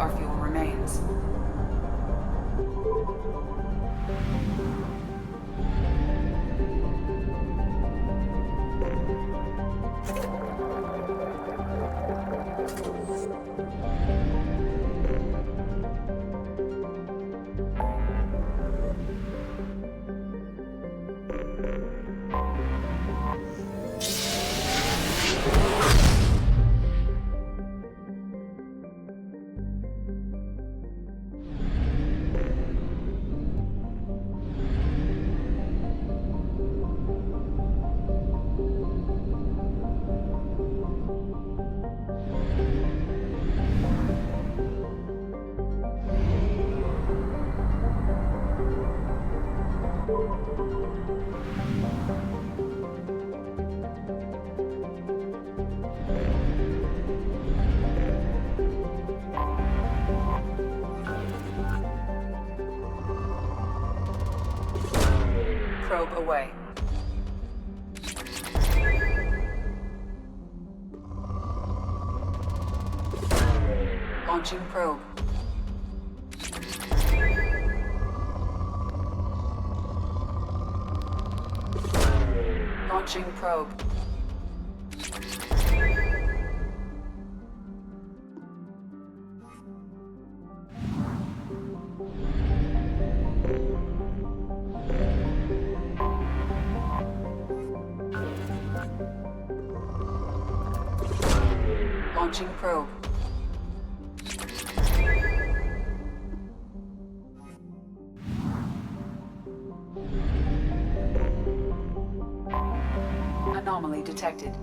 our fuel remains. Probe away. Launching probe. Launching probe. Launching probe. Anomaly detected.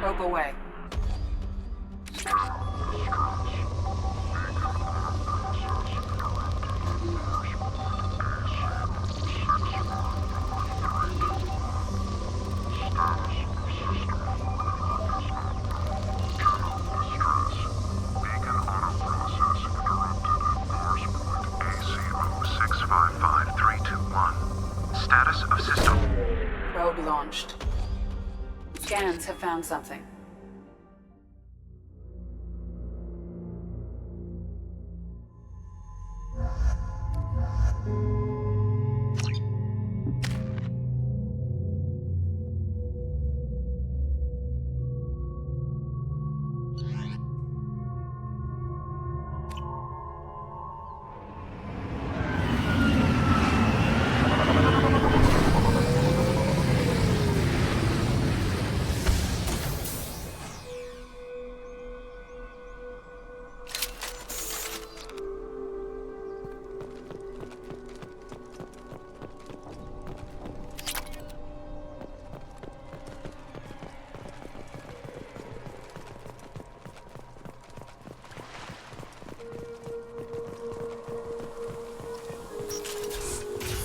Probe away. Status of system. Probe launched. Scans have found something.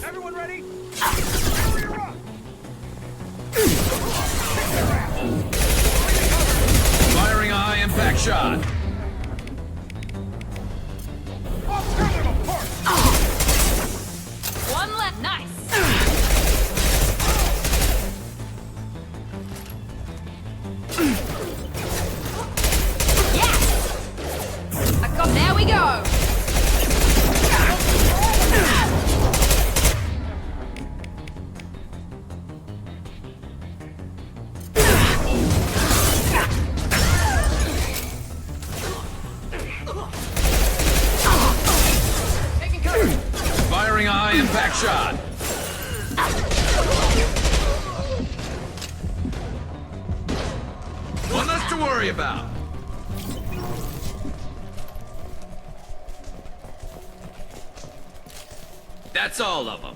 Everyone ready? Firing a high impact shot. I'll tear them apart! One left. Nice. Yes. I got. There we go. Firing a high impact shot. One less to worry about. That's all of them.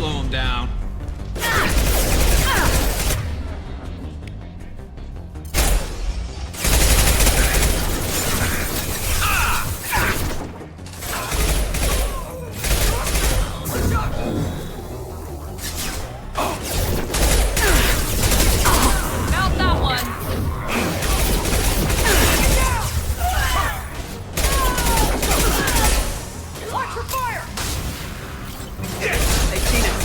slow him down. Felt that one. Watch for fire! They've seen him.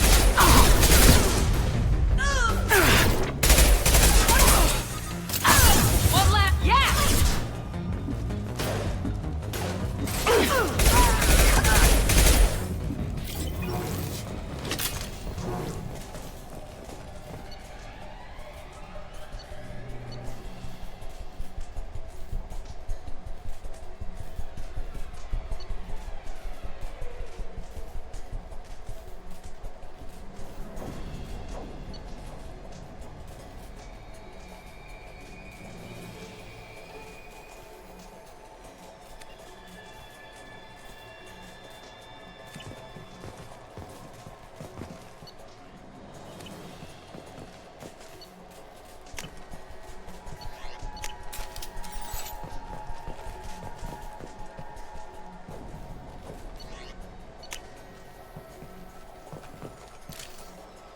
One left. Yeah.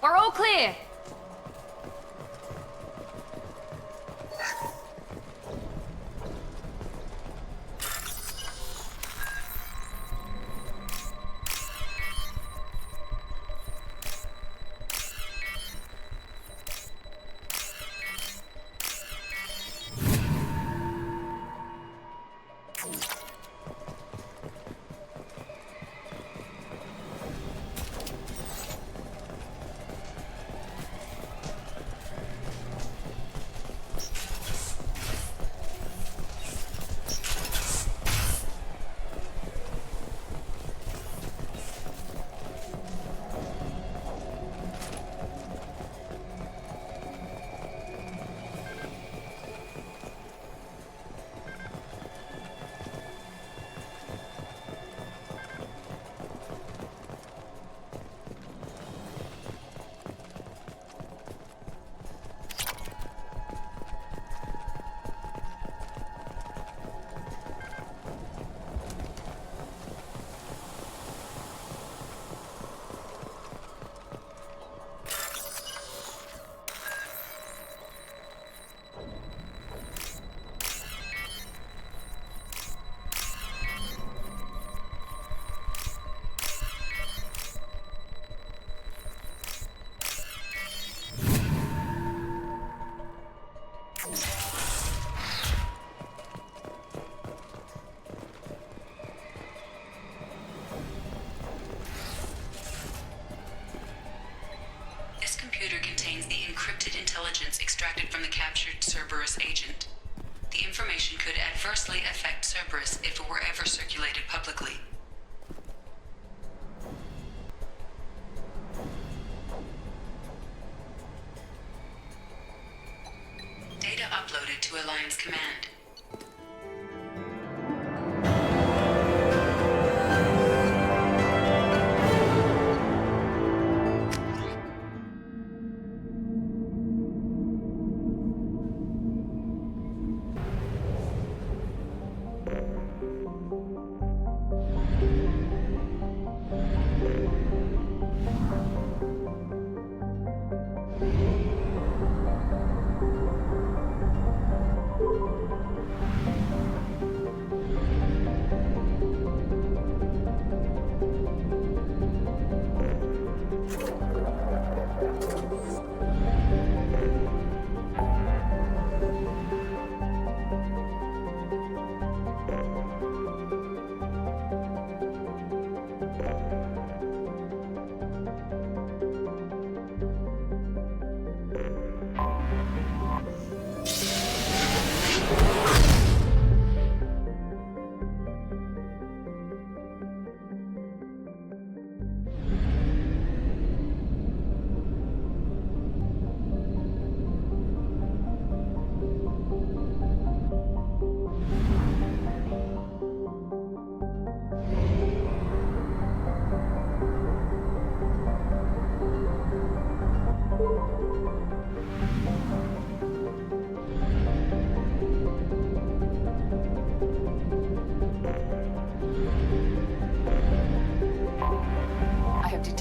We're all clear. This computer contains the encrypted intelligence extracted from the captured Cerberus agent. The information could adversely affect Cerberus if it were ever circulated publicly. Data uploaded to Alliance Command.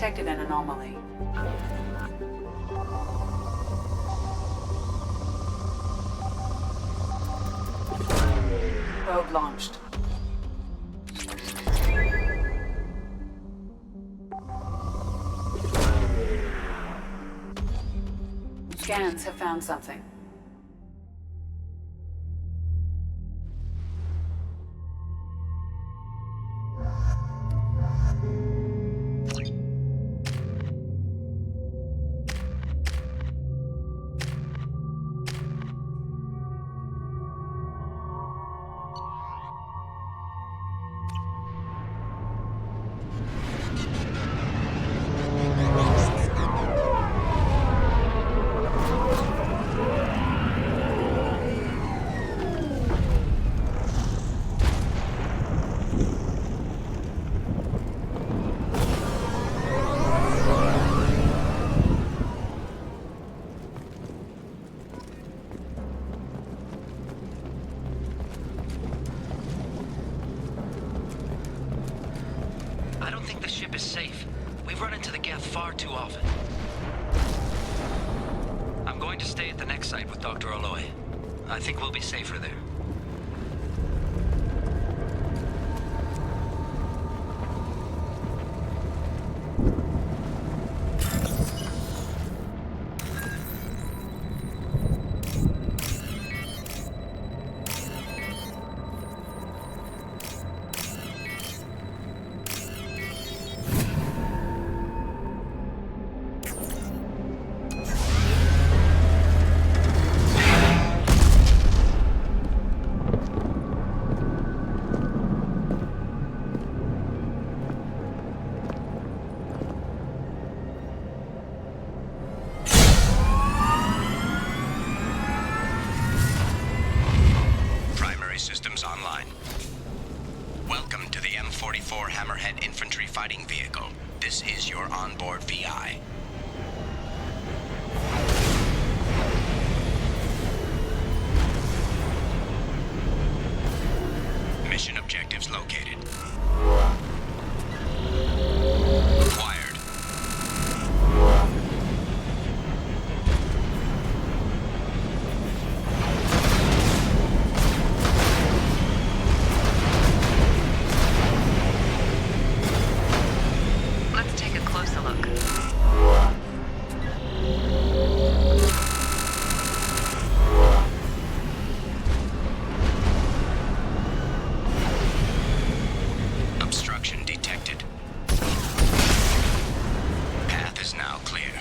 detected an anomaly. Probe launched. Scans have found something. I don't think the ship is safe. We've run into the geth far too often. I'm going to stay at the next site with Dr. Aloy. I think we'll be safer there. Systems online. Welcome to the M44 Hammerhead Infantry Fighting Vehicle. This is your onboard VI. Mission objectives located. Acquired. Let's take a closer look. Obstruction detected. Path is now clear.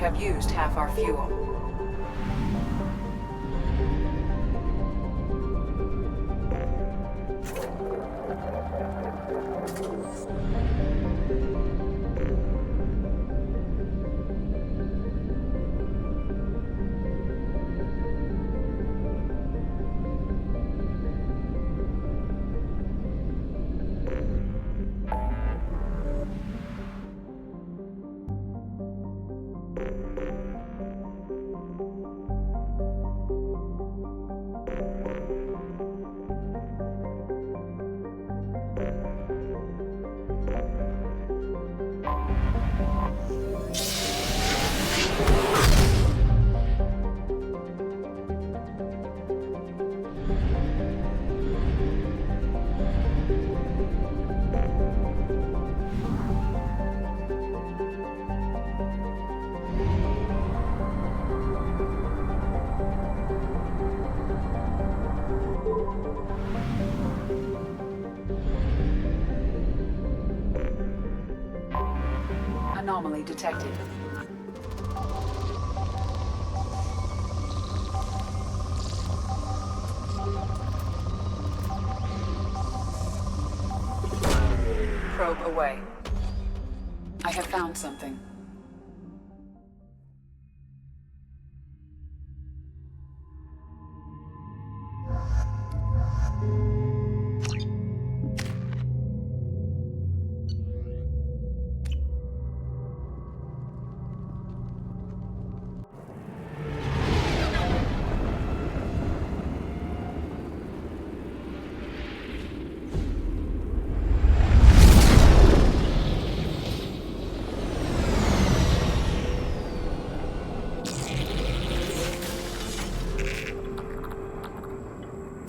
have used half our fuel. Anomaly detected. Probe away. I have found something.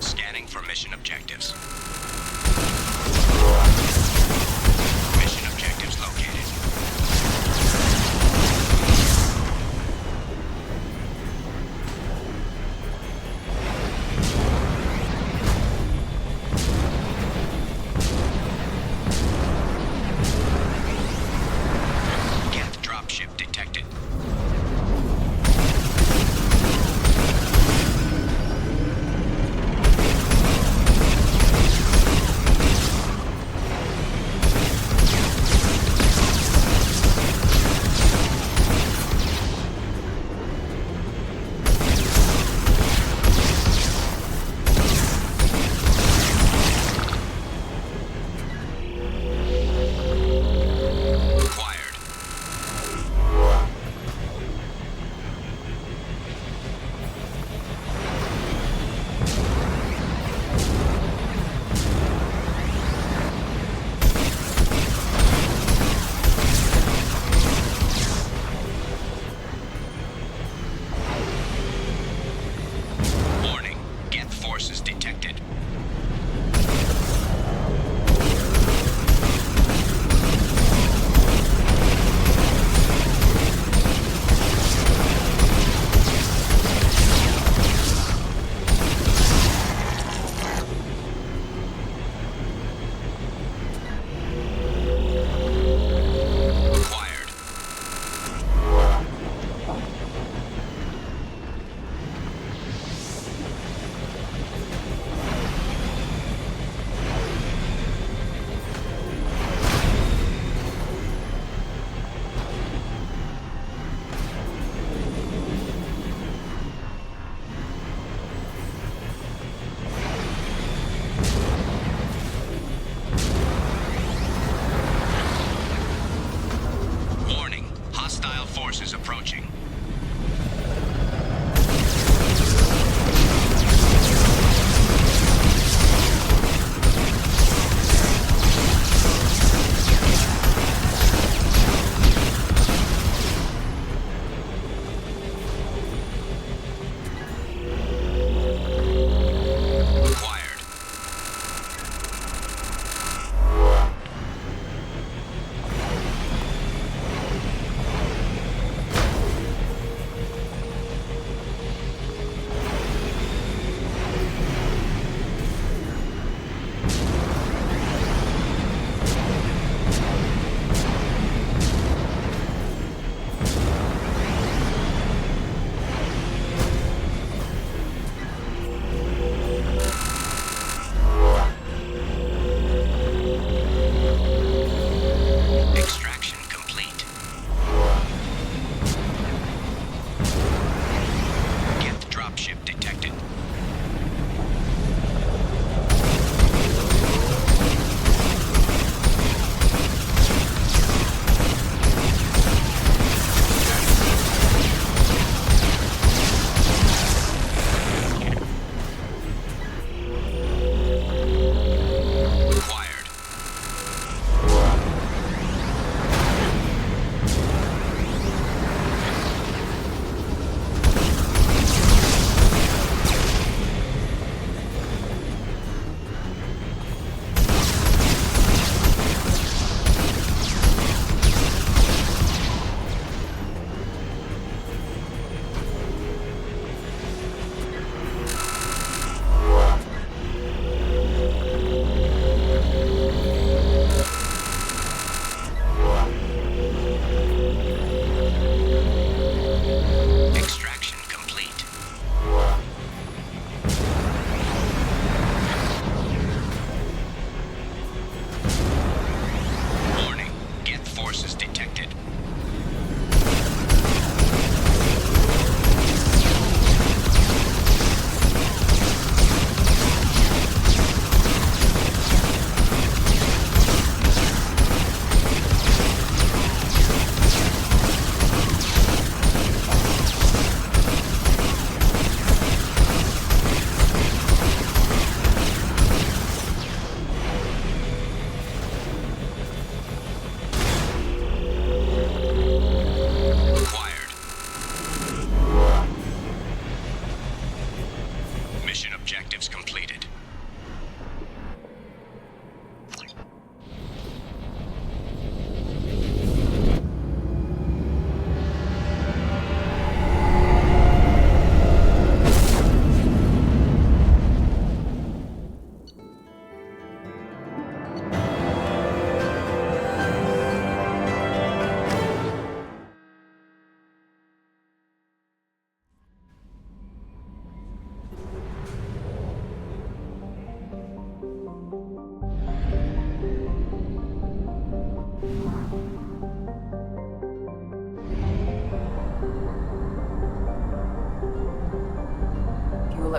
Scanning for mission objectives. Mission objectives located. Geth dropship detected. Acquired. Warning. Geth forces detected. Acquired. Warning. Hostile forces approaching. Acquired.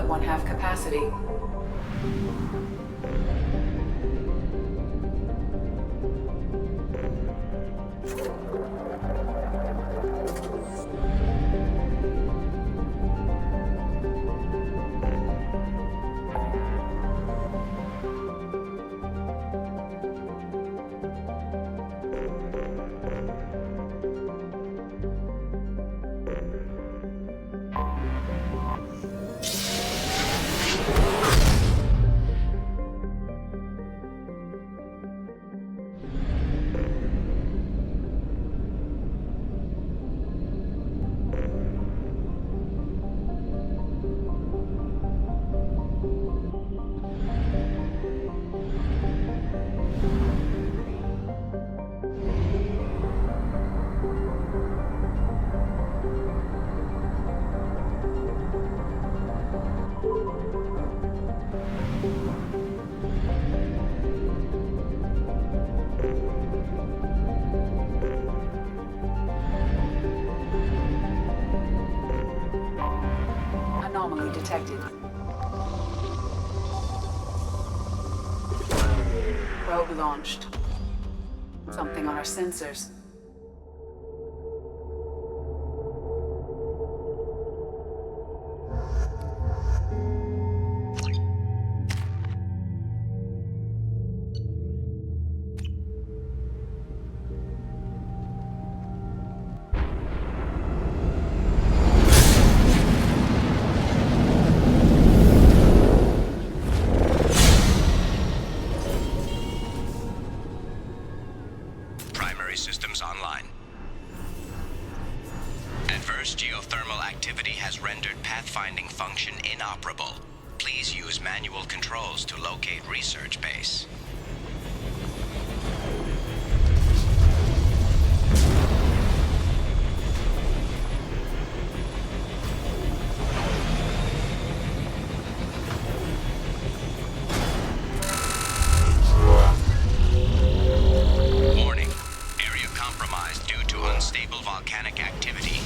1/2 capacity. Anomaly detected. Probe launched. Something on our sensors. Systems online. Adverse geothermal activity has rendered pathfinding function inoperable. Please use manual controls to locate research base. Unstable volcanic activity.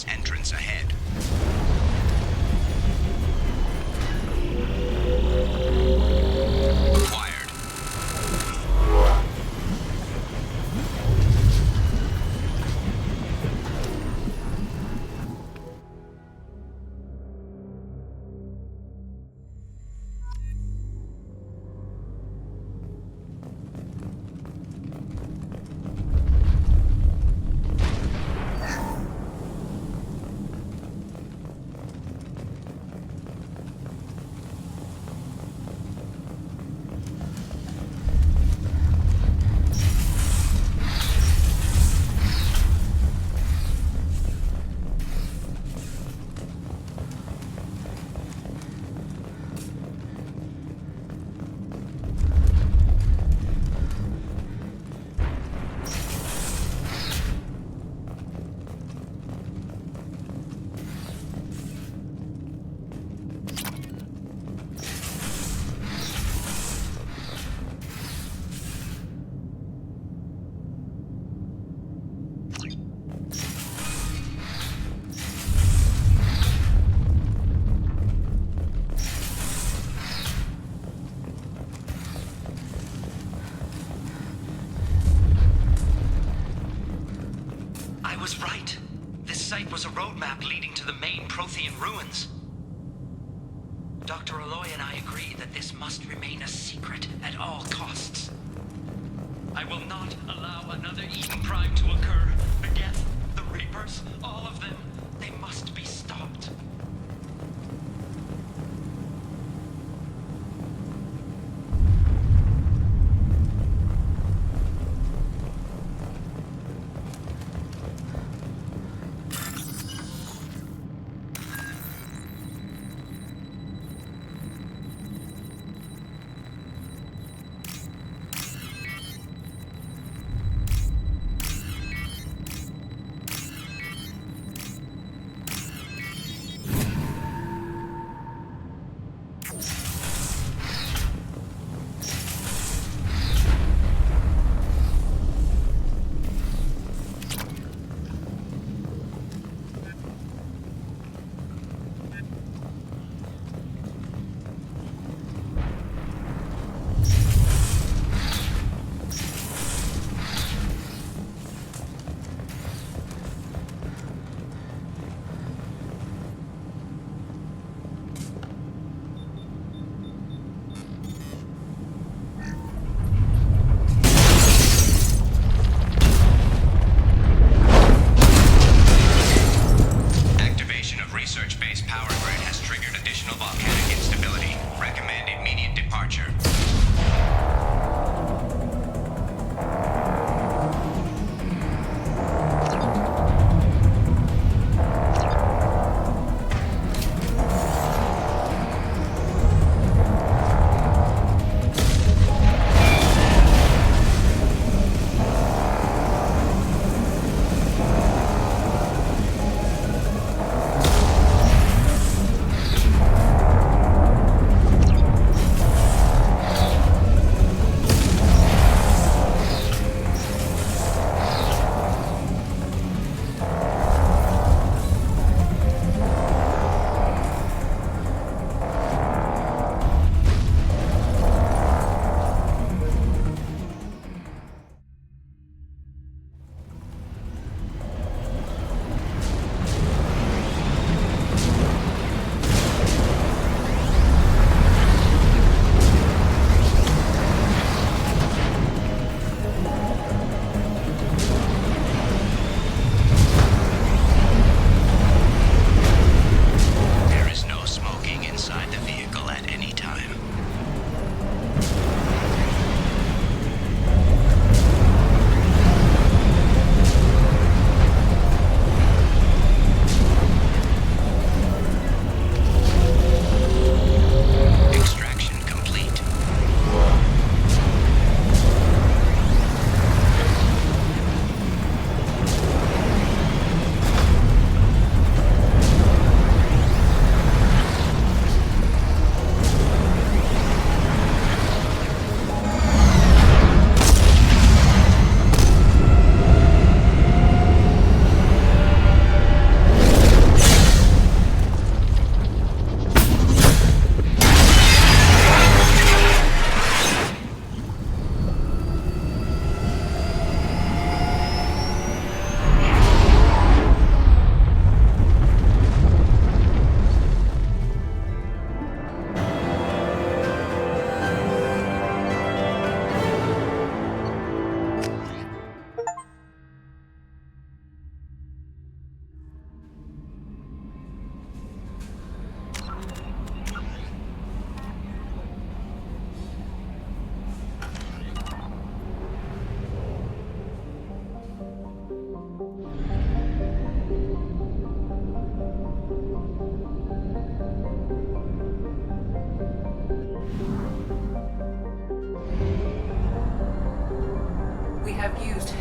entrance ahead. was a roadmap leading to the main Prothean ruins. Dr. Aloy and I agree that this must remain a secret at all costs. I will not allow another Eden Prime to occur. Again, the Reapers, all of them, they must be stopped.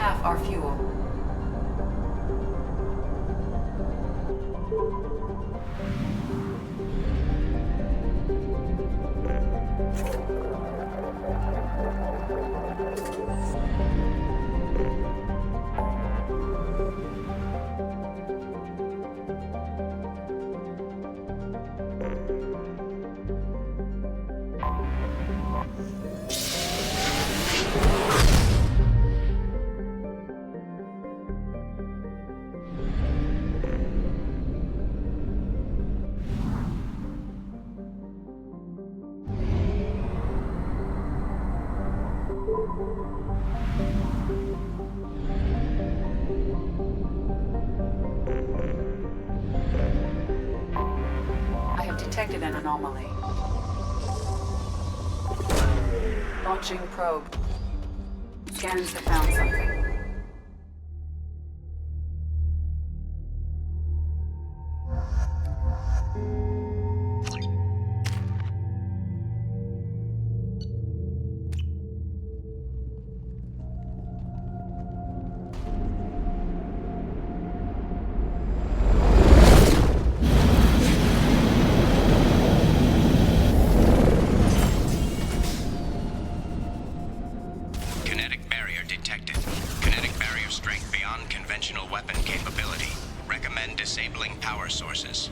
half our fuel. detected an anomaly. Launching probe. Scans have found something. Kinetic barrier detected. Kinetic barrier strength beyond conventional weapon capability. Recommend disabling power sources.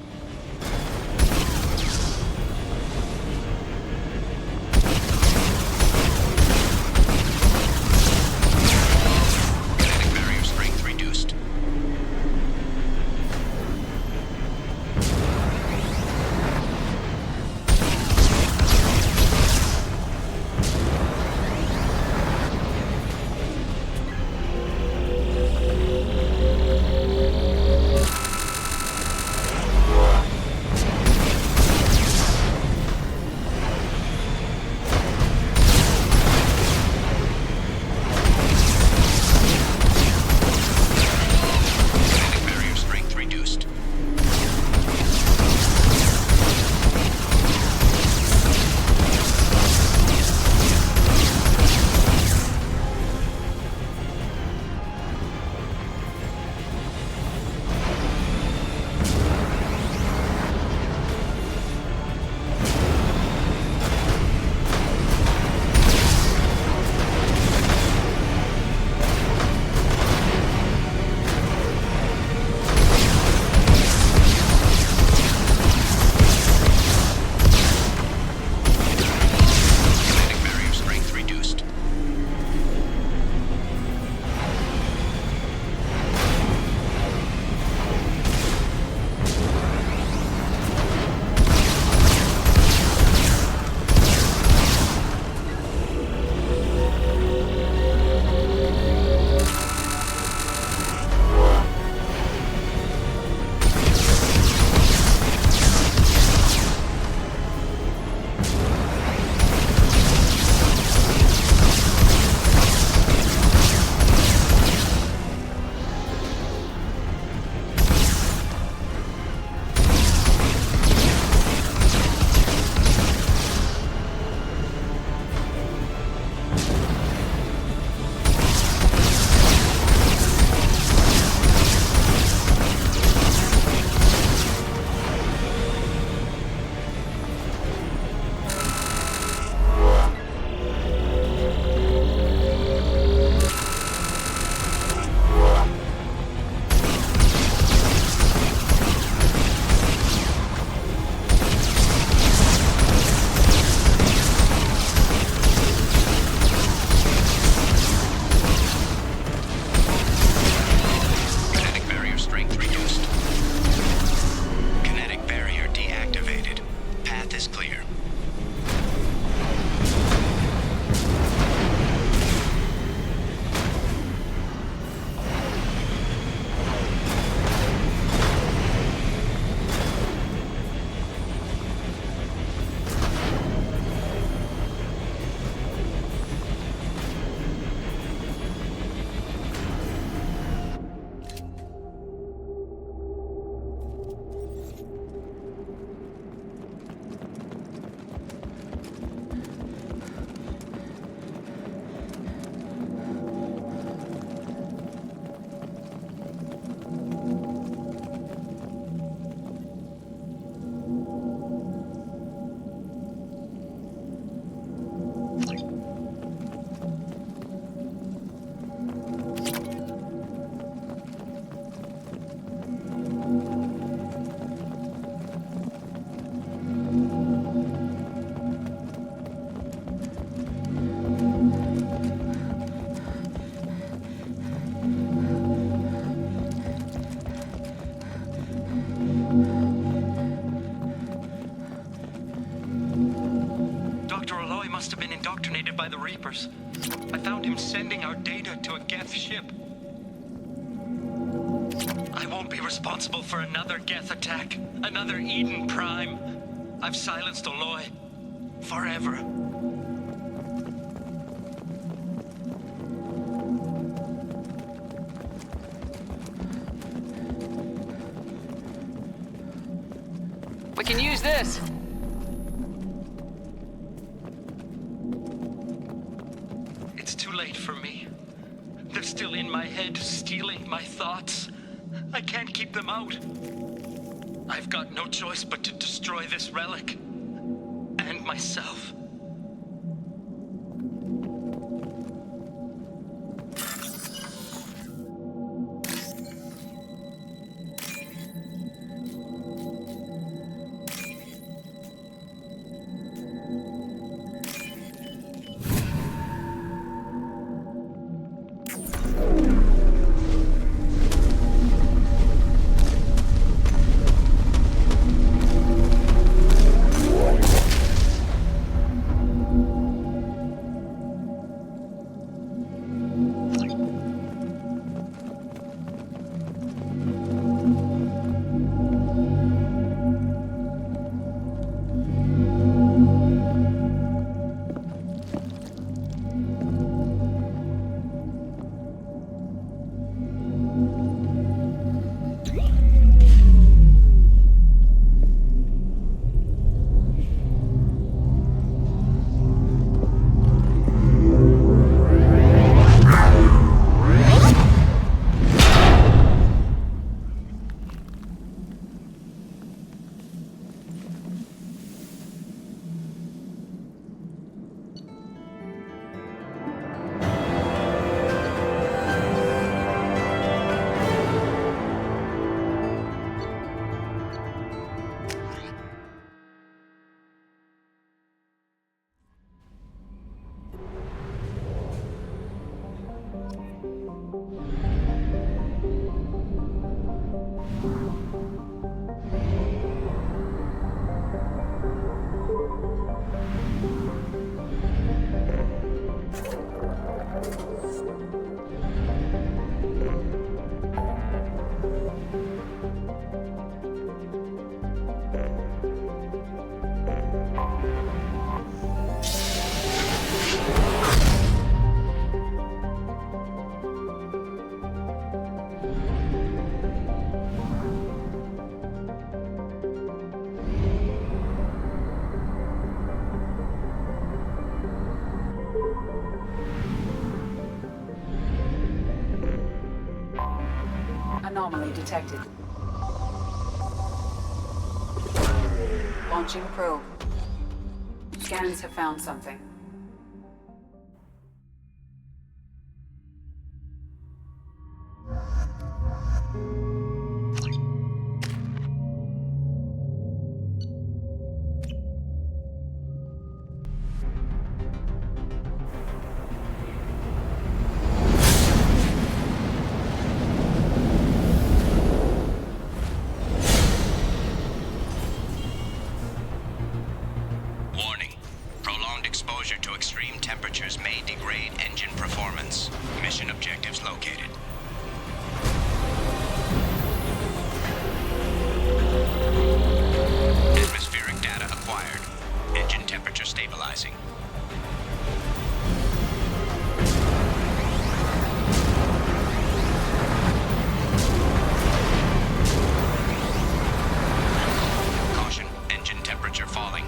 Kinetic barrier strength reduced. Kinetic barrier strength reduced. Kinetic barrier strength reduced. Kinetic barrier strength reduced. Kinetic barrier deactivated. Path is clear. must have been indoctrinated by the Reapers. I found him sending our data to a Geth ship. I won't be responsible for another Geth attack, another Eden Prime. I've silenced Aloy. Forever. We can use this. It's too late for me. They're still in my head, stealing my thoughts. I can't keep them out. I've got no choice but to destroy this relic. And myself. Anomaly detected. Launching probe. Scans have found something. Warning. Prolonged exposure to extreme temperatures may degrade engine performance. Mission objectives located. Atmospheric data acquired. Engine temperature stabilizing. Caution, engine temperature falling.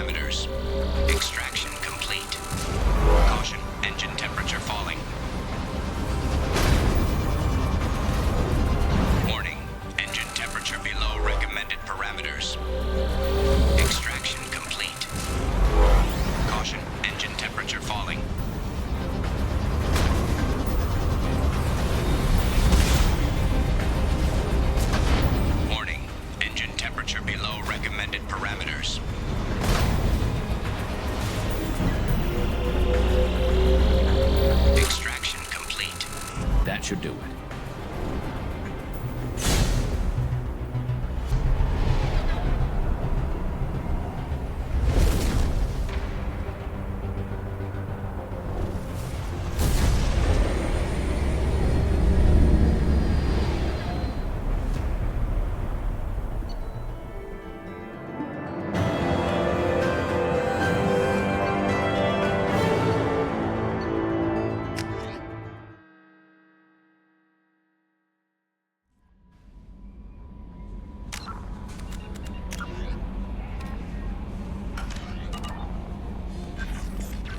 parameters. Extraction complete. Caution, engine temperature falling. Warning, engine temperature below recommended parameters. Extraction complete. Caution, engine temperature falling. Warning, engine temperature below recommended parameters. Extraction complete. That should do it.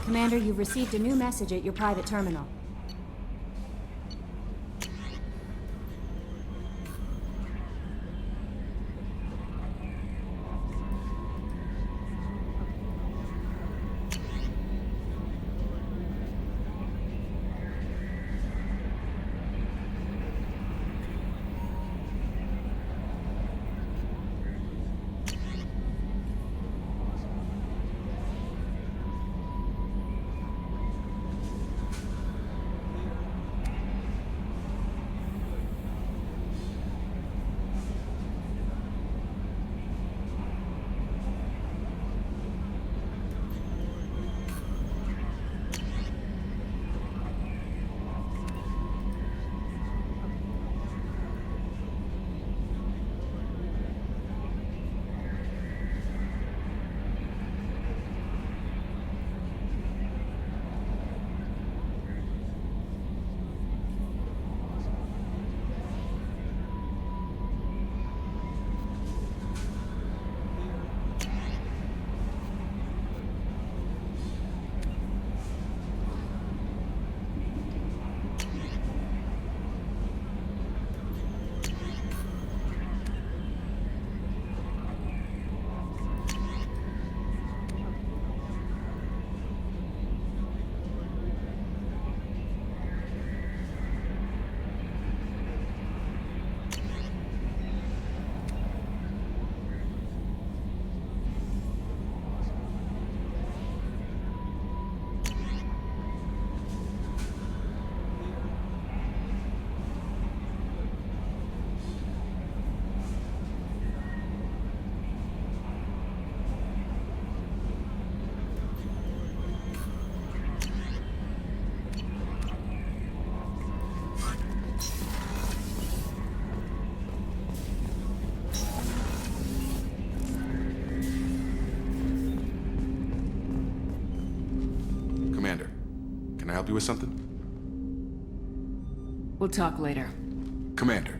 Commander, you've received a new message at your private terminal. Commander, can I help you with something? We'll talk later. Commander.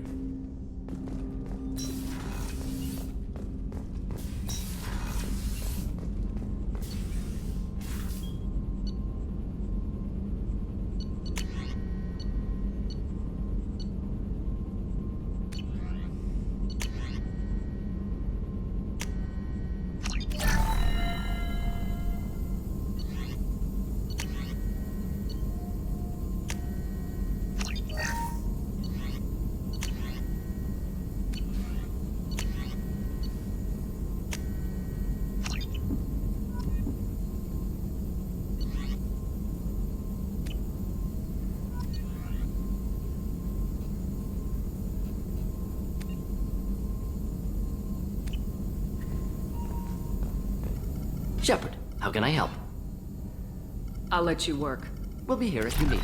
Shepard, how can I help? I'll let you work. We'll be here if you need.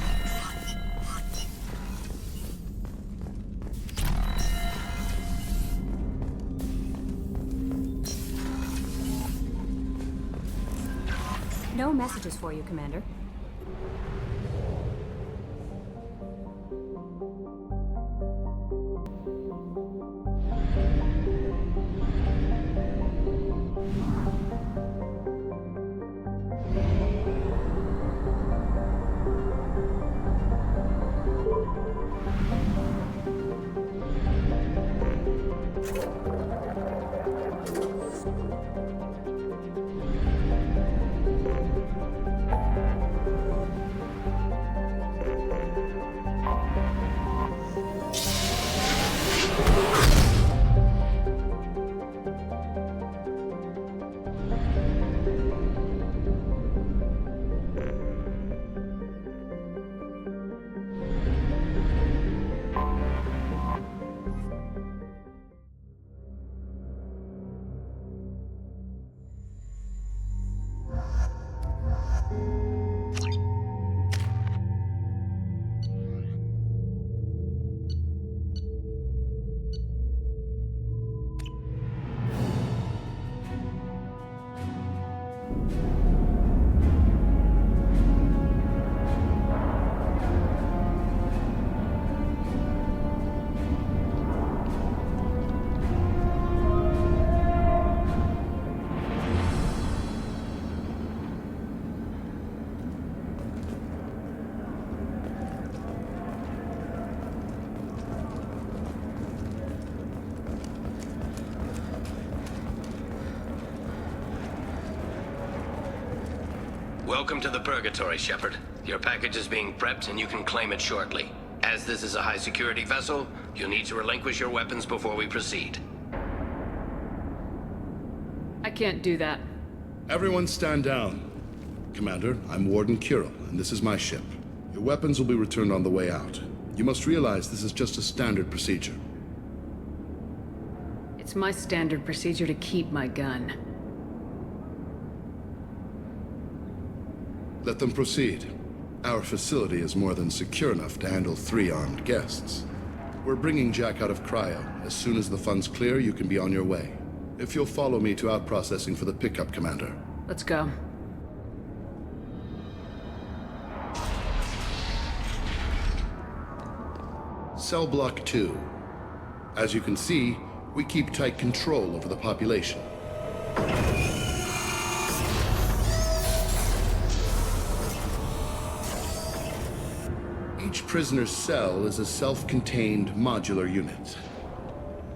No messages for you, Commander. Welcome to the Purgatory, Shepard. Your package is being prepped and you can claim it shortly. As this is a high-security vessel, you'll need to relinquish your weapons before we proceed. I can't do that. Everyone stand down. Commander, I'm Warden Kirill, and this is my ship. Your weapons will be returned on the way out. You must realize this is just a standard procedure. It's my standard procedure to keep my gun. Let them proceed. Our facility is more than secure enough to handle 3 armed guests. We're bringing Jack out of cryo. As soon as the funds clear, you can be on your way. If you'll follow me to out-processing for the pickup, Commander. Let's go. Cell Block 2. As you can see, we keep tight control over the population. Each prisoner's cell is a self-contained modular unit.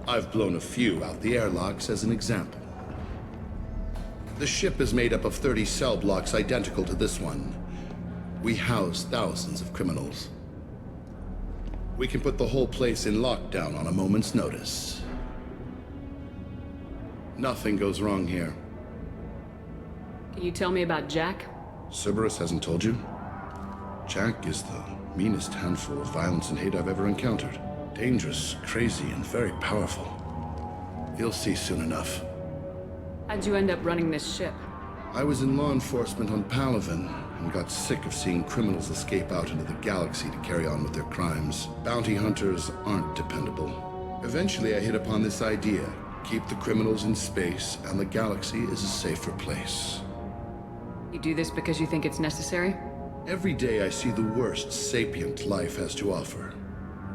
I've blown a few out the airlocks as an example. The ship is made up of 30 cell blocks identical to this one. We house thousands of criminals. We can put the whole place in lockdown on a moment's notice. Nothing goes wrong here. Can you tell me about Jack? Cerberus hasn't told you? Jack is the meanest handful of violence and hate I've ever encountered. Dangerous, crazy, and very powerful. You'll see soon enough. How'd you end up running this ship? I was in law enforcement on Palaven and got sick of seeing criminals escape out into the galaxy to carry on with their crimes. Bounty hunters aren't dependable. Eventually I hit upon this idea. Keep the criminals in space and the galaxy is a safer place. You do this because you think it's necessary? Every day I see the worst sapient life has to offer.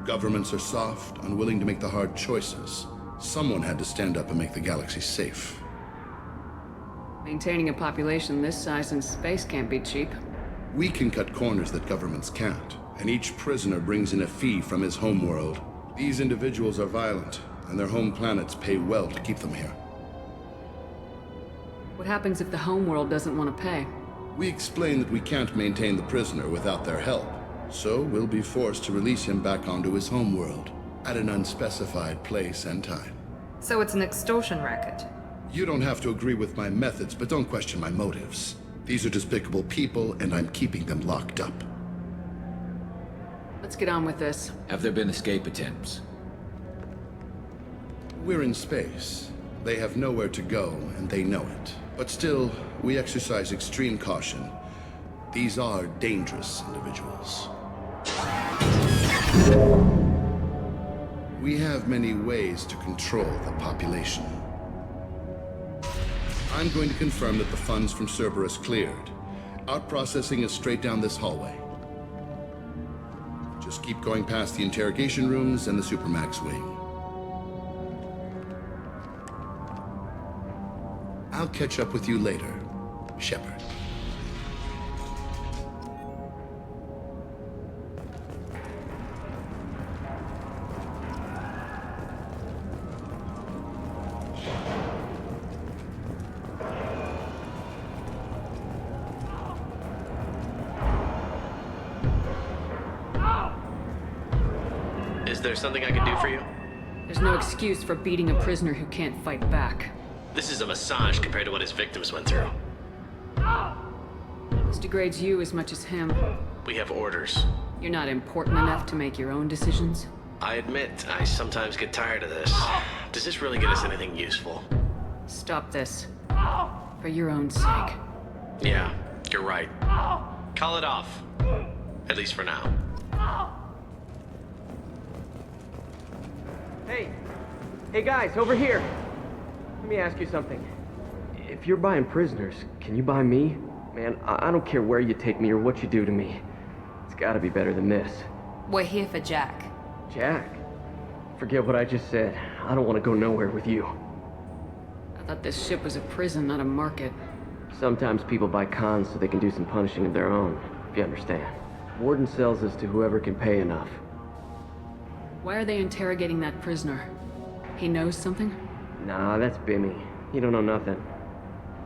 Governments are soft, unwilling to make the hard choices. Someone had to stand up and make the galaxy safe. Maintaining a population this size in space can't be cheap. We can cut corners that governments can't, and each prisoner brings in a fee from his homeworld. These individuals are violent, and their home planets pay well to keep them here. What happens if the homeworld doesn't want to pay? We explain that we can't maintain the prisoner without their help, so we'll be forced to release him back onto his homeworld at an unspecified place and time. So it's an extortion racket. You don't have to agree with my methods, but don't question my motives. These are despicable people, and I'm keeping them locked up. Let's get on with this. Have there been escape attempts? We're in space. They have nowhere to go, and they know it. But still, we exercise extreme caution. These are dangerous individuals. We have many ways to control the population. I'm going to confirm that the funds from Cerberus cleared. Out-processing is straight down this hallway. Just keep going past the interrogation rooms and the Supermax wing. I'll catch up with you later, Shepard. Is there something I can do for you? There's no excuse for beating a prisoner who can't fight back. This is a massage compared to what his victims went through. This degrades you as much as him. We have orders. You're not important enough to make your own decisions? I admit, I sometimes get tired of this. Does this really get us anything useful? Stop this. For your own sake. Yeah, you're right. Call it off. At least for now. Hey guys, over here. Let me ask you something. if you're buying prisoners, can you buy me? Man, I don't care where you take me or what you do to me. It's gotta be better than this. We're here for Jack. Jack? Forget what I just said. I don't want to go nowhere with you. I thought this ship was a prison, not a market. Sometimes people buy cons so they can do some punishing of their own, if you understand. Warden sells us to whoever can pay enough. Why are they interrogating that prisoner? He knows something? Nah, that's Bimmy. He don't know nothing.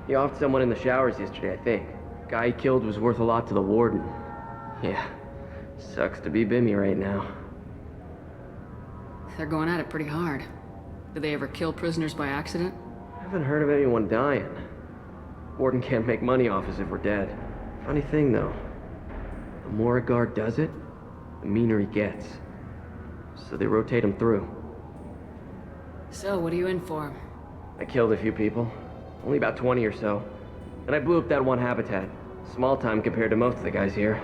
He offed someone in the showers yesterday, I think. Guy he killed was worth a lot to the warden. Yeah, sucks to be Bimmy right now. They're going at it pretty hard. Do they ever kill prisoners by accident? I haven't heard of anyone dying. Warden can't make money off us if we're dead. Funny thing, though. The more a guard does it, the meaner he gets. So they rotate him through. So, what are you in for? I killed a few people. Only about 20 or so. And I blew up that one habitat. Small time compared to most of the guys here.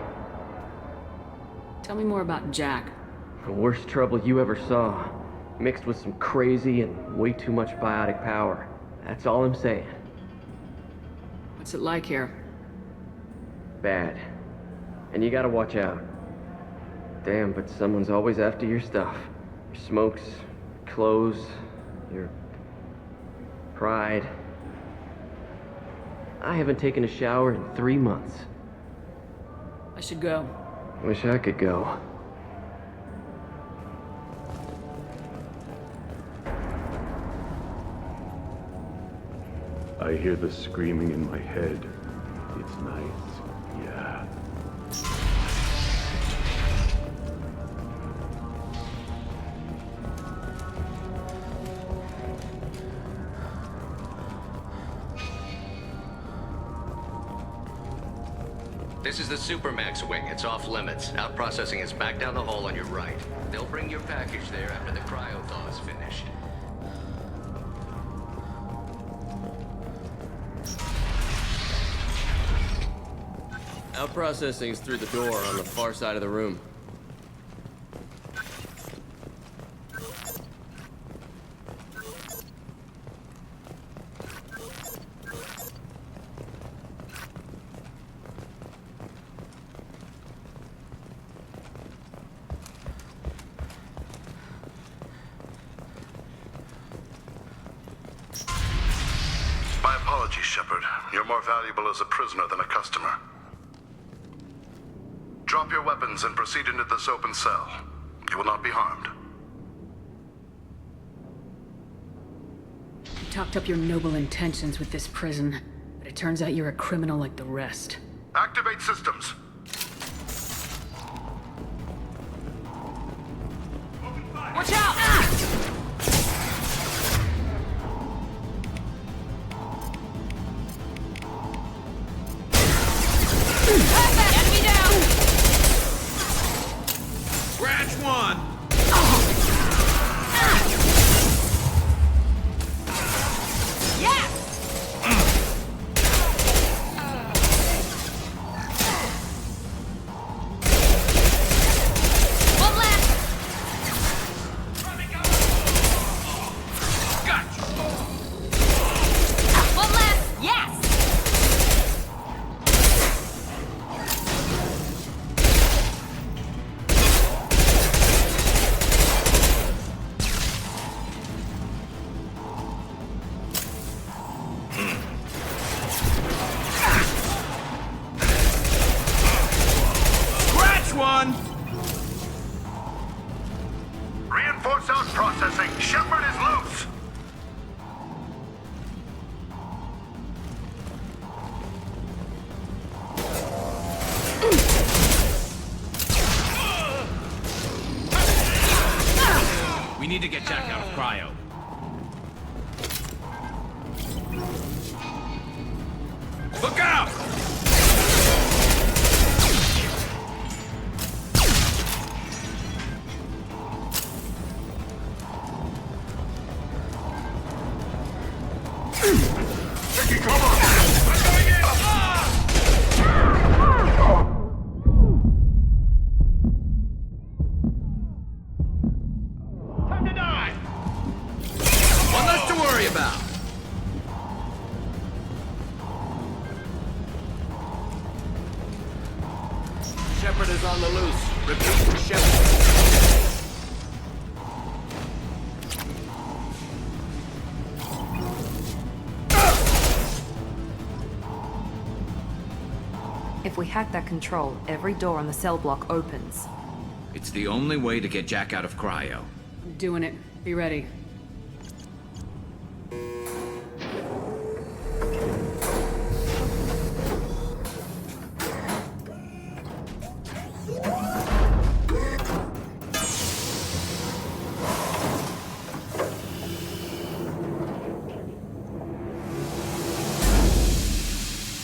Tell me more about Jack. The worst trouble you ever saw. Mixed with some crazy and way too much biotic power. That's all I'm saying. What's it like here? Bad. And you gotta watch out. Damn, but someone's always after your stuff. Your smokes, clothes, your pride. I haven't taken a shower in 3 months. I should go. Wish I could go. I hear the screaming in my head. It's nice, yeah. This is the Supermax wing. It's off limits. Out processing is back down the hall on your right. They'll bring your package there after the cryo thaw is finished. Out processing's through the door on the far side of the room. My apologies, Shepard. You're more valuable as a prisoner than a customer. Drop your weapons and proceed into this open cell. You will not be harmed. You talked up your noble intentions with this prison, but it turns out you're a criminal like the rest. Activate systems. Watch out! Enemy down! Scratch one! One left! Gotcha! One left! Yes! Scratch one! Reinforce out processing. Shepard is loose. We need to get Jack out of cryo. Look out! Taking cover. I'm going in! Time to die! One less to worry about. Shepard is on the loose. Repeat, Shepard. If we hack that control, every door on the cell block opens. It's the only way to get Jack out of cryo. I'm doing it. Be ready.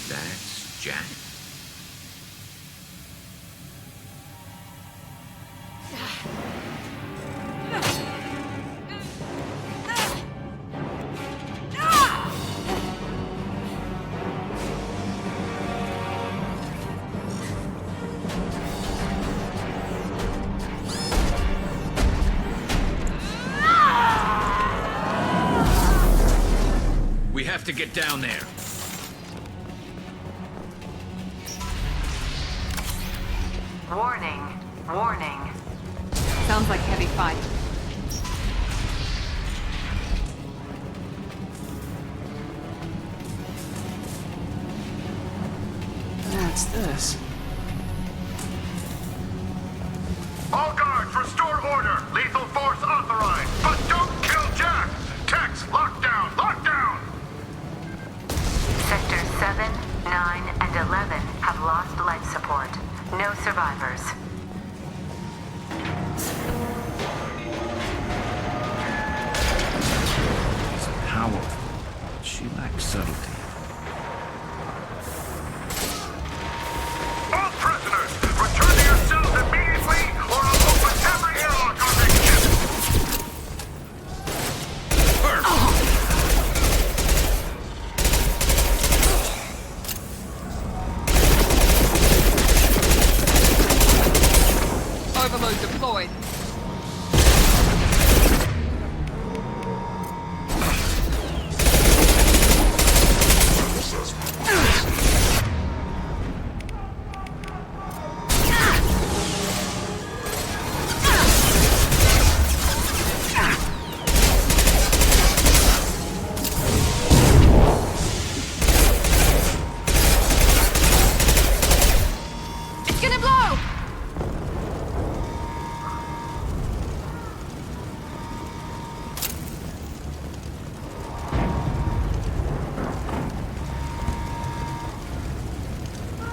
That's Jack? We have to get down there. Warning. Warning. Sounds like heavy fight. What's this? All guards, restore order. Lethal force authorized. But don't kill Jack. Tex, lockdown, lockdown. Sectors 7, 9, and 11 have lost life support. No survivors. She's powerful. She lacks subtlety. All prisoners, return to your cells immediately, or I'll open every airlock on this ship. Overload deployed. It's gonna blow!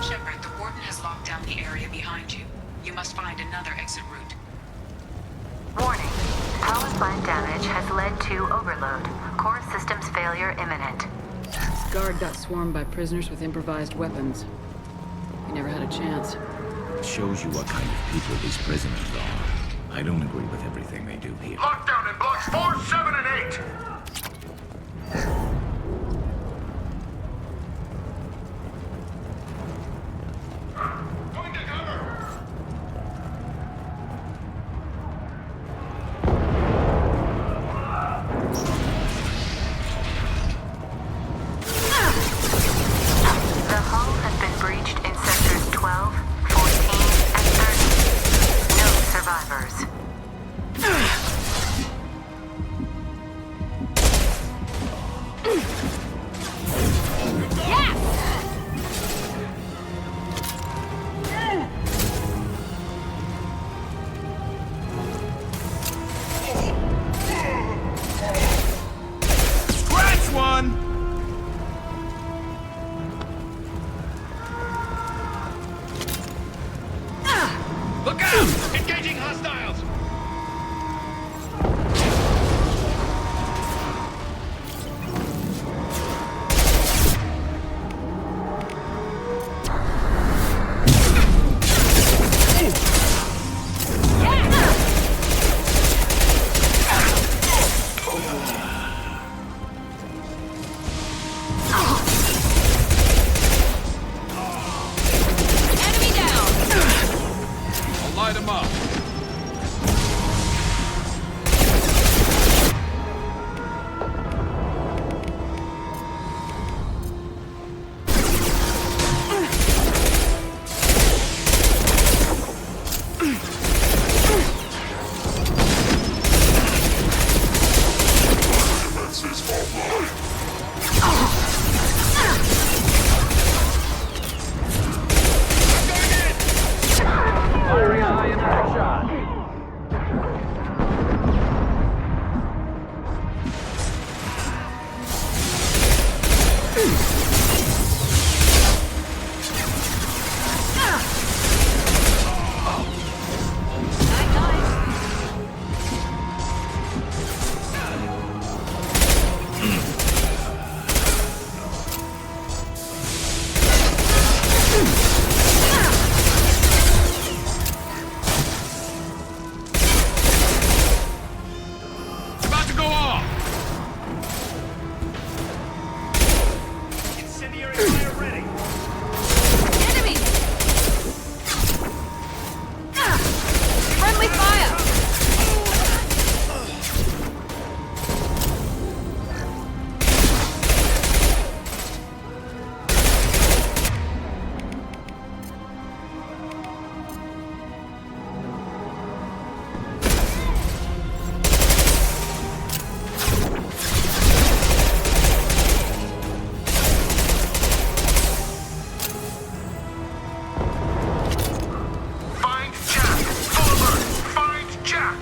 Shepard, the Warden has locked down the area behind you. You must find another exit route. Warning. Power plant damage has led to overload. Core systems failure imminent. This guard got swarmed by prisoners with improvised weapons. He never had a chance. It shows you what kind of people these prisoners are. I don't agree with everything they do here. Lockdown in blocks 4, 7, and 8. Going to cover. The hull has been breached in sectors 12, 14, and 30. No survivors. About to go off! Incendiary fire ready! Enemy! Friendly fire! Find Jack! Full alert! Find Jack!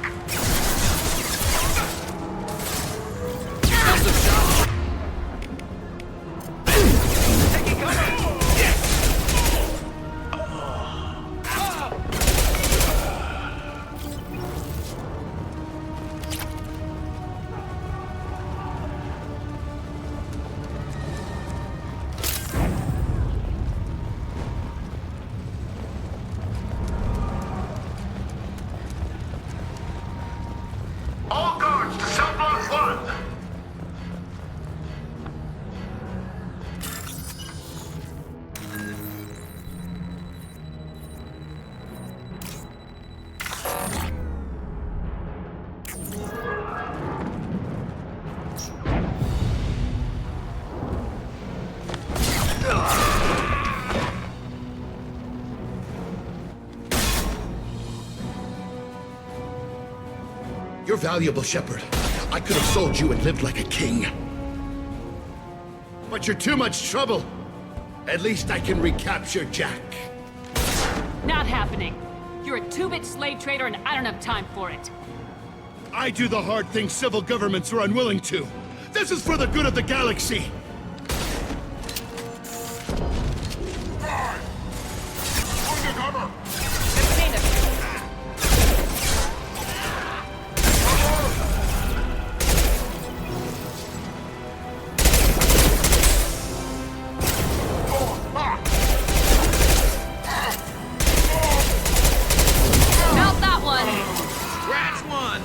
Taking cover! All guards to cell block 1! You're valuable, Shepard. I could have sold you and lived like a king. But you're too much trouble. At least I can recapture Jack. Not happening. You're a two-bit slave trader and I don't have time for it. I do the hard things civil governments are unwilling to. This is for the good of the galaxy. Mount that one! Scratch one!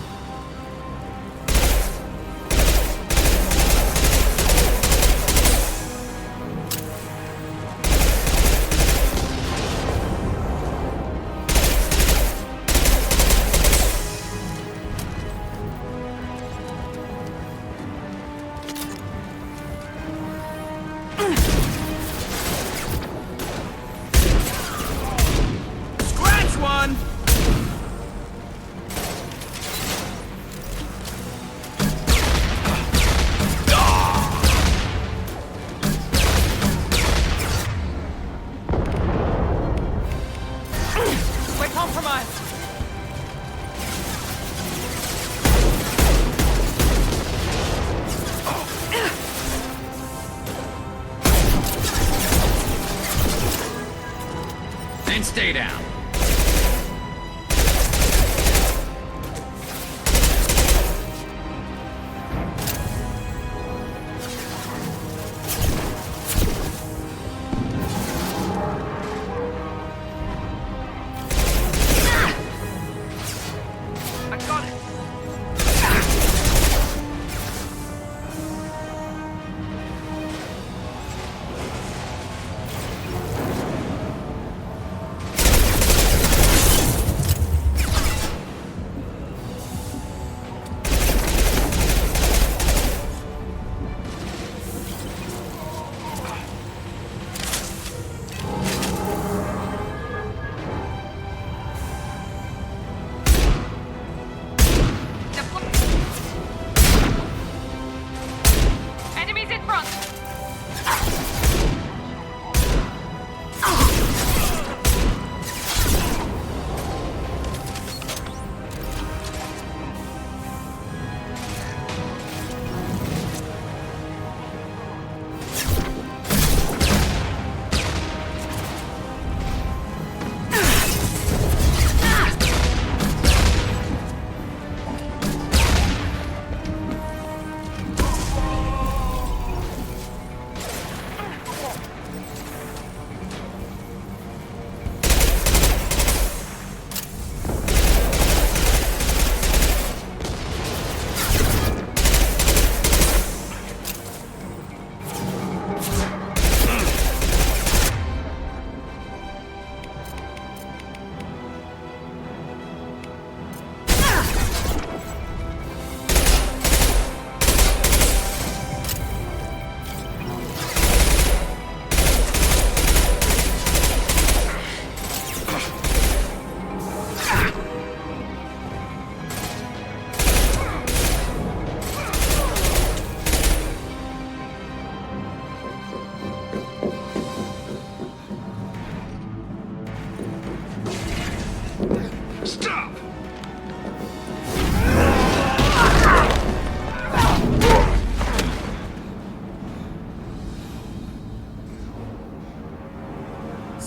Scratch one! We're compromised. And stay down. I got it.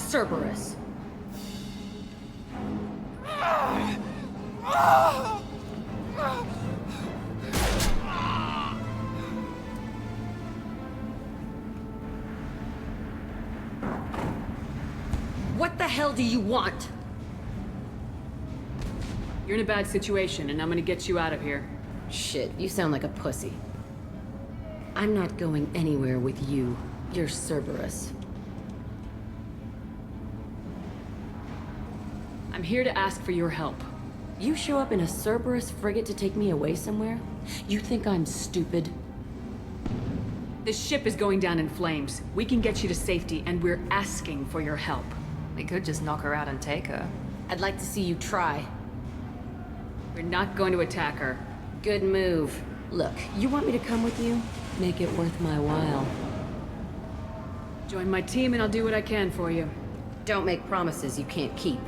Cerberus. What the hell do you want? You're in a bad situation, and I'm gonna get you out of here. Shit, you sound like a pussy. I'm not going anywhere with you. You're Cerberus. I'm here to ask for your help. You show up in a Cerberus frigate to take me away somewhere? You think I'm stupid? This ship is going down in flames. We can get you to safety, and we're asking for your help. We could just knock her out and take her. I'd like to see you try. We're not going to attack her. Good move. Look, you want me to come with you? Make it worth my while. Join my team and I'll do what I can for you. Don't make promises you can't keep.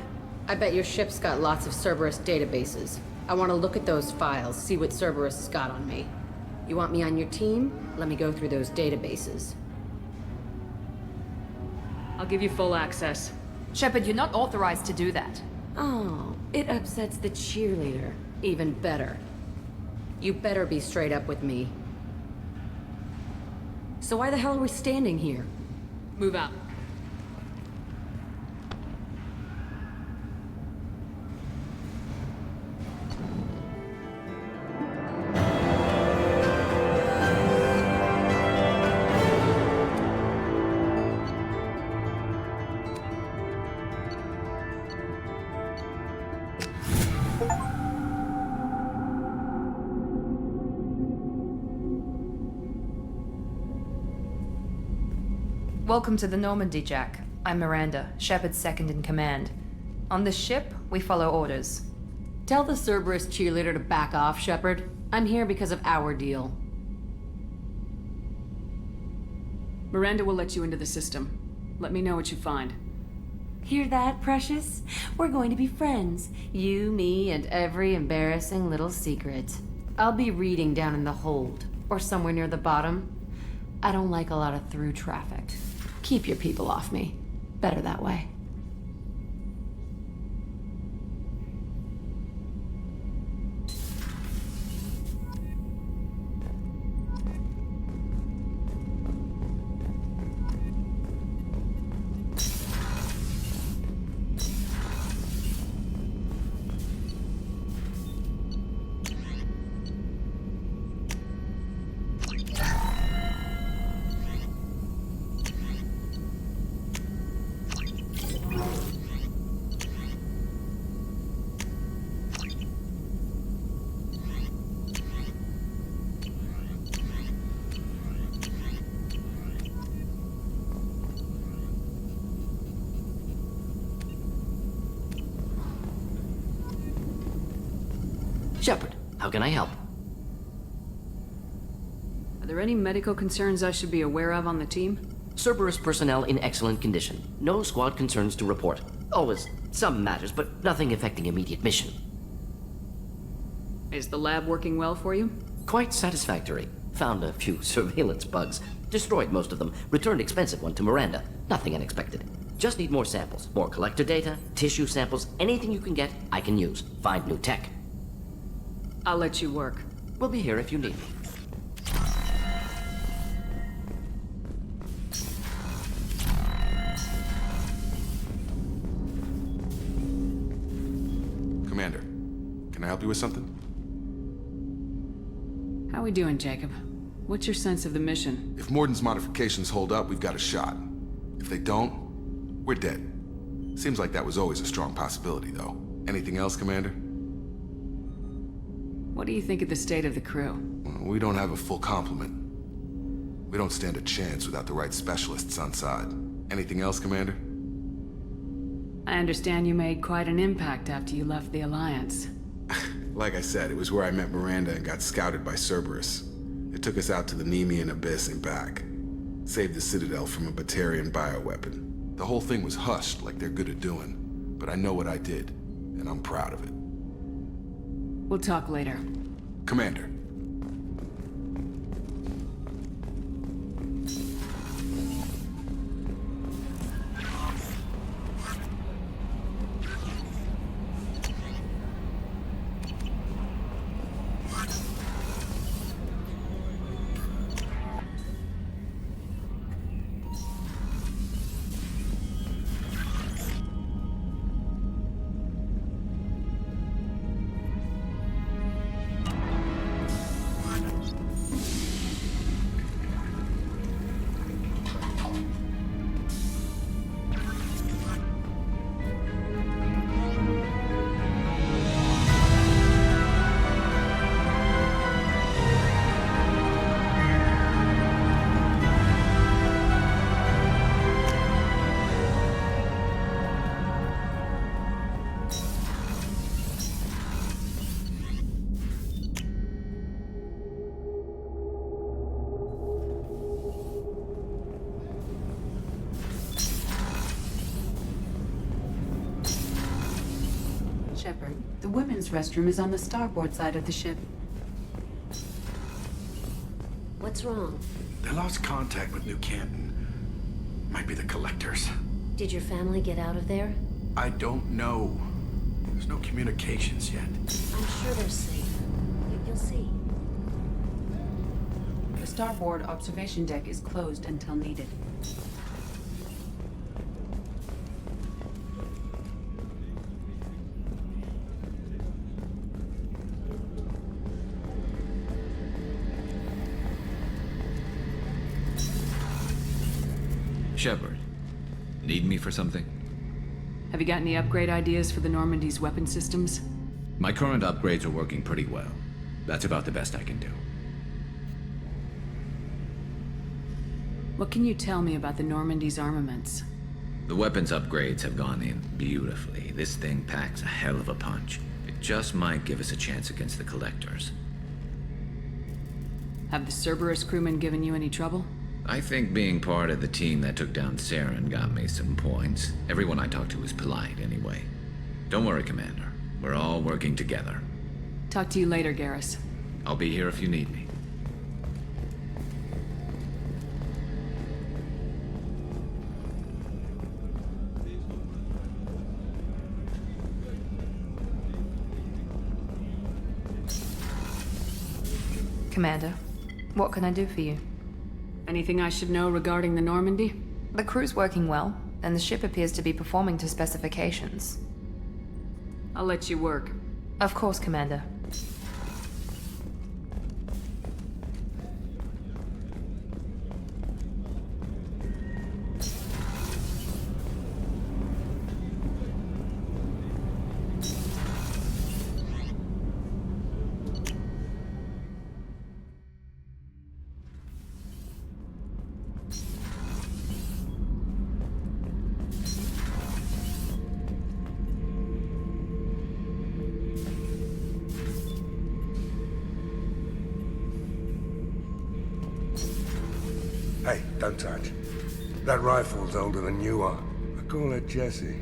I bet your ship's got lots of Cerberus databases. I want to look at those files, see what Cerberus has got on me. You want me on your team? Let me go through those databases. I'll give you full access. Shepard, you're not authorized to do that. Oh, it upsets the cheerleader. Even better. You better be straight up with me. So why the hell are we standing here? Move out. Welcome to the Normandy, Jack. I'm Miranda, Shepard's second in command. On this ship, we follow orders. Tell the Cerberus cheerleader to back off, Shepard. I'm here because of our deal. Miranda will let you into the system. Let me know what you find. Hear that, Precious? We're going to be friends. You, me, and every embarrassing little secret. I'll be reading down in the hold, or somewhere near the bottom. I don't like a lot of through traffic. Keep your people off me. Better that way. Shepard, how can I help? Are there any medical concerns I should be aware of on the team? Cerberus personnel in excellent condition. No squad concerns to report. Always some matters, but nothing affecting immediate mission. Is the lab working well for you? Quite satisfactory. Found a few surveillance bugs. Destroyed most of them. Returned expensive one to Miranda. Nothing unexpected. Just need more samples. More collector data, tissue samples, anything you can get, I can use. Find new tech. I'll let you work. We'll be here if you need me. Commander, can I help you with something? How we doing, Jacob? What's your sense of the mission? If Morden's modifications hold up, we've got a shot. If they don't, we're dead. Seems like that was always a strong possibility, though. Anything else, Commander? What do you think of the state of the crew? Well, we don't have a full complement. We don't stand a chance without the right specialists on side. Anything else, Commander? I understand you made quite an impact after you left the Alliance. Like I said, it was where I met Miranda and got scouted by Cerberus. It took us out to the Nemean Abyss and back. Saved the Citadel from a Batarian bioweapon. The whole thing was hushed like they're good at doing. But I know what I did, and I'm proud of it. We'll talk later. Commander. Shepard, the women's restroom is on the starboard side of the ship. What's wrong? They lost contact with New Canton. Might be the Collectors. Did your family get out of there? I don't know. There's no communications yet. I'm sure they're safe. You'll see. The starboard observation deck is closed until needed. Shepard, need me for something? Have you got any upgrade ideas for the Normandy's weapon systems? My current upgrades are working pretty well. That's about the best I can do. What can you tell me about the Normandy's armaments? The weapons upgrades have gone in beautifully. This thing packs a hell of a punch. It just might give us a chance against the Collectors. Have the Cerberus crewmen given you any trouble? I think being part of the team that took down Saren got me some points. Everyone I talked to was polite anyway. Don't worry, Commander. We're all working together. Talk to you later, Garrus. I'll be here if you need me. Commander, what can I do for you? Anything I should know regarding the Normandy? The crew's working well, and the ship appears to be performing to specifications. I'll let you work. Of course, Commander. Hey, don't touch. That rifle's older than you are. I call her Jessie.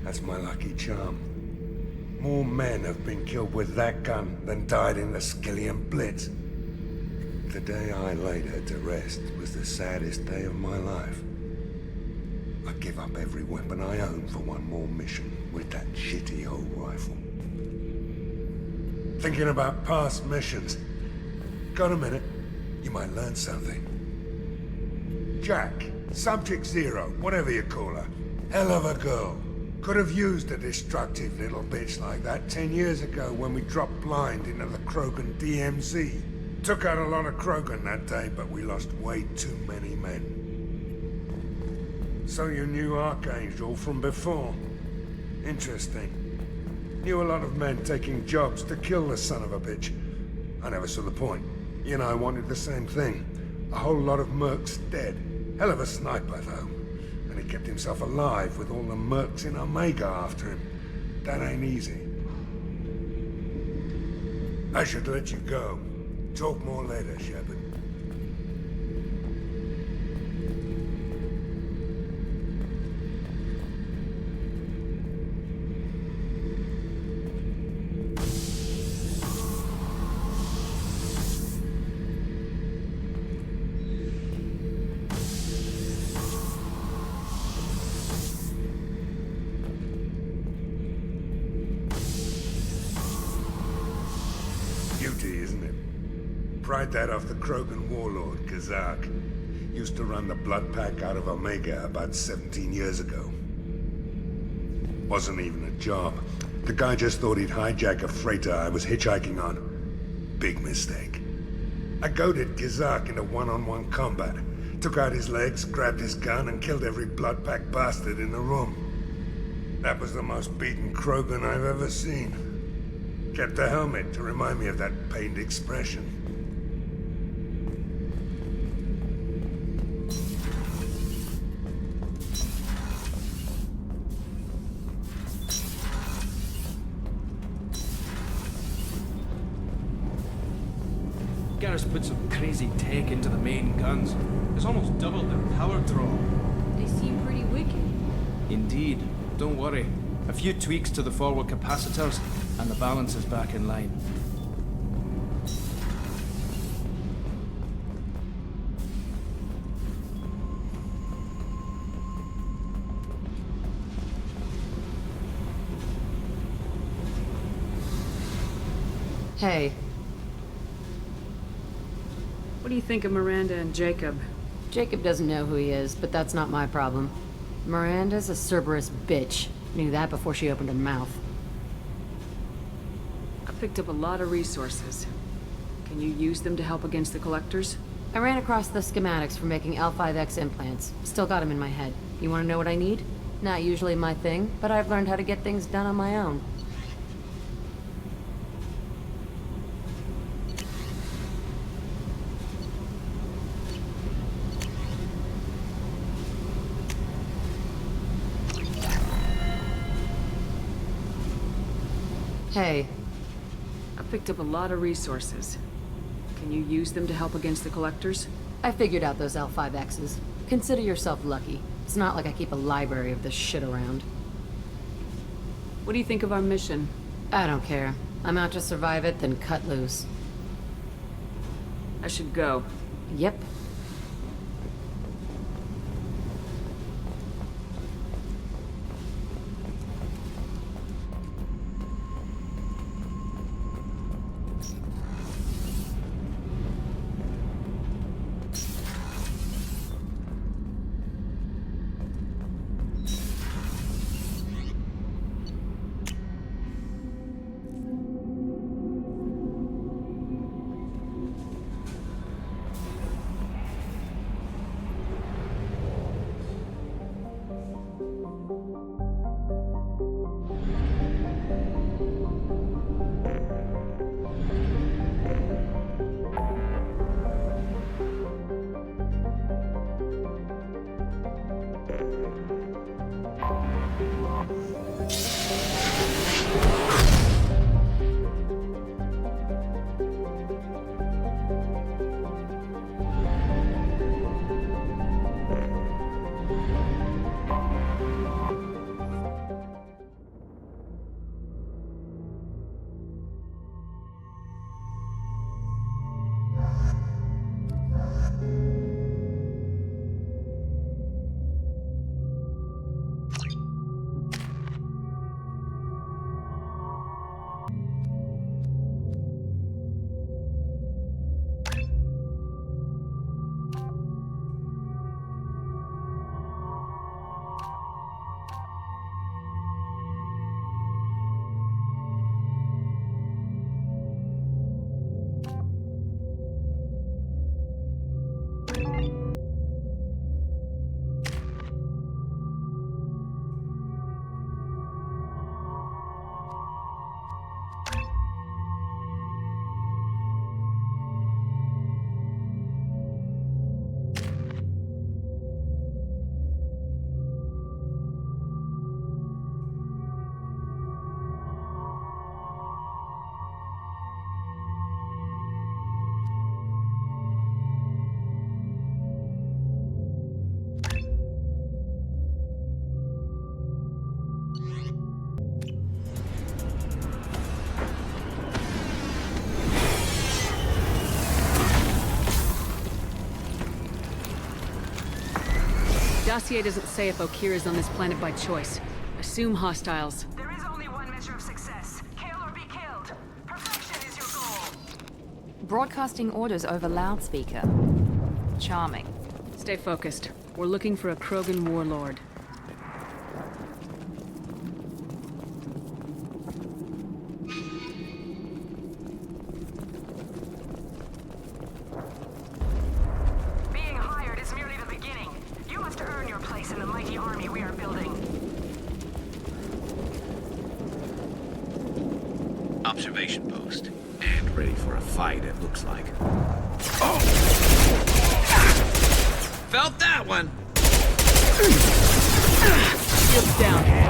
That's my lucky charm. More men have been killed with that gun than died in the Skillian Blitz. The day I laid her to rest was the saddest day of my life. I'd give up every weapon I own for one more mission with that shitty old rifle. Thinking about past missions. Got a minute? You might learn something. Jack, Subject Zero, whatever you call her. Hell of a girl. Could have used a destructive little bitch like that 10 years ago when we dropped blind into the Krogan DMZ. Took out a lot of Krogan that day, but we lost way too many men. So you knew Archangel from before? Interesting. Knew a lot of men taking jobs to kill the son of a bitch. I never saw the point. You and I wanted the same thing. A whole lot of mercs dead. Hell of a sniper, though. And he kept himself alive with all the mercs in Omega after him. That ain't easy. I should let you go. Talk more later, Shepard. Beauty, isn't it? Pried that off the Krogan warlord, Kazak. Used to run the Blood Pack out of Omega about 17 years ago. Wasn't even a job. The guy just thought he'd hijack a freighter I was hitchhiking on. Big mistake. I goaded Kazak into one-on-one combat. Took out his legs, grabbed his gun, and killed every Blood Pack bastard in the room. That was the most beaten Krogan I've ever seen. Kept a helmet to remind me of that pained expression. Garrus put some crazy tech into the main guns. It's almost doubled their power draw. They seem pretty wicked. Indeed. Don't worry. A few tweaks to the forward capacitors, and the balance is back in line. Hey. What do you think of Miranda and Jacob? Jacob doesn't know who he is, but that's not my problem. Miranda's a Cerberus bitch. Knew that before she opened her mouth. I picked up a lot of resources. Can you use them to help against the Collectors? I ran across the schematics for making L5X implants. Still got them in my head. You want to know what I need? Not usually my thing, but I've learned how to get things done on my own. Hey. I picked up a lot of resources. Can you use them to help against the Collectors? I figured out those L5Xs. Consider yourself lucky. It's not like I keep a library of this shit around. What do you think of our mission? I don't care. I'm out to survive it, then cut loose. I should go. Yep. Dossier doesn't say if Okir is on this planet by choice. Assume hostiles. There is only one measure of success. Kill or be killed. Perfection is your goal. Broadcasting orders over loudspeaker. Charming. Stay focused. We're looking for a Krogan warlord. Being hired is merely the beginning. You must earn your place in the mighty army we are building. Observation post. And ready for a fight, it looks like. Oh! Felt that one! Shields down.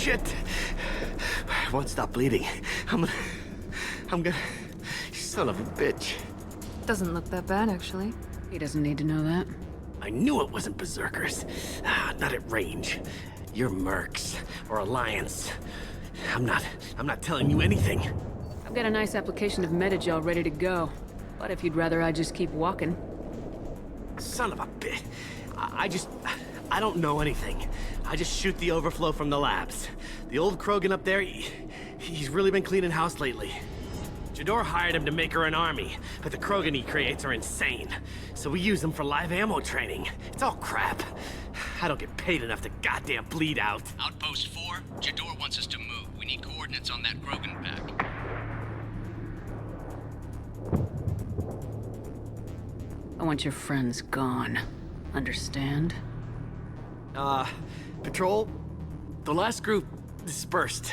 shit! I won't stop bleeding. I'm gonna... Son of a bitch. Doesn't look that bad, actually. He doesn't need to know that. I knew it wasn't berserkers. Not at range. You're mercs, or Alliance. I'm not telling you anything. I've got a nice application of Metagel ready to go. But if you'd rather I just keep walking. Son of a bitch. I don't know anything. I just shoot the overflow from the labs. The old Krogan up there, he's really been cleaning house lately. Jador hired him to make her an army, but the Krogan he creates are insane. So we use them for live ammo training. It's all crap. I don't get paid enough to goddamn bleed out. Outpost 4, Jador wants us to move. We need coordinates on that Krogan pack. I want your friends gone. Understand? Patrol? The last group dispersed.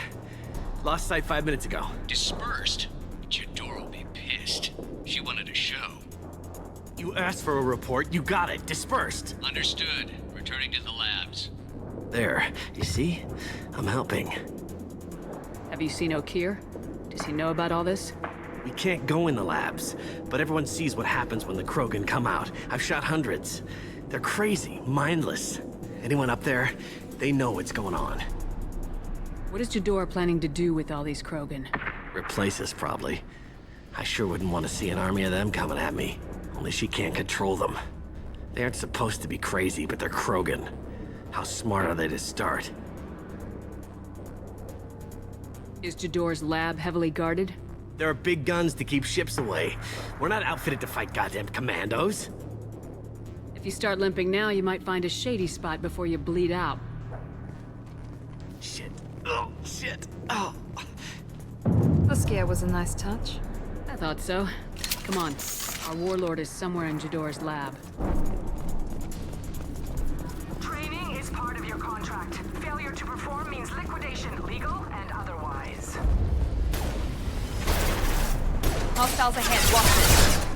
Lost sight 5 minutes ago. Dispersed? Jador will be pissed. She wanted a show. You asked for a report, you got it. Dispersed. Understood. Returning to the labs. There, you see? I'm helping. Have you seen O'Keir? Does he know about all this? We can't go in the labs, but everyone sees what happens when the Krogan come out. I've shot hundreds. They're crazy, mindless. Anyone up there, they know what's going on. What is Jador planning to do with all these Krogan? Replace us, probably. I sure wouldn't want to see an army of them coming at me. Only she can't control them. They aren't supposed to be crazy, but they're Krogan. How smart are they to start? Is Jador's lab heavily guarded? There are big guns to keep ships away. We're not outfitted to fight goddamn commandos. If you start limping now, you might find a shady spot before you bleed out. Shit. Oh, shit. Oh. The scare was a nice touch. I thought so. Come on. Our warlord is somewhere in Jador's lab. Training is part of your contract. Failure to perform means liquidation, legal and otherwise. Hostiles ahead, watch this.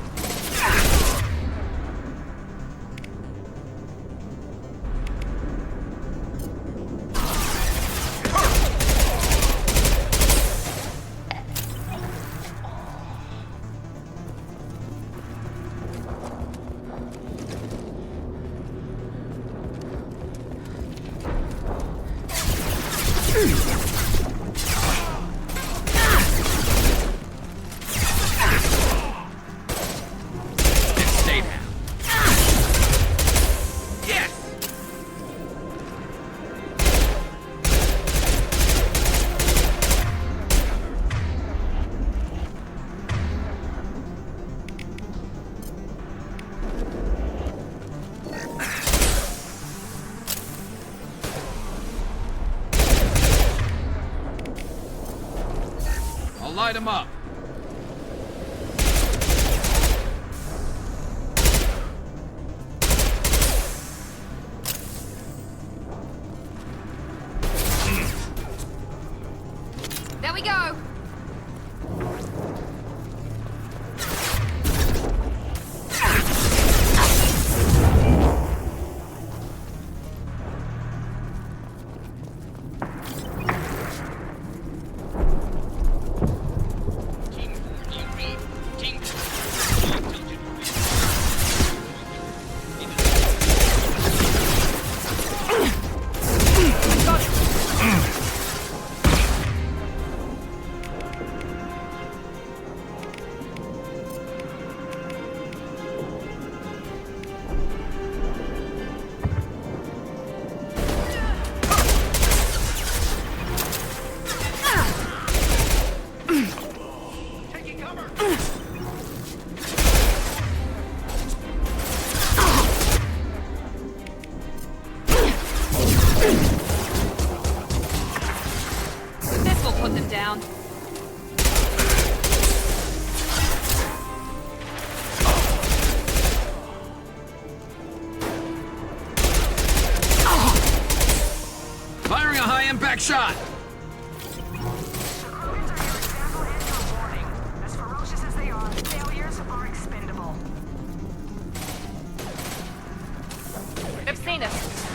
Light him up. There we go. Firing a high-impact shot! As ferocious as they are, failures are expendable. They've seen us.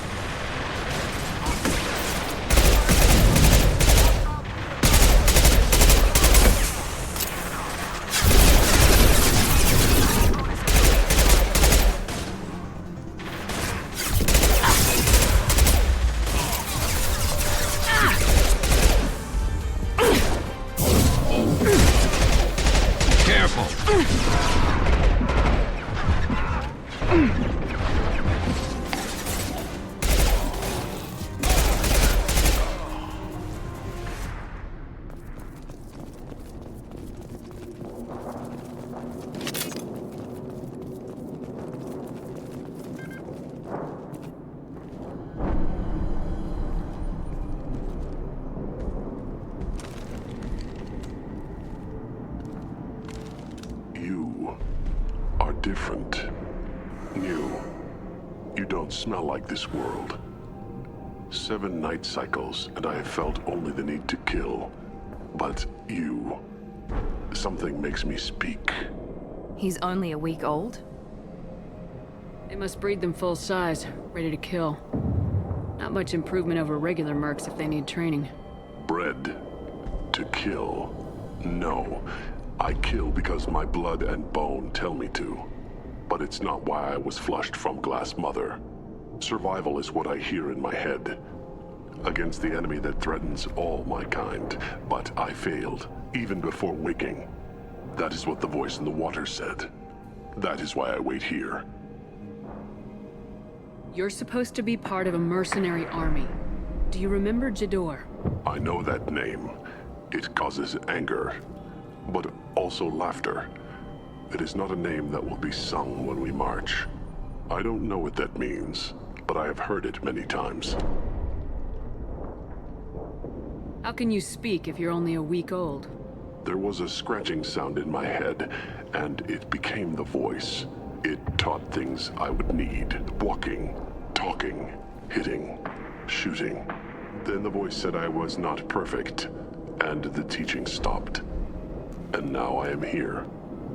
different. New. You don't smell like this world. 7 night cycles, and I have felt only the need to kill. But you... something makes me speak. He's only a week old? They must breed them full size, ready to kill. Not much improvement over regular mercs if they need training. Bred to kill. No. I kill because my blood and bone tell me to. But it's not why I was flushed from Glass Mother. Survival is what I hear in my head. Against the enemy that threatens all my kind. But I failed, even before waking. That is what the voice in the water said. That is why I wait here. You're supposed to be part of a mercenary army. Do you remember Jador? I know that name. It causes anger, but also laughter. It is not a name that will be sung when we march. I don't know what that means, but I have heard it many times. How can you speak if you're only a week old? There was a scratching sound in my head, and it became the voice. It taught things I would need. Walking, talking, hitting, shooting. Then the voice said I was not perfect, and the teaching stopped. And now I am here.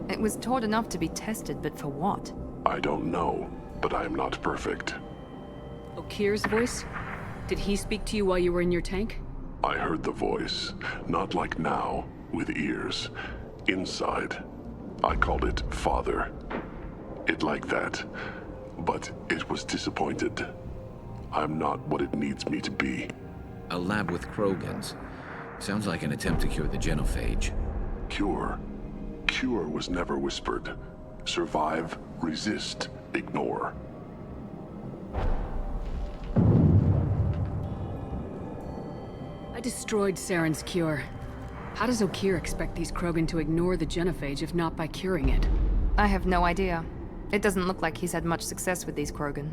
It was taught enough to be tested, but for what? I don't know, but I am not perfect. Okir's voice? Did he speak to you while you were in your tank? I heard the voice, not like now, with ears. Inside. I called it Father. It like that. But it was disappointed. I'm not what it needs me to be. A lab with Krogans. Sounds like an attempt to cure the genophage. Cure? Cure was never whispered. Survive, resist, ignore. I destroyed Saren's cure. How does Okir expect these Krogan to ignore the genophage if not by curing it? I have no idea. It doesn't look like he's had much success with these Krogan.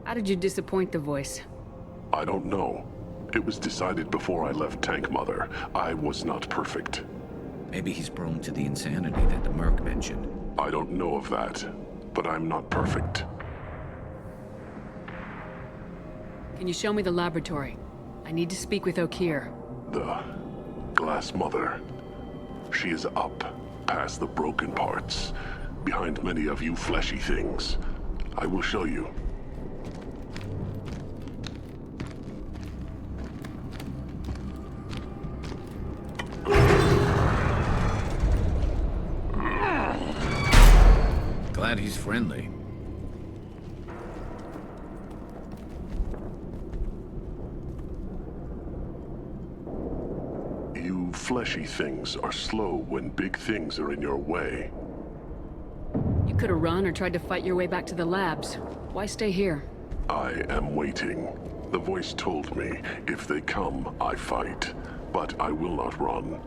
How did you disappoint the voice? I don't know. It was decided before I left Tank Mother. I was not perfect. Maybe he's prone to the insanity that the Merc mentioned. I don't know of that, but I'm not perfect. Can you show me the laboratory? I need to speak with Okir. The Glass Mother. She is up, past the broken parts, behind many of you fleshy things. I will show you. Glad he's friendly. You fleshy things are slow when big things are in your way. You could have run or tried to fight your way back to the labs. Why stay here? I am waiting. The voice told me, if they come, I fight. But I will not run,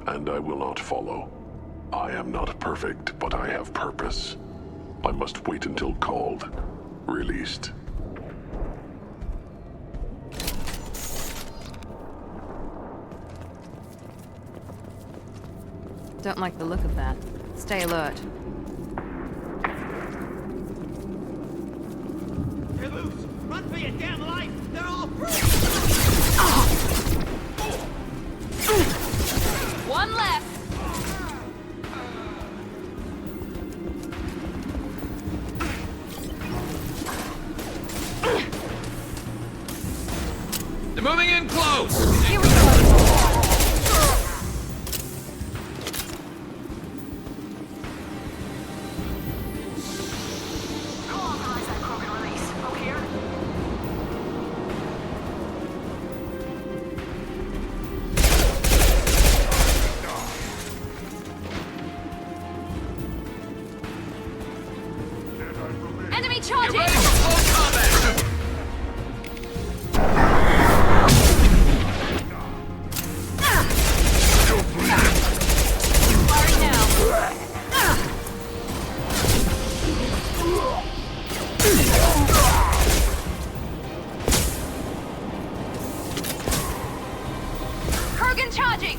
and I will not follow. I am not perfect, but I have purpose. I must wait until called, released. Don't like the look of that. Stay alert. They're loose! Run for your damn life! They're all One left! They're moving in close! Here we go! Enemy charging! Get ready for close combat! Firing now. Kurgan charging!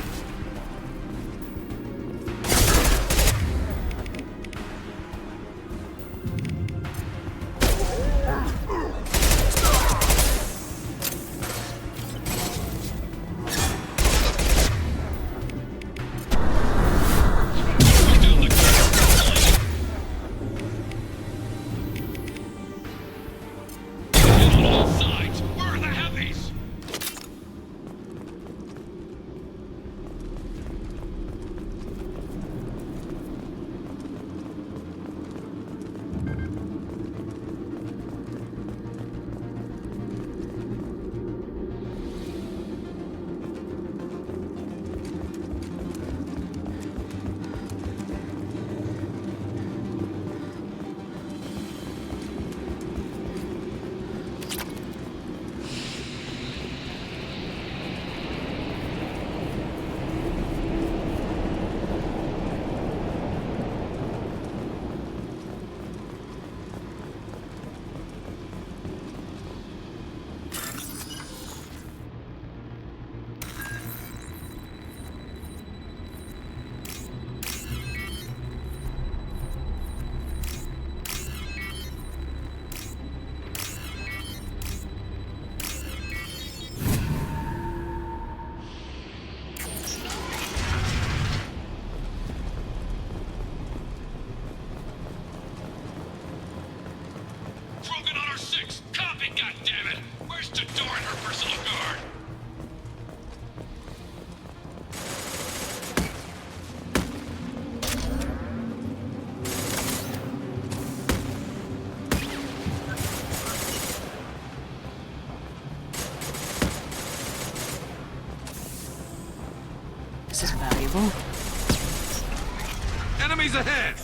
This is valuable. Enemies ahead!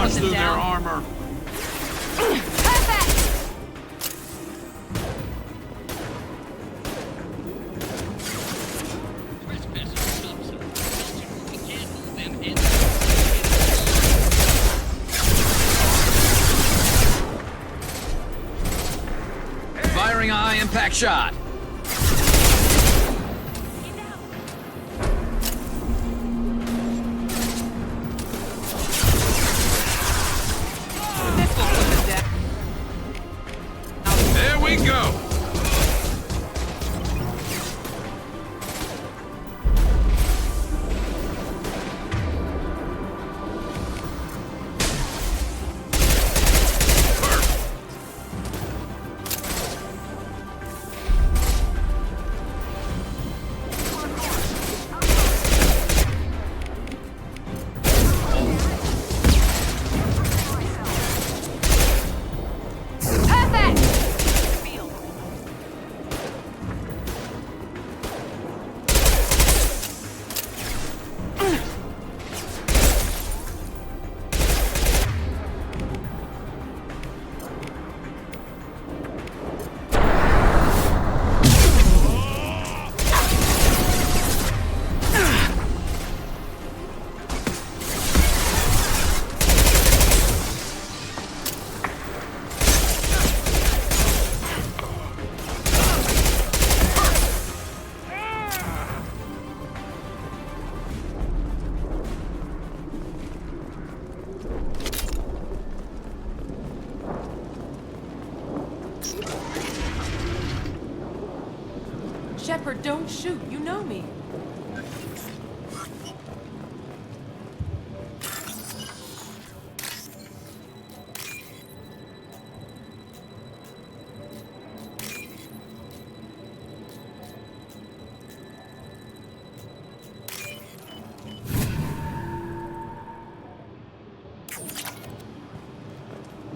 punch through their armor. Firing a high-impact shot. There we go. Shepard, don't shoot. You know me.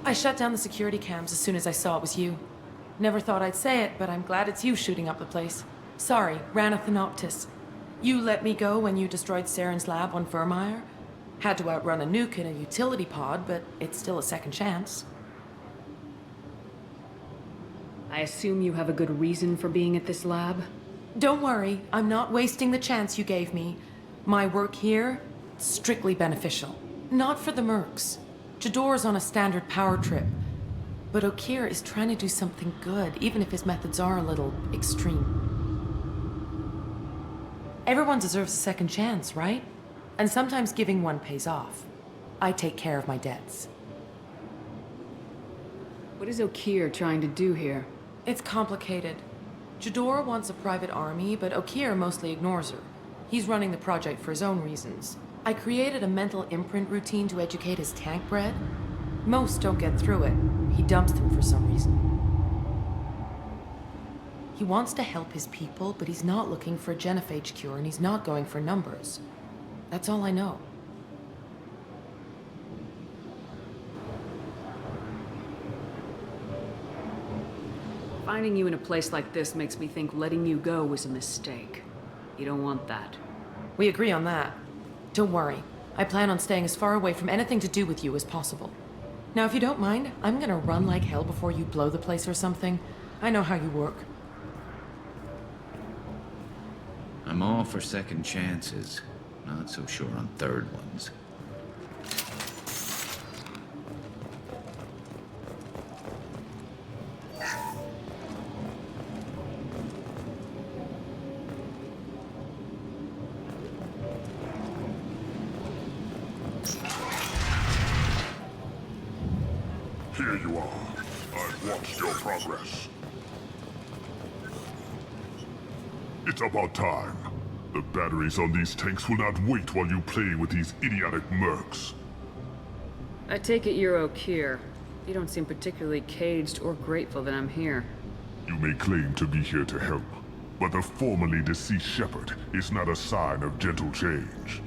I shut down the security cams as soon as I saw it was you. Never thought I'd say it, but I'm glad it's you shooting up the place. Sorry, Rana Thanoptis. You let me go when you destroyed Saren's lab on Vermeer. Had to outrun a nuke in a utility pod, but it's still a second chance. I assume you have a good reason for being at this lab? Don't worry, I'm not wasting the chance you gave me. My work here, strictly beneficial. Not for the mercs. Jador's on a standard power trip. But Okeer is trying to do something good, even if his methods are a little extreme. Everyone deserves a second chance, right? And sometimes giving one pays off. I take care of my debts. What is Okeer trying to do here? It's complicated. Jador wants a private army, but Okeer mostly ignores her. He's running the project for his own reasons. I created a mental imprint routine to educate his tank bred. Most don't get through it. He dumps them for some reason. He wants to help his people, but he's not looking for a genophage cure, and he's not going for numbers. That's all I know. Finding you in a place like this makes me think letting you go was a mistake. You don't want that. We agree on that. Don't worry. I plan on staying as far away from anything to do with you as possible. Now, if you don't mind, I'm gonna run like hell before you blow the place or something. I know how you work. I'm all for second chances. Not so sure on third ones. Here you are. I've watched your progress. It's about time. The batteries on these tanks will not wait while you play with these idiotic mercs. I take it you're Okeer. You don't seem particularly caged or grateful that I'm here. You may claim to be here to help, but the formerly deceased Shepard is not a sign of gentle change.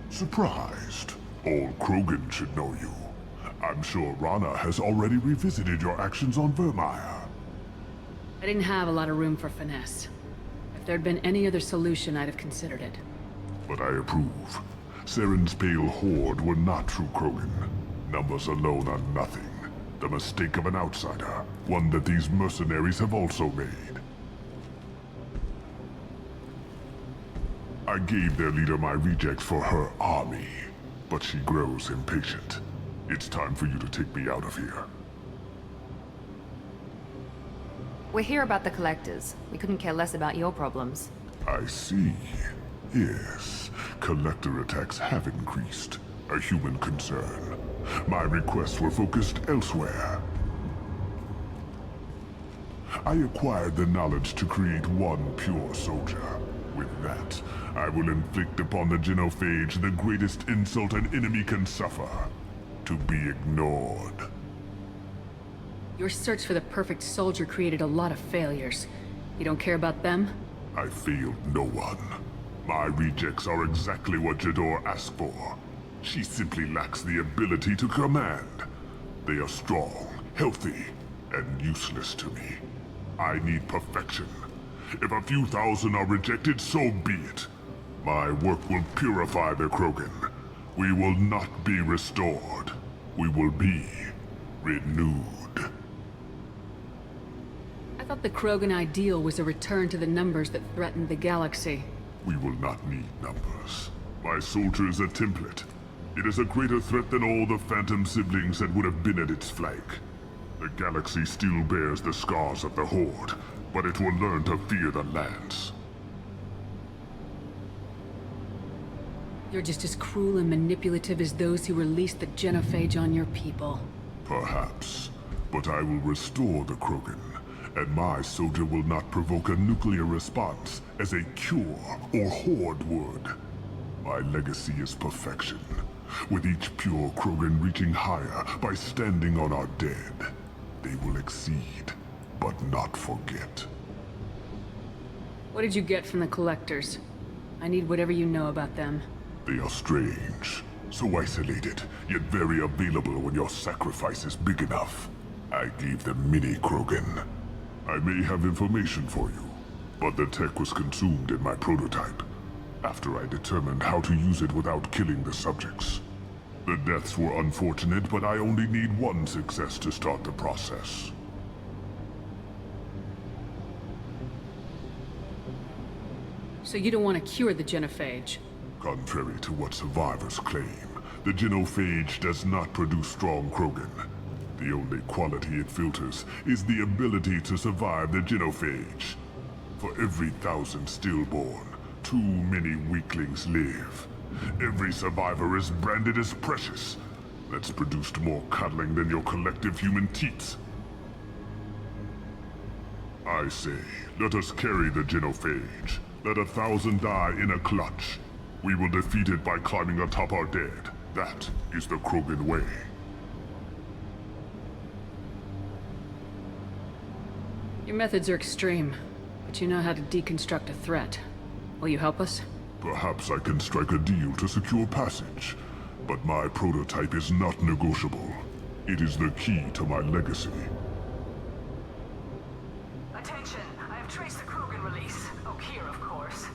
Surprised? Old Krogan should know you. I'm sure Rana has already revisited your actions on Vermeer. I didn't have a lot of room for finesse. If there'd been any other solution, I'd have considered it. But I approve. Saren's pale horde were not true Krogan. Numbers alone are nothing. The mistake of an outsider, one that these mercenaries have also made. I gave their leader my rejects for her army, but she grows impatient. It's time for you to take me out of here. We're here about the collectors. We couldn't care less about your problems. I see. Yes, collector attacks have increased. A human concern. My requests were focused elsewhere. I acquired the knowledge to create one pure soldier. With that, I will inflict upon the genophage the greatest insult an enemy can suffer. To be ignored. Your search for the perfect soldier created a lot of failures. You don't care about them? I failed no one. My rejects are exactly what Jador asked for. She simply lacks the ability to command. They are strong, healthy, and useless to me. I need perfection. If a few thousand are rejected, so be it. My work will purify the Krogan. We will not be restored. We will be renewed. I thought the Krogan ideal was a return to the numbers that threatened the galaxy. We will not need numbers. My soldier is a template. It is a greater threat than all the Phantom siblings that would have been at its flank. The galaxy still bears the scars of the Horde, but it will learn to fear the Lance. You're just as cruel and manipulative as those who released the genophage on your people. Perhaps, but I will restore the Krogan, and my soldier will not provoke a nuclear response as a cure or Horde would. My legacy is perfection, with each pure Krogan reaching higher by standing on our dead. They will exceed, but not forget. What did you get from the collectors? I need whatever you know about them. They are strange, so isolated, yet very available when your sacrifice is big enough. I gave them mini Krogan. I may have information for you, but the tech was consumed in my prototype, after I determined how to use it without killing the subjects. The deaths were unfortunate, but I only need one success to start the process. So you don't want to cure the genophage? Contrary to what survivors claim, the genophage does not produce strong Krogan. The only quality it filters is the ability to survive the genophage. For every 1,000 stillborn, too many weaklings live. Every survivor is branded as precious. That's produced more cuddling than your collective human teats. I say, let us carry the genophage. Let 1,000 die in a clutch. We will defeat it by climbing atop our dead. That is the Krogan way. Your methods are extreme, but you know how to deconstruct a threat. Will you help us? Perhaps I can strike a deal to secure passage, but my prototype is not negotiable. It is the key to my legacy. Attention, I have traced the Krogan release. Okeer, of course.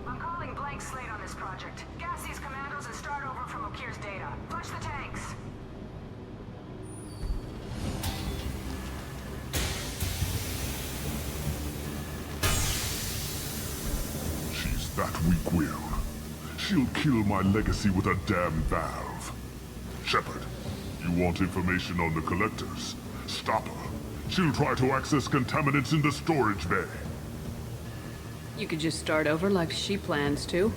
I'm calling blank slate on this project. Gas these commandos and start over from Okeer's data. Flush the tanks. That weak-willed. She'll kill my legacy with a damn valve. Shepard, you want information on the collectors? Stop her. She'll try to access contaminants in the storage bay. You could just start over like she plans to.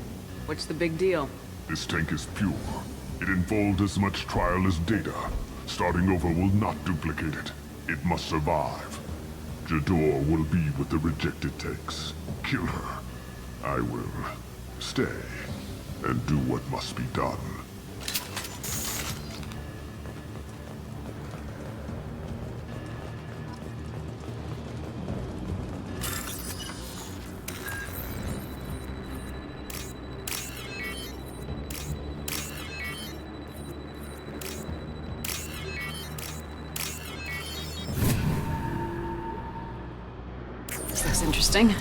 What's the big deal? This tank is pure. It involved as much trial as data. Starting over will not duplicate it. It must survive. Jador will be with the rejected tanks. Kill her. I will stay and do what must be done. This looks interesting.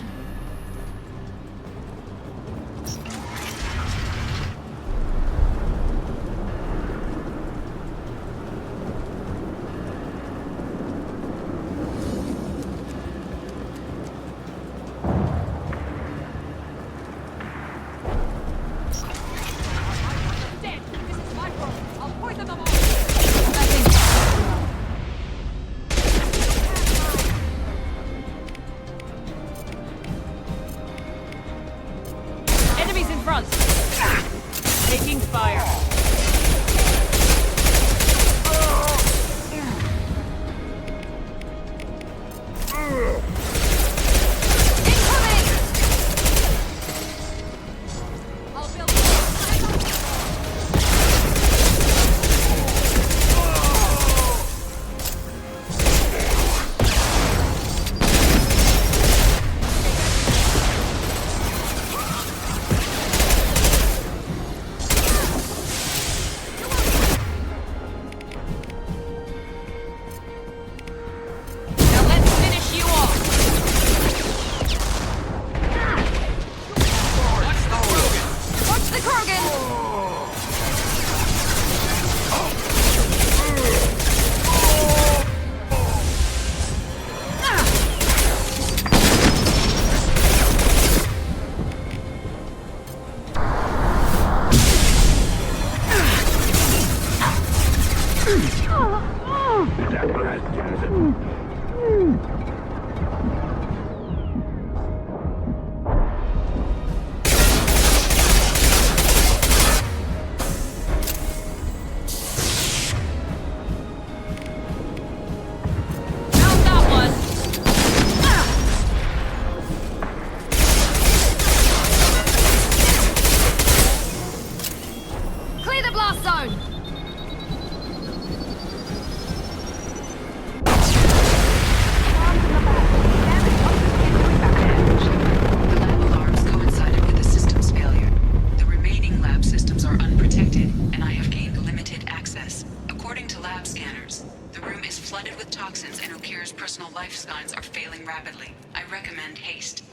systems are failing rapidly. I recommend haste.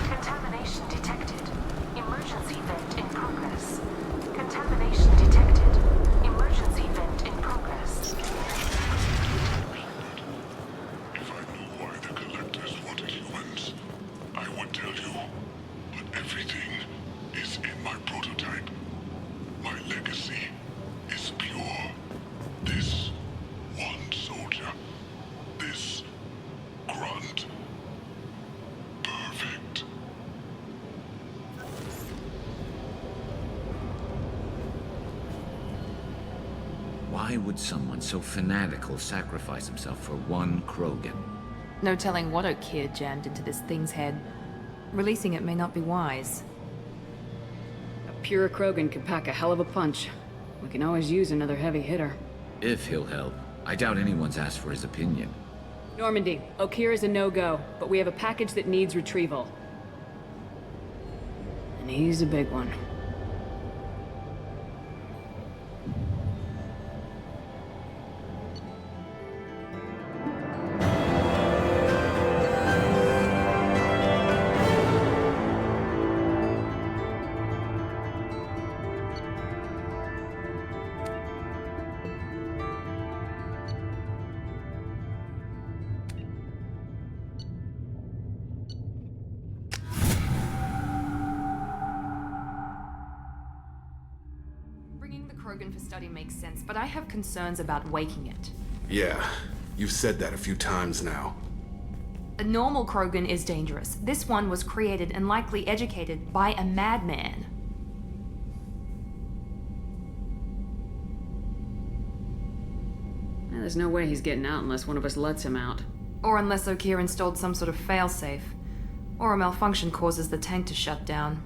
Contamination detected. Emergency vent in progress. Contamination detected. Emergency vent in progress. If I knew why the collectors wanted humans, I would tell you. But everything is in my prototype. My legacy is pure. This one soldier. This grunt. Perfect. Why would someone so fanatical sacrifice himself for one Krogan? No telling what O'Keir jammed into this thing's head. Releasing it may not be wise. A pure Krogan could pack a hell of a punch. We can always use another heavy hitter. If he'll help. I doubt anyone's asked for his opinion. Normandy, O'Keir is a no-go, but we have a package that needs retrieval. And he's a big one. Bringing the Krogan for study makes sense, but I have concerns about waking it. Yeah, you've said that a few times now. A normal Krogan is dangerous. This one was created and likely educated by a madman. There's no way he's getting out unless one of us lets him out. Or unless O'Keir installed some sort of failsafe. Or a malfunction causes the tank to shut down.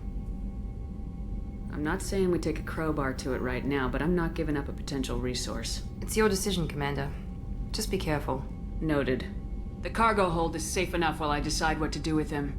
I'm not saying we take a crowbar to it right now, but I'm not giving up a potential resource. It's your decision, Commander. Just be careful. Noted. The cargo hold is safe enough while I decide what to do with him.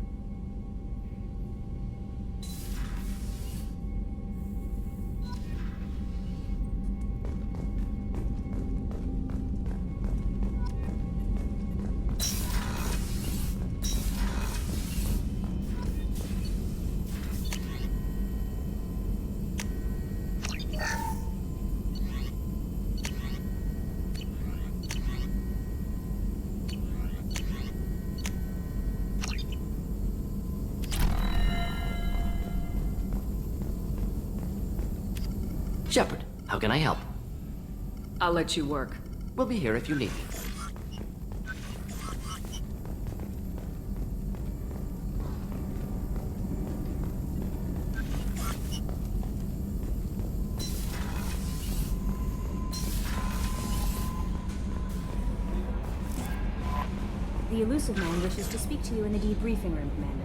Shepard, how can I help? I'll let you work. We'll be here if you need me. The elusive man wishes to speak to you in the debriefing room, Commander.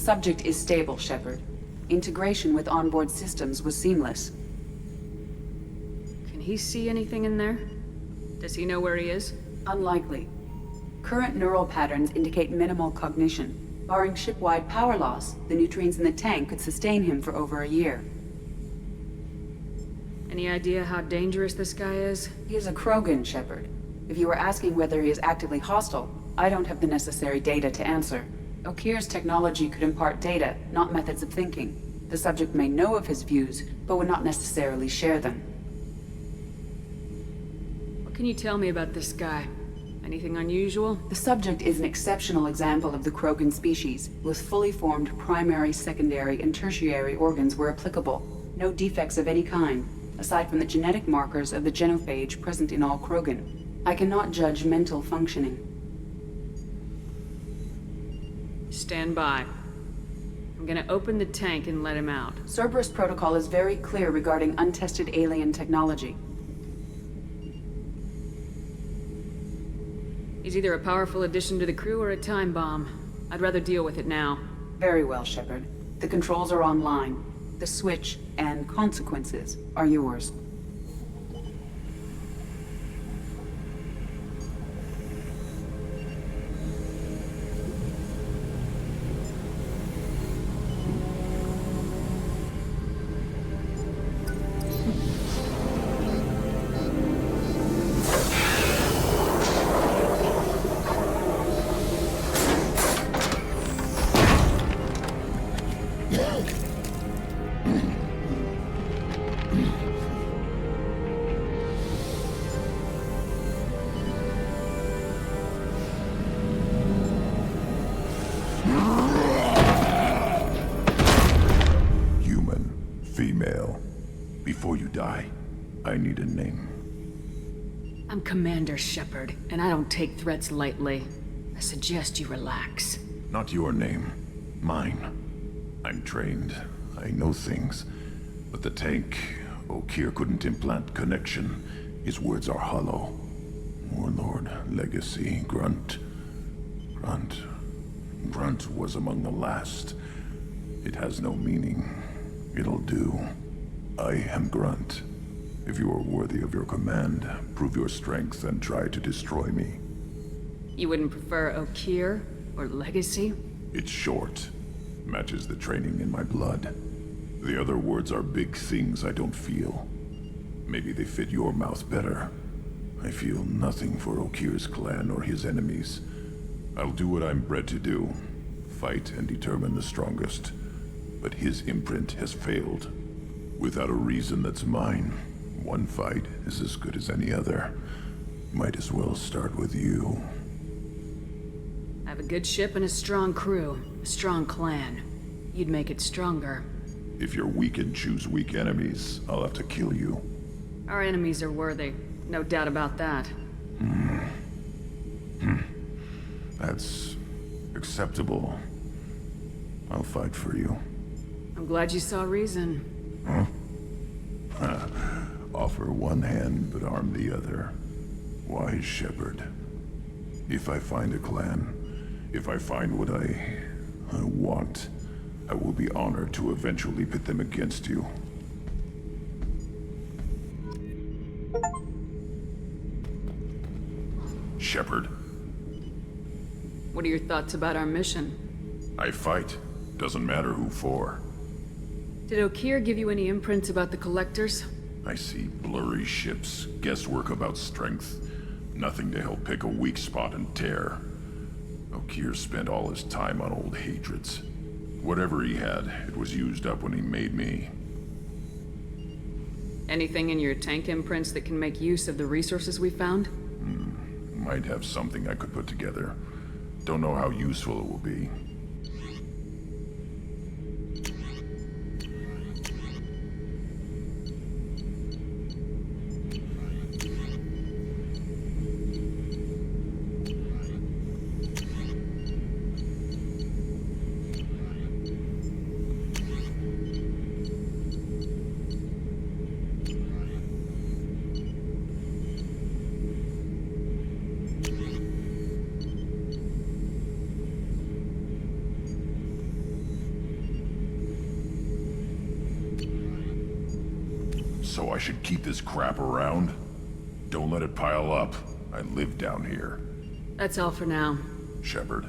subject is stable, Shepard. Integration with onboard systems was seamless. Can he see anything in there? Does he know where he is? Unlikely. Current neural patterns indicate minimal cognition. Barring ship-wide power loss, the nutrients in the tank could sustain him for over a year. Any idea how dangerous this guy is? He is a Krogan, Shepard. If you were asking whether he is actively hostile, I don't have the necessary data to answer. Okeer's technology could impart data, not methods of thinking. The subject may know of his views, but would not necessarily share them. What can you tell me about this guy? Anything unusual? The subject is an exceptional example of the Krogan species, with fully formed primary, secondary, and tertiary organs where applicable. No defects of any kind, aside from the genetic markers of the genophage present in all Krogan. I cannot judge mental functioning. Stand by. I'm gonna open the tank and let him out. Cerberus protocol is very clear regarding untested alien technology. He's either a powerful addition to the crew or a time bomb. I'd rather deal with it now. Very well, Shepard. The controls are online. The switch and consequences are yours. I need a name. I'm Commander Shepard, and I don't take threats lightly. I suggest you relax. Not your name. Mine. I'm trained. I know things. But the tank, Okeer couldn't implant connection. His words are hollow. Warlord, Legacy, Grunt. Grunt was among the last. It has no meaning. It'll do. I am Grunt. If you are worthy of your command, prove your strength and try to destroy me. You wouldn't prefer Okeer or Legacy? It's short. Matches the training in my blood. The other words are big things I don't feel. Maybe they fit your mouth better. I feel nothing for Okeer's clan or his enemies. I'll do what I'm bred to do. Fight and determine the strongest. But his imprint has failed. Without a reason that's mine. One fight is as good as any other. Might as well start with you. I have a good ship and a strong crew. A strong clan. You'd make it stronger. If you're weak and choose weak enemies, I'll have to kill you. Our enemies are worthy. No doubt about that. That's acceptable. I'll fight for you. I'm glad you saw reason. Huh? Offer one hand, but arm the other. Wise Shepard. If I find a clan, if I find what I want, I will be honored to eventually pit them against you. Shepard. What are your thoughts about our mission? I fight. Doesn't matter who for. Did Okeer give you any imprints about the Collectors? I see blurry ships, guesswork about strength. Nothing to help pick a weak spot and tear. Okeer spent all his time on old hatreds. Whatever he had, it was used up when he made me. Anything in your tank imprints that can make use of the resources we found? Might have something I could put together. Don't know how useful it will be. So I should keep this crap around? Don't let it pile up. I live down here. That's all for now. Shepard.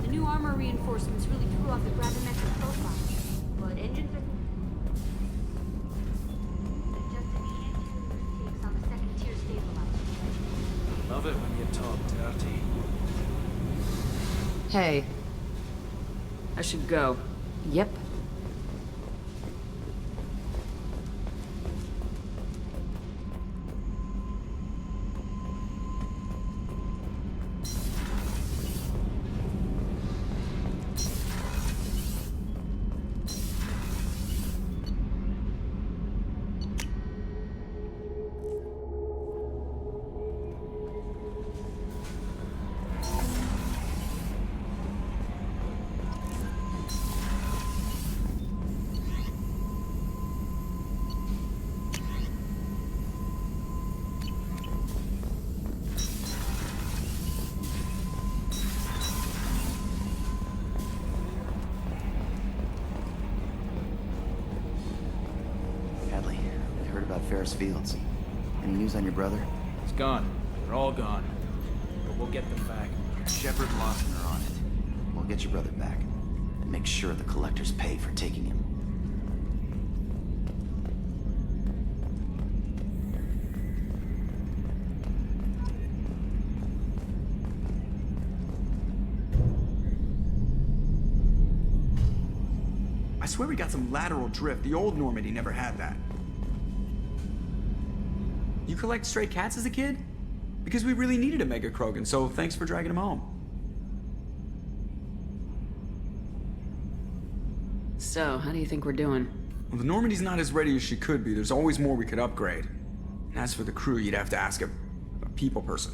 The new armor reinforcements really threw off the gravimetric profile. But engines are... Adjusted the engine takes on the second tier stabilizer. Love it when you talk dirty. Hey. I should go. Yep. Hadley, I heard about Ferris Fields. Any news on your brother? He's gone. They're all gone. But we'll get them back. Shepard and Lawson are on it. We'll get your brother back. And make sure the collectors pay for taking him. I swear we got some lateral drift. The old Normandy never had that. You collect stray cats as a kid? Because we really needed a Mega Krogan, so thanks for dragging him home. So, how do you think we're doing? Well, the Normandy's not as ready as she could be. There's always more we could upgrade. And as for the crew, you'd have to ask a people person.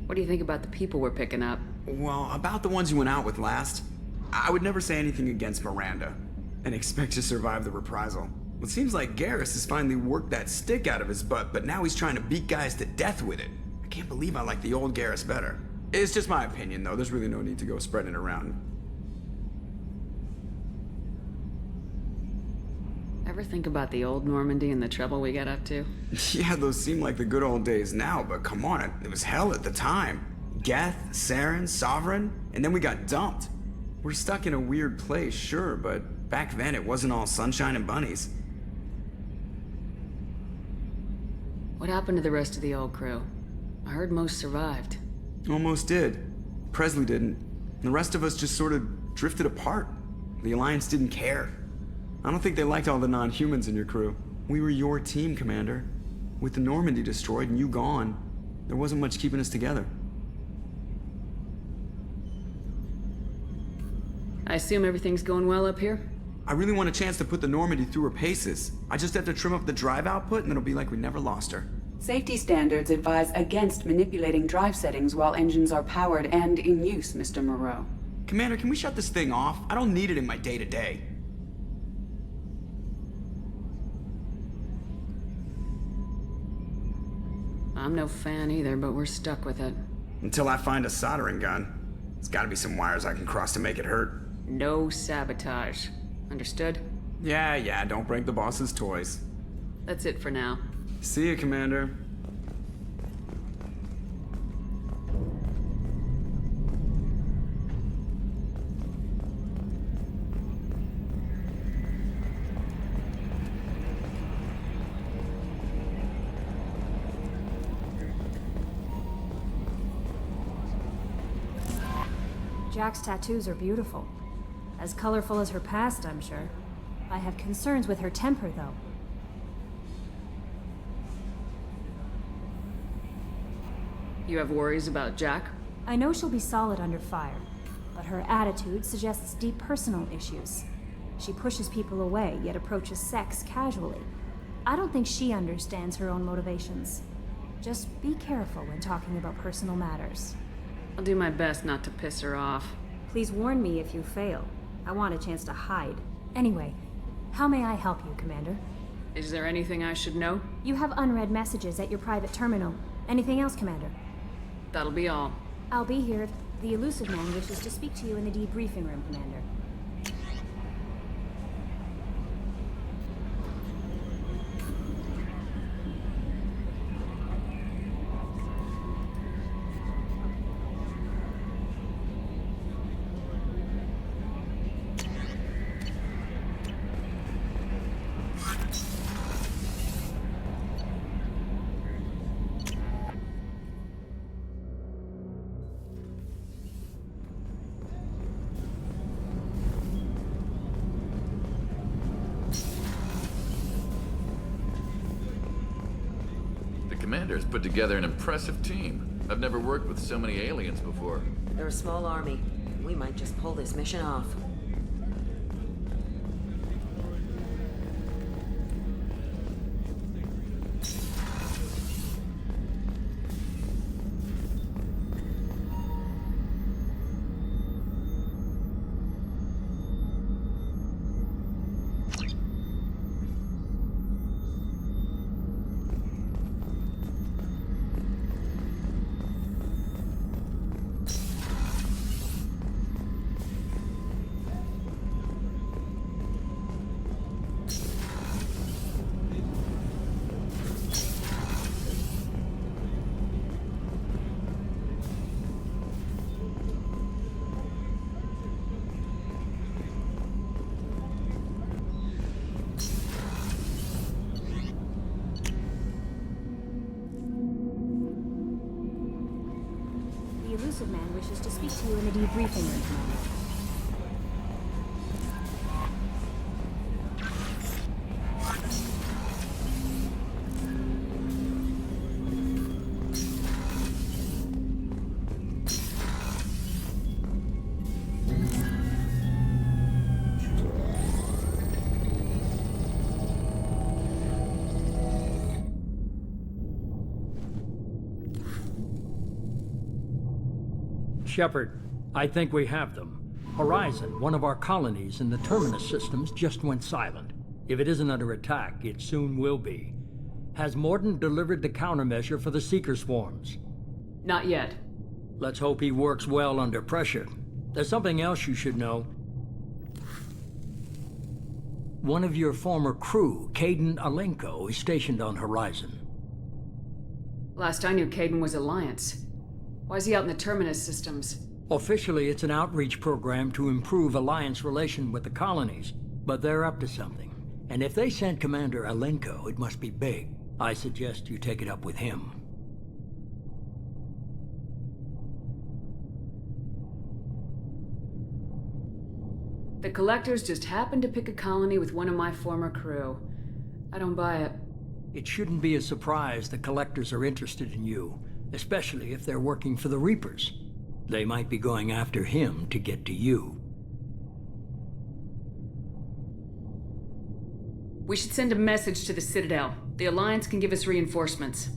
What do you think about the people we're picking up? Well, about the ones you went out with last, I would never say anything against Miranda and expect to survive the reprisal. Well, it seems like Garrus has finally worked that stick out of his butt, but now he's trying to beat guys to death with it. I can't believe I like the old Garrus better. It's just my opinion, though. There's really no need to go spreading it around. Ever think about the old Normandy and the trouble we got up to? Yeah, those seem like the good old days now, but come on, it was hell at the time. Geth, Saren, Sovereign, and then we got dumped. We're stuck in a weird place, sure, but back then it wasn't all sunshine and bunnies. What happened to the rest of the old crew? I heard most survived. Almost did. Presley didn't. And the rest of us just sort of drifted apart. The Alliance didn't care. I don't think they liked all the non-humans in your crew. We were your team, Commander. With the Normandy destroyed and you gone, there wasn't much keeping us together. I assume everything's going well up here? I really want a chance to put the Normandy through her paces. I just have to trim up the drive output and it'll be like we never lost her. Safety standards advise against manipulating drive settings while engines are powered and in use, Mr. Moreau. Commander, can we shut this thing off? I don't need it in my day-to-day. I'm no fan either, but we're stuck with it. Until I find a soldering gun. There's gotta be some wires I can cross to make it hurt. No sabotage. Understood? Yeah, don't break the boss's toys. That's it for now. See you, Commander. Jack's tattoos are beautiful. As colorful as her past, I'm sure. I have concerns with her temper, though. You have worries about Jack? I know she'll be solid under fire, but her attitude suggests deep personal issues. She pushes people away, yet approaches sex casually. I don't think she understands her own motivations. Just be careful when talking about personal matters. I'll do my best not to piss her off. Please warn me if you fail. I want a chance to hide. Anyway, how may I help you, Commander? Is there anything I should know? You have unread messages at your private terminal. Anything else, Commander? That'll be all. I'll be here if the Elusive Man wishes to speak to you in the debriefing room, Commander. Commander's put together an impressive team. I've never worked with so many aliens before. They're a small army. We might just pull this mission off. The Elusive Man wishes to speak to you in the debriefing room, Commander. Shepard, I think we have them. Horizon, one of our colonies in the Terminus systems, just went silent. If it isn't under attack, it soon will be. Has Morden delivered the countermeasure for the Seeker swarms? Not yet. Let's hope he works well under pressure. There's something else you should know. One of your former crew, Caden Alenko, is stationed on Horizon. Last I knew, Caden was Alliance. Why is he out in the Terminus systems? Officially, it's an outreach program to improve Alliance relation with the colonies, but they're up to something. And if they sent Commander Alenko, it must be big. I suggest you take it up with him. The Collectors just happened to pick a colony with one of my former crew. I don't buy it. It shouldn't be a surprise the Collectors are interested in you, especially if they're working for the Reapers. They might be going after him to get to you. We should send a message to the Citadel. The Alliance can give us reinforcements.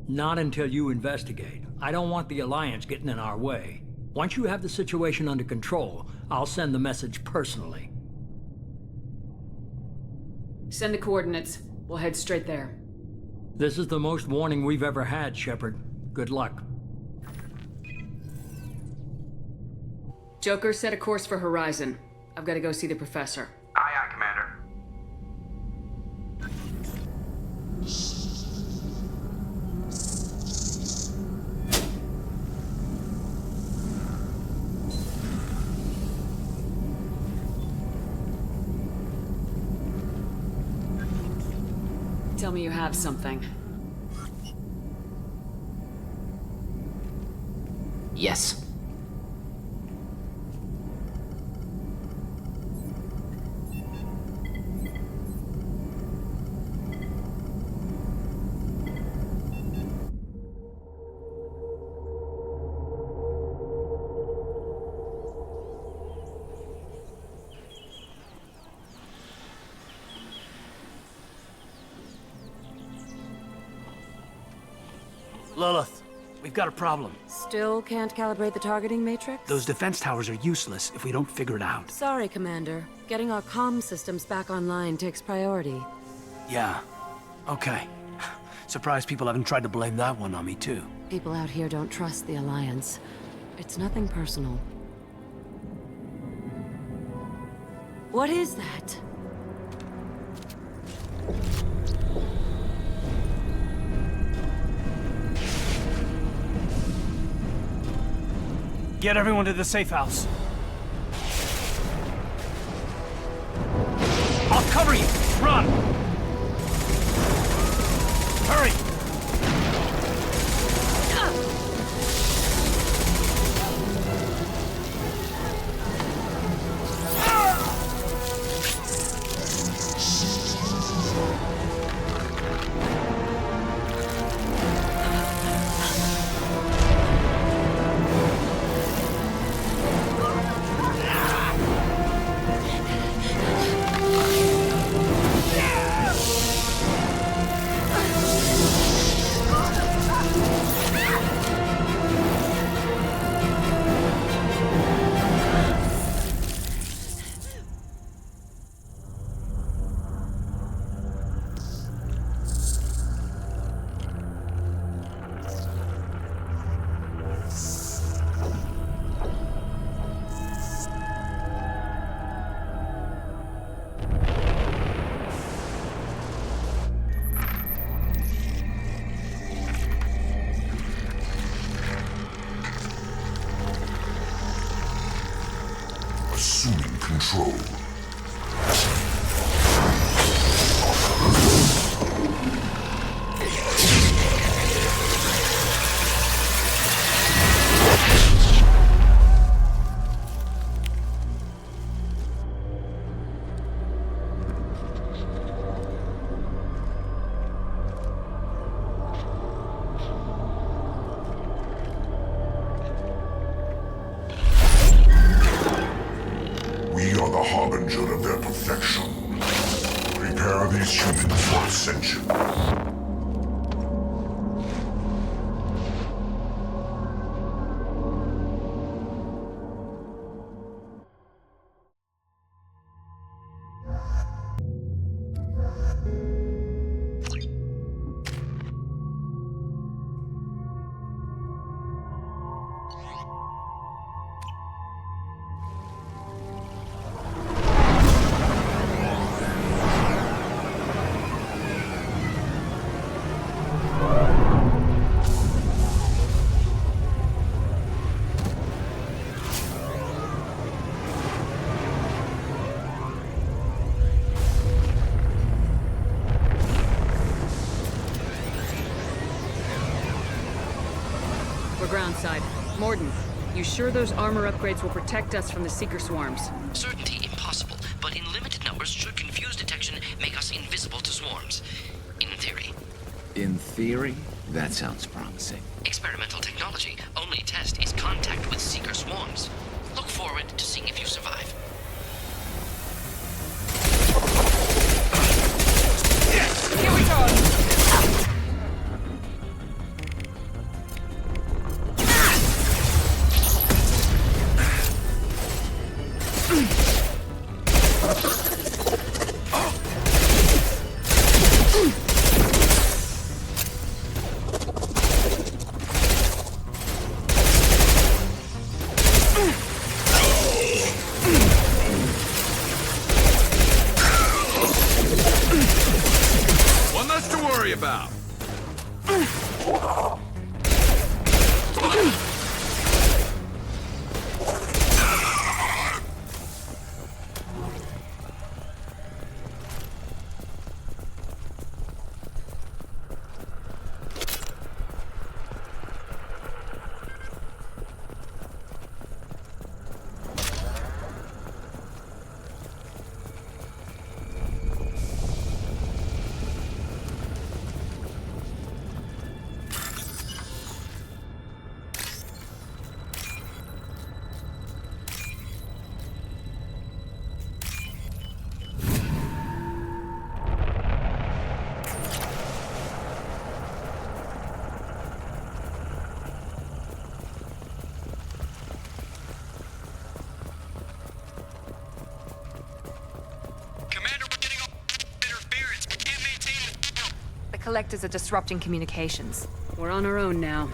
Not until you investigate. I don't want the Alliance getting in our way. Once you have the situation under control, I'll send the message personally. Send the coordinates. We'll head straight there. This is the most warning we've ever had, Shepard. Good luck. Joker, set a course for Horizon. I've got to go see the Professor. Aye, aye, Commander. Tell me you have something. Yes. Lilith, we've got a problem. Still can't calibrate the targeting matrix? Those defense towers are useless if we don't figure it out. Sorry, Commander. Getting our comm systems back online takes priority. Yeah. Okay. Surprised people haven't tried to blame that one on me, too. People out here don't trust the Alliance. It's nothing personal. What is that? Get everyone to the safe house. I'll cover you! Run! Hurry! Assuming control. We are the harbinger of their perfection. Prepare these humans for ascension. We're groundside. Morden, you sure those armor upgrades will protect us from the Seeker swarms? Certainty impossible, but in limited numbers should confuse detection make us invisible to swarms. In theory. In theory, that sounds promising. Experimental technology. Only test is contact with Seeker swarms. Look forward to seeing if you survive. Yes! Here we go! One less to worry about. Collectors are disrupting communications. We're on our own now.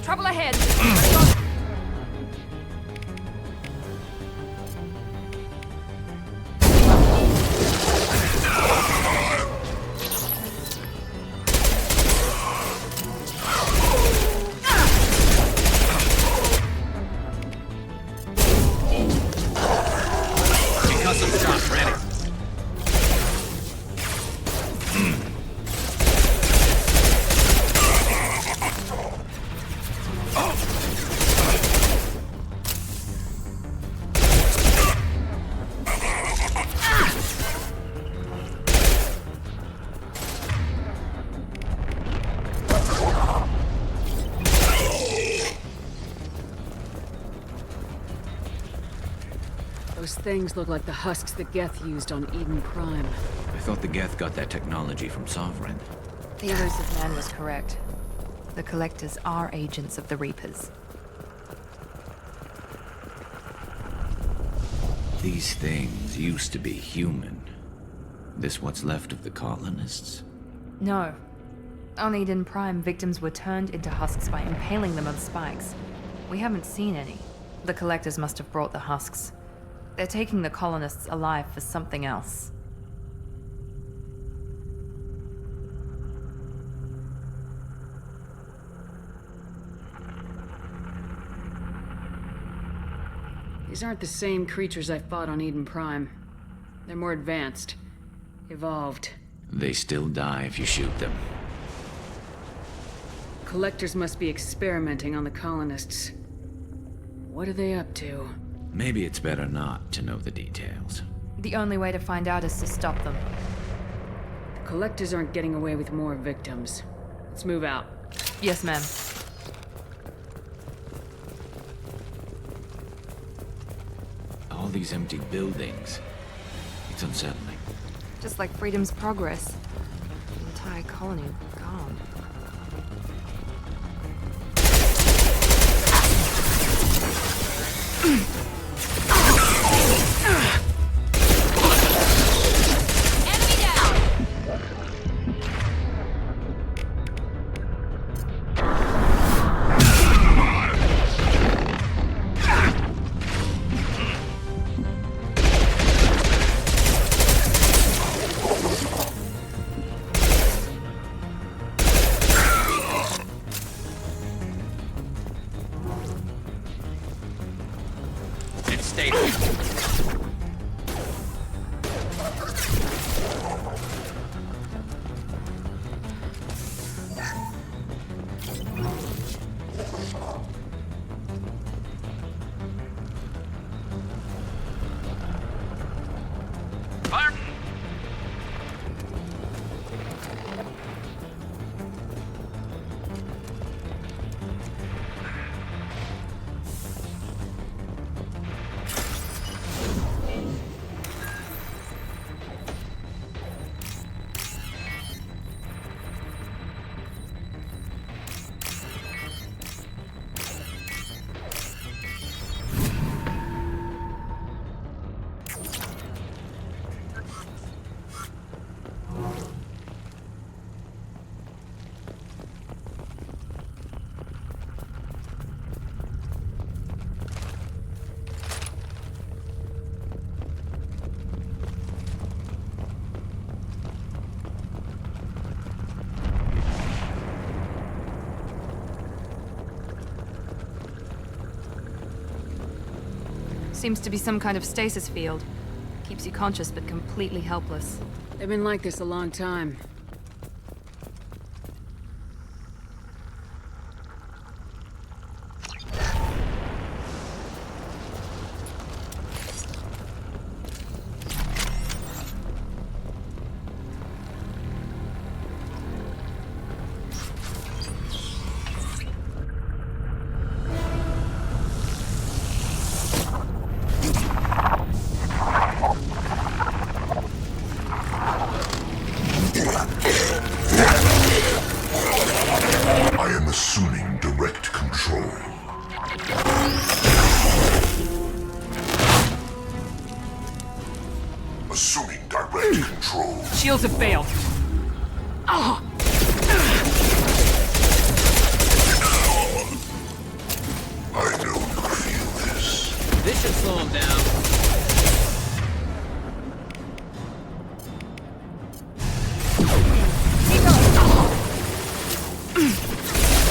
Trouble ahead! Custom shop ready. Those things look like the husks that Geth used on Eden Prime. I thought the Geth got that technology from Sovereign. The elusive man was correct. The Collectors are agents of the Reapers. These things used to be human. This what's left of the colonists? No. On Eden Prime, victims were turned into husks by impaling them on spikes. We haven't seen any. The Collectors must have brought the husks. They're taking the colonists alive for something else. These aren't the same creatures I fought on Eden Prime. They're more advanced. Evolved. They still die if you shoot them. Collectors must be experimenting on the colonists. What are they up to? Maybe it's better not to know the details. The only way to find out is to stop them. The Collectors aren't getting away with more victims. Let's move out. Yes, ma'am. All these empty buildings. It's unsettling. Just like Freedom's Progress. The entire colony gone. Seems to be some kind of stasis field. Keeps you conscious but completely helpless. They've been like this a long time. Assuming direct control. Assuming direct control. Shields have failed. Ah! I know you feel this. This should slow him down.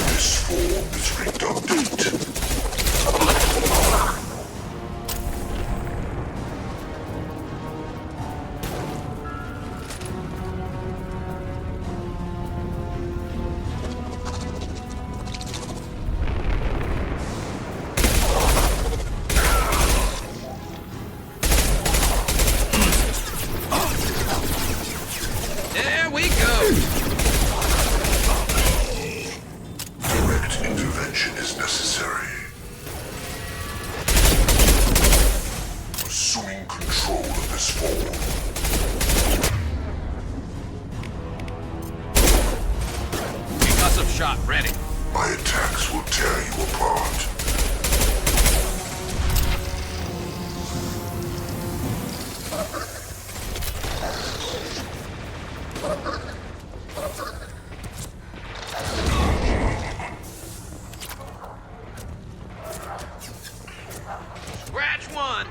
This form is redundant. There we go! Direct intervention is necessary. Assuming control of this form. Concussive shot ready. My attacks will tear you apart. Scratch one.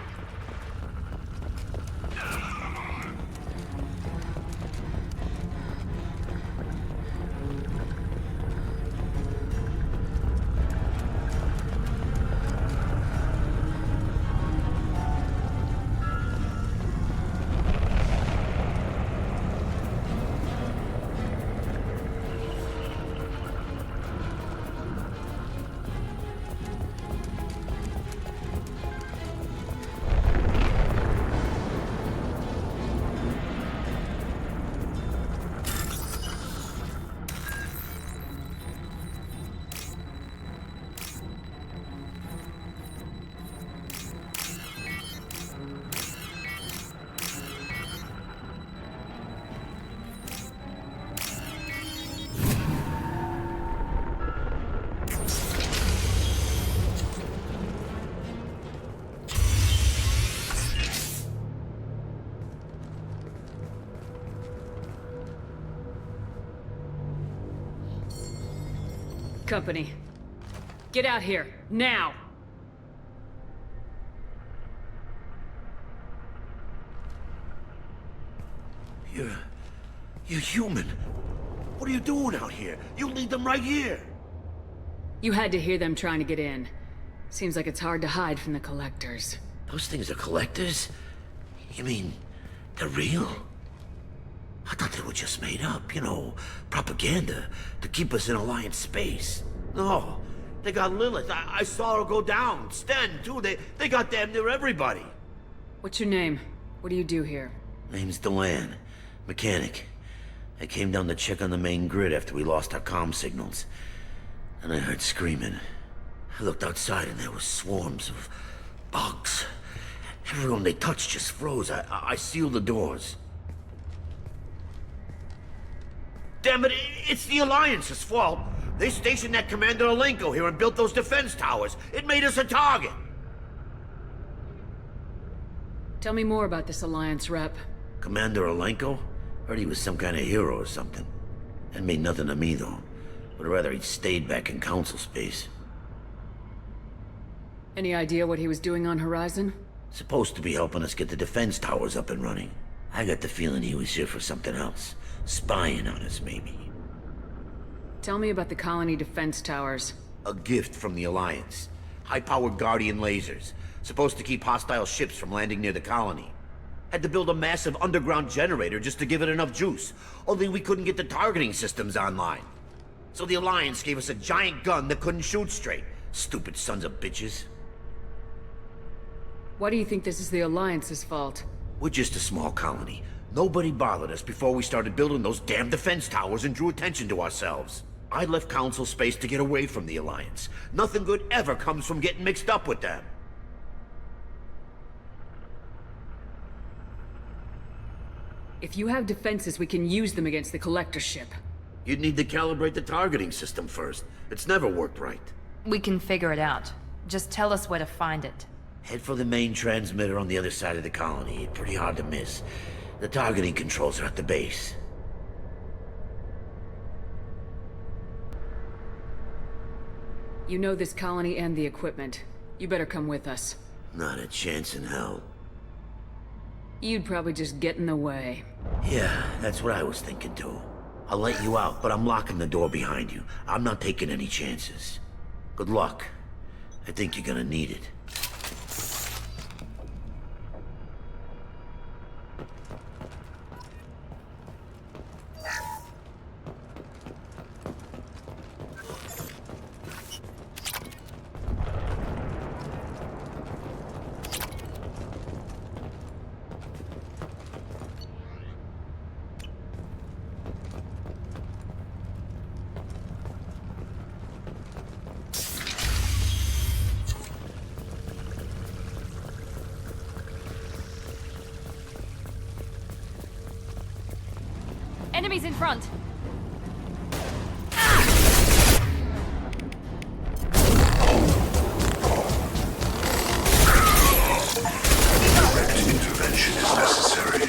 Company. Get out here, now! You're human. What are you doing out here? You lead them right here. You had to hear them trying to get in. Seems like it's hard to hide from the collectors. Those things are collectors? You mean, they're real? I thought they were just made up, you know, propaganda to keep us in Alliance space. No, they got Lilith. I saw her go down. Sten, too. They got damn near everybody. What's your name? What do you do here? Name's Delan. Mechanic. I came down to check on the main grid after we lost our comm signals. And I heard screaming. I looked outside and there were swarms of bugs. Everyone they touched just froze. I sealed the doors. Damn it, it's the Alliance's fault. They stationed that Commander Alenko here and built those defense towers. It made us a target. Tell me more about this Alliance rep. Commander Alenko? Heard he was some kind of hero or something. That made nothing to me, though. Would rather he'd stayed back in Council space. Any idea what he was doing on Horizon? Supposed to be helping us get the defense towers up and running. I got the feeling he was here for something else. Spying on us, maybe. Tell me about the colony defense towers. A gift from the Alliance. High-powered Guardian lasers. Supposed to keep hostile ships from landing near the colony. Had to build a massive underground generator just to give it enough juice. Only we couldn't get the targeting systems online. So the Alliance gave us a giant gun that couldn't shoot straight. Stupid sons of bitches. Why do you think this is the Alliance's fault? We're just a small colony. Nobody bothered us before we started building those damn defense towers and drew attention to ourselves. I left Council space to get away from the Alliance. Nothing good ever comes from getting mixed up with them. If you have defenses, we can use them against the Collector ship. You'd need to calibrate the targeting system first. It's never worked right. We can figure it out. Just tell us where to find it. Head for the main transmitter on the other side of the colony. Pretty hard to miss. The targeting controls are at the base. You know this colony and the equipment. You better come with us. Not a chance in hell. You'd probably just get in the way. Yeah, that's what I was thinking too. I'll let you out, but I'm locking the door behind you. I'm not taking any chances. Good luck. I think you're gonna need it. Enemies in front! Direct intervention is necessary.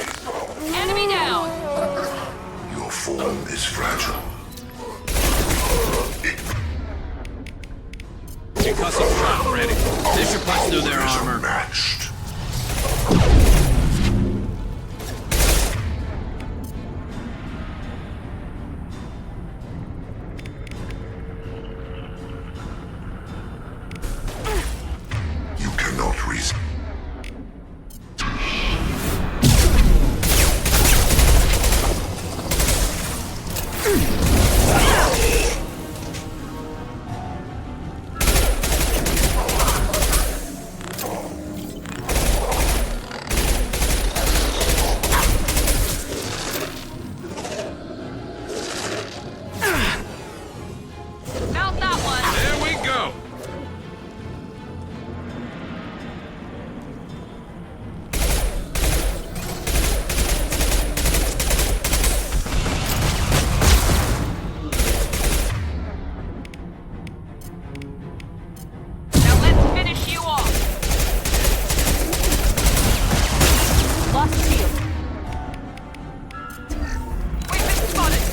Enemy down! Your form is fragile. Concussive shot ready. This should punch through their armor. Matched. You cannot reason. Mount that one! There we go! Now let's finish you off! Lost shield. We've been spotted!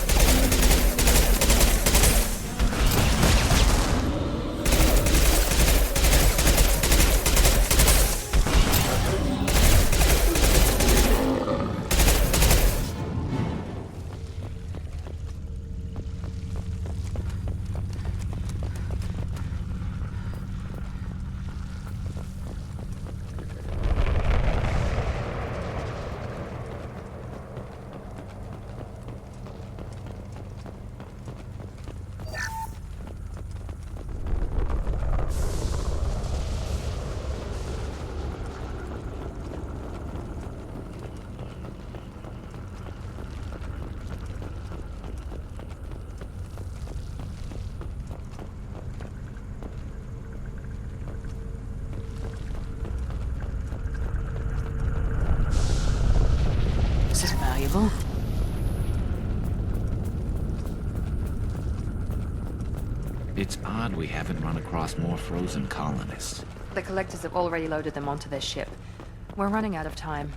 This is valuable. It's odd we haven't run across more frozen colonists. The collectors have already loaded them onto their ship. We're running out of time.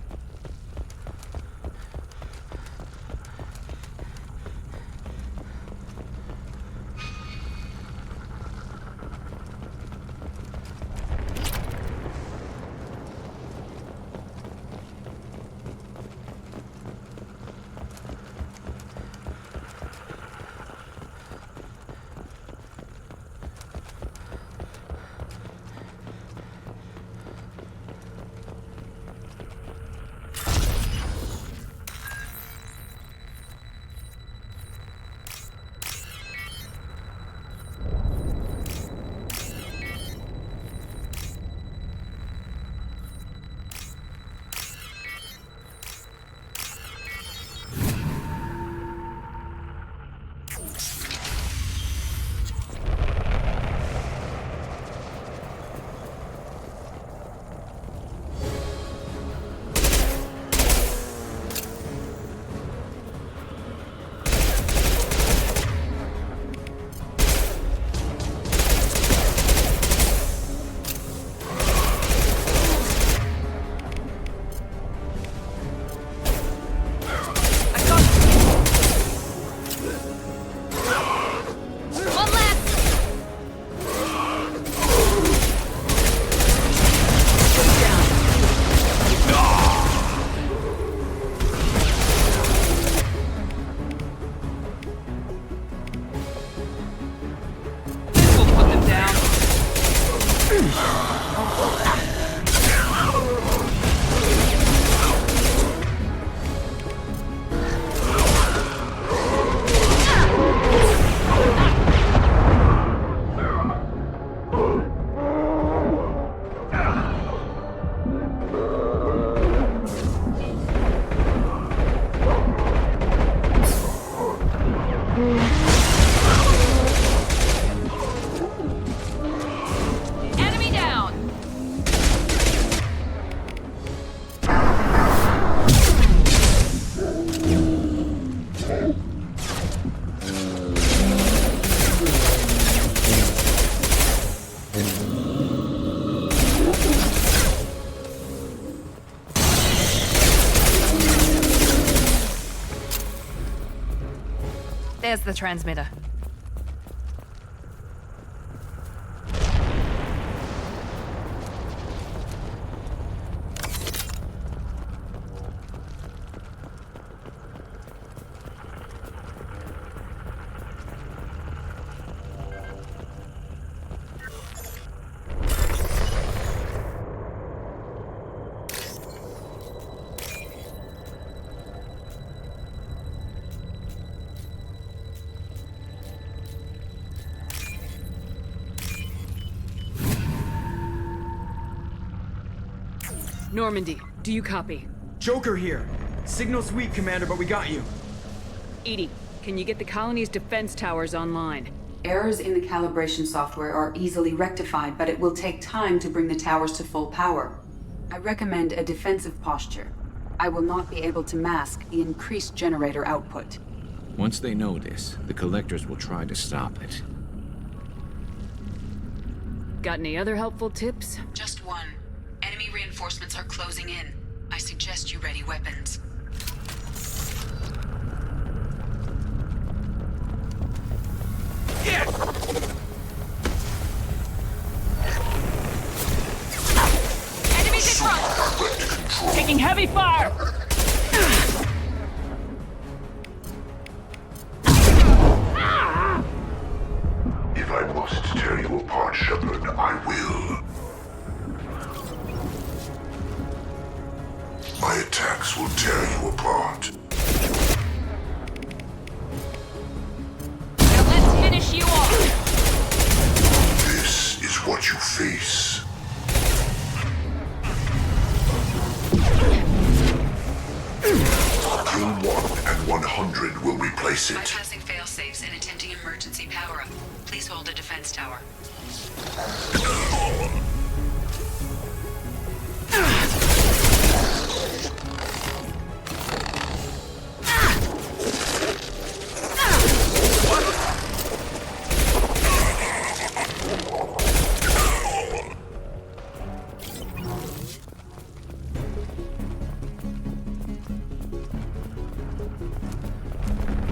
There's the transmitter. Normandy, do you copy? Joker here. Signal's weak, Commander, but we got you. Edie, can you get the colony's defense towers online? Errors in the calibration software are easily rectified, but it will take time to bring the towers to full power. I recommend a defensive posture. I will not be able to mask the increased generator output. Once they know this, the Collectors will try to stop it. Got any other helpful tips? Just one. Enemy reinforcements are closing in. I suggest you ready weapons. Yes! Enemies in front! Taking heavy fire! If I must tear you apart, Shepard, I will. My attacks will tear you apart. Now let's finish you off! This is what you face. Kill 1 and 100 will replace it. Bypassing fail-safes and attempting emergency power-up. Please hold a defense tower.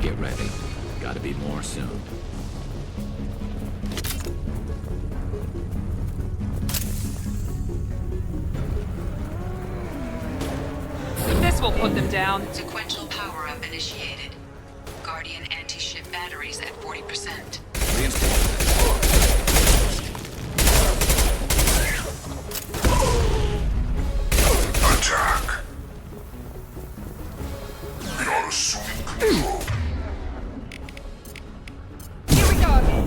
Get ready. Gotta be more soon. This will put them down. Sequential power-up initiated. Guardian anti-ship batteries at 40%. Attack. We are assuming control. Here we go again.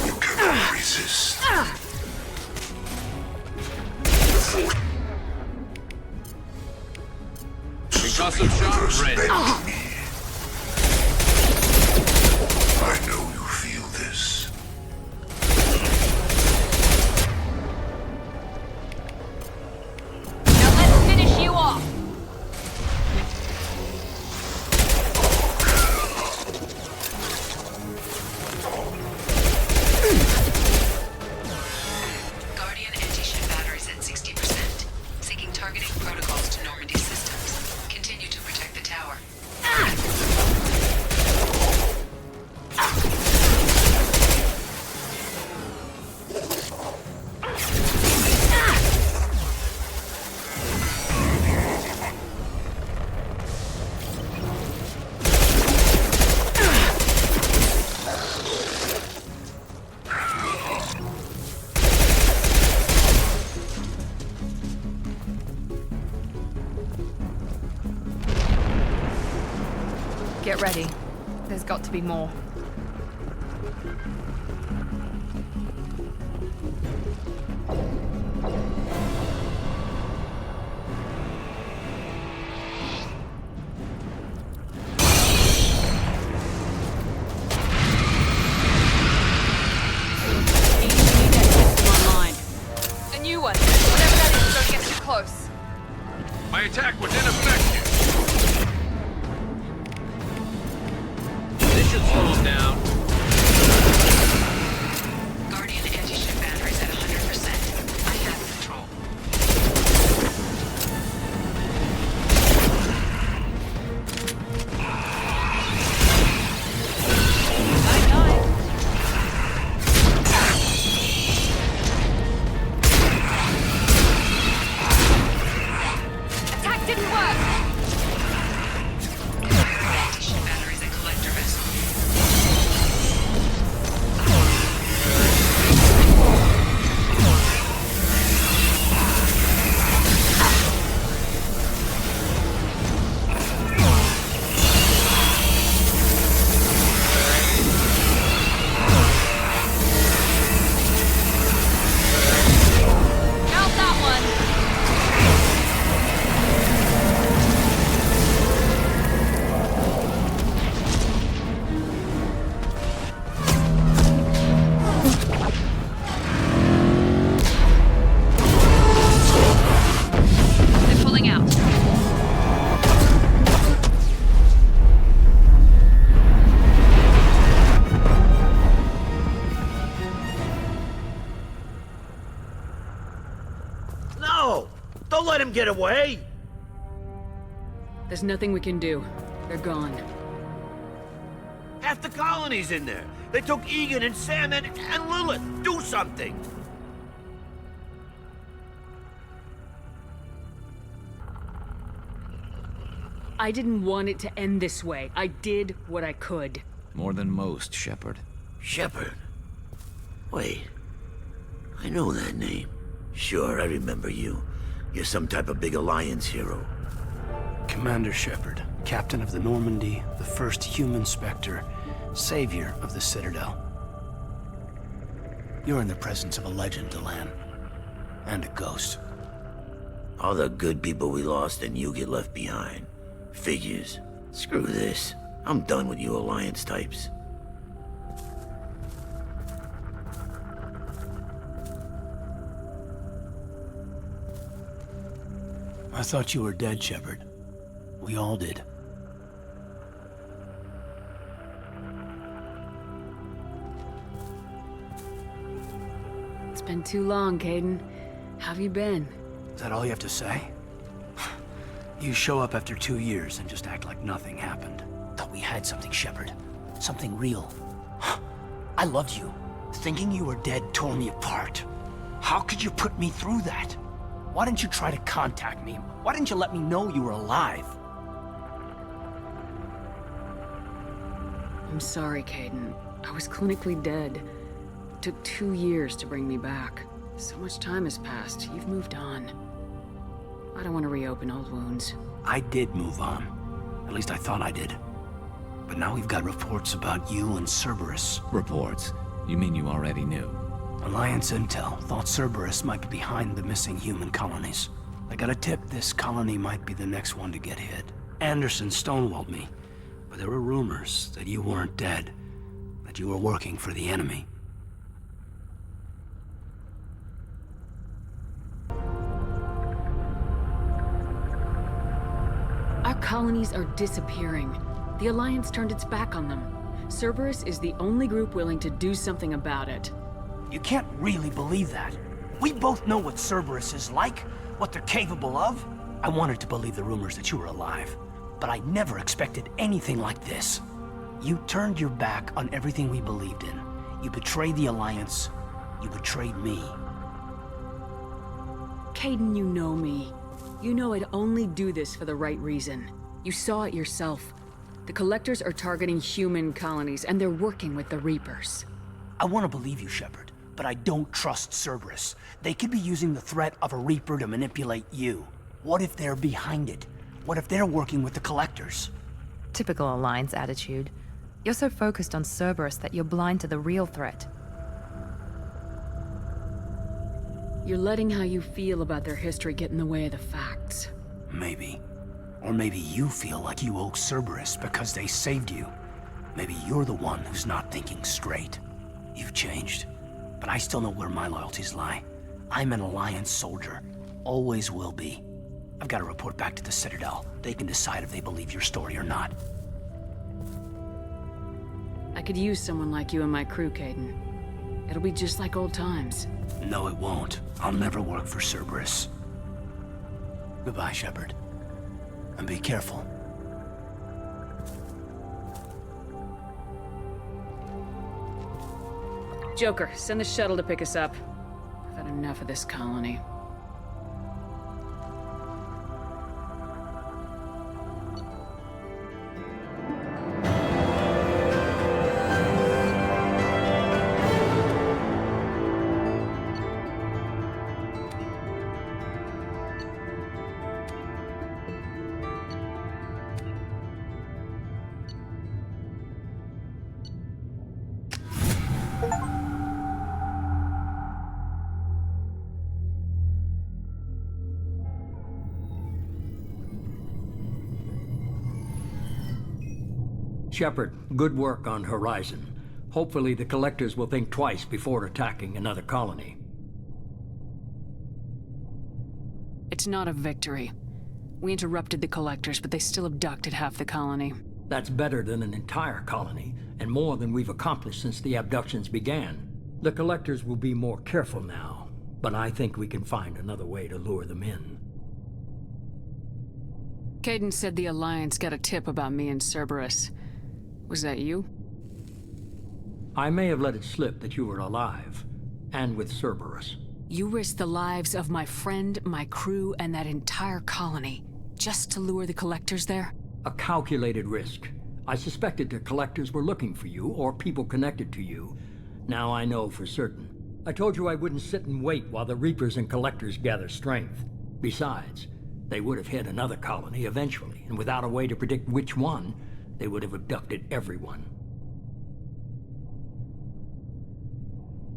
You cannot resist. Concussive shot ready. I know you feel this. Now let's finish you off! Guardian anti-ship batteries at 60%. Seeking targeting protocols to Normandy systems. Continue to protect the tower. Get ready. There's got to be more. Online. A new one. Whatever that is, don't get too close. My attack was ineffective. This should slow him down. Guardian anti-ship Don't let him get away! There's nothing we can do. They're gone. Half the colony's in there. They took Egan and Sam and Lilith. Do something! I didn't want it to end this way. I did what I could. More than most, Shepard. Shepard? Wait. I know that name. Sure, I remember you. You're some type of big Alliance hero. Commander Shepard, captain of the Normandy, the first human Spectre, savior of the Citadel. You're in the presence of a legend, Delan. And a ghost. All the good people we lost and you get left behind. Figures. Screw this. I'm done with you Alliance types. I thought you were dead, Shepard. We all did. It's been too long, Caden. How have you been? Is that all you have to say? You show up after 2 years and just act like nothing happened. Thought we had something, Shepard. Something real. I loved you. Thinking you were dead tore me apart. How could you put me through that? Why didn't you try to contact me? Why didn't you let me know you were alive? I'm sorry, Caden. I was clinically dead. Took 2 years to bring me back. So much time has passed. You've moved on. I don't want to reopen old wounds. I did move on. At least I thought I did. But now we've got reports about you and Cerberus. Reports? You mean you already knew? Alliance intel thought Cerberus might be behind the missing human colonies. I got a tip this colony might be the next one to get hit. Anderson stonewalled me, but there were rumors that you weren't dead, that you were working for the enemy. Our colonies are disappearing. The Alliance turned its back on them. Cerberus is the only group willing to do something about it. You can't really believe that. We both know what Cerberus is like, what they're capable of. I wanted to believe the rumors that you were alive, but I never expected anything like this. You turned your back on everything we believed in. You betrayed the Alliance. You betrayed me. Caden, you know me. You know I'd only do this for the right reason. You saw it yourself. The Collectors are targeting human colonies, and they're working with the Reapers. I want to believe you, Shepard, but I don't trust Cerberus. They could be using the threat of a Reaper to manipulate you. What if they're behind it? What if they're working with the Collectors? Typical Alliance attitude. You're so focused on Cerberus that you're blind to the real threat. You're letting how you feel about their history get in the way of the facts. Maybe. Or maybe you feel like you owe Cerberus because they saved you. Maybe you're the one who's not thinking straight. You've changed, but I still know where my loyalties lie. I'm an Alliance soldier. Always will be. I've got to report back to the Citadel. They can decide if they believe your story or not. I could use someone like you in my crew, Caden. It'll be just like old times. No, it won't. I'll never work for Cerberus. Goodbye, Shepard. And be careful. Joker, send the shuttle to pick us up. I've had enough of this colony. Shepard, good work on Horizon. Hopefully the Collectors will think twice before attacking another colony. It's not a victory. We interrupted the Collectors, but they still abducted half the colony. That's better than an entire colony, and more than we've accomplished since the abductions began. The Collectors will be more careful now, but I think we can find another way to lure them in. Caden said the Alliance got a tip about me and Cerberus. Was that you? I may have let it slip that you were alive, and with Cerberus. You risked the lives of my friend, my crew, and that entire colony, just to lure the Collectors there? A calculated risk. I suspected the Collectors were looking for you, or people connected to you. Now I know for certain. I told you I wouldn't sit and wait while the Reapers and Collectors gather strength. Besides, they would have hit another colony eventually, and without a way to predict which one, they would have abducted everyone.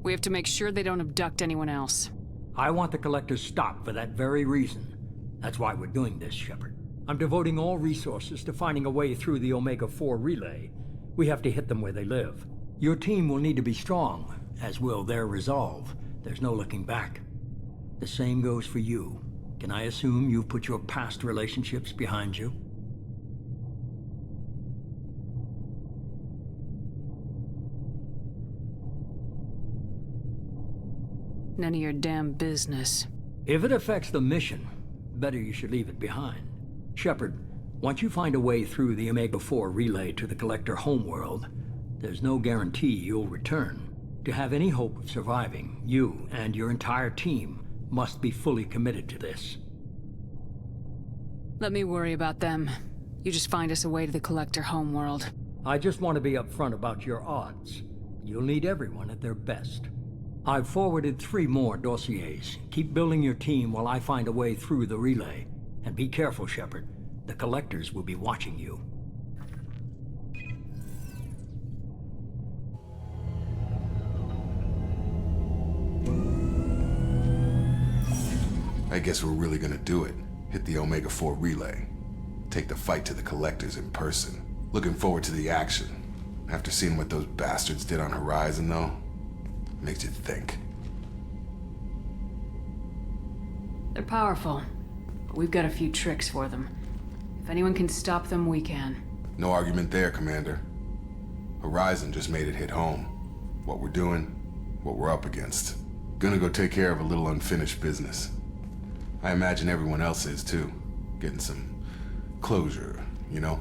We have to make sure they don't abduct anyone else. I want the Collectors stopped for that very reason. That's why we're doing this, Shepard. I'm devoting all resources to finding a way through the Omega-4 relay. We have to hit them where they live. Your team will need to be strong, as will their resolve. There's no looking back. The same goes for you. Can I assume you've put your past relationships behind you? None of your damn business. If it affects the mission, better you should leave it behind. Shepard, once you find a way through the Omega-4 relay to the Collector homeworld, there's no guarantee you'll return. To have any hope of surviving, you and your entire team must be fully committed to this. Let me worry about them. You just find us a way to the Collector homeworld. I just want to be upfront about your odds. You'll need everyone at their best. I've forwarded 3 more dossiers. Keep building your team while I find a way through the relay. And be careful, Shepard. The Collectors will be watching you. I guess we're really gonna do it. Hit the Omega-4 relay. Take the fight to the Collectors in person. Looking forward to the action. After seeing what those bastards did on Horizon, though, makes you think. They're powerful, but we've got a few tricks for them. If anyone can stop them, we can. No argument there, Commander. Horizon just made it hit home. What we're doing, what we're up against. Gonna go take care of a little unfinished business. I imagine everyone else is too. Getting some closure, you know?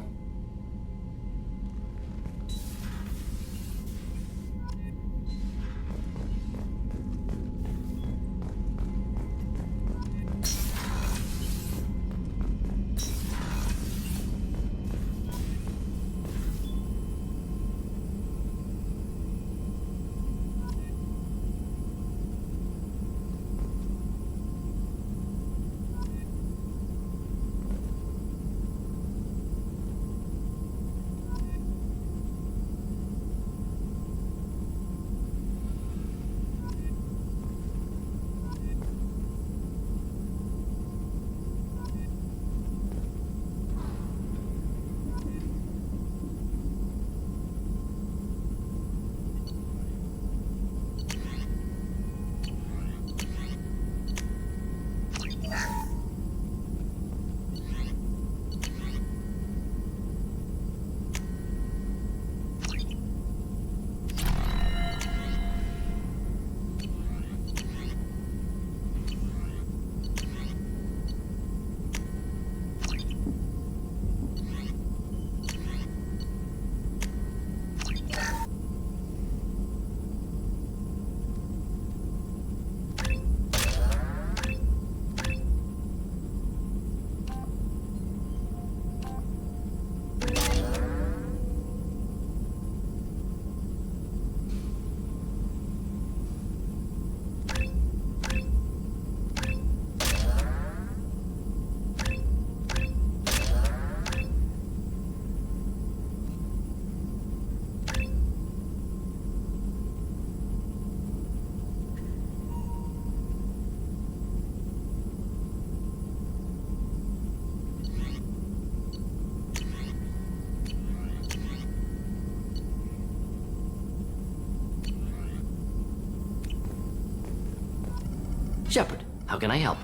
Shepard, how can I help?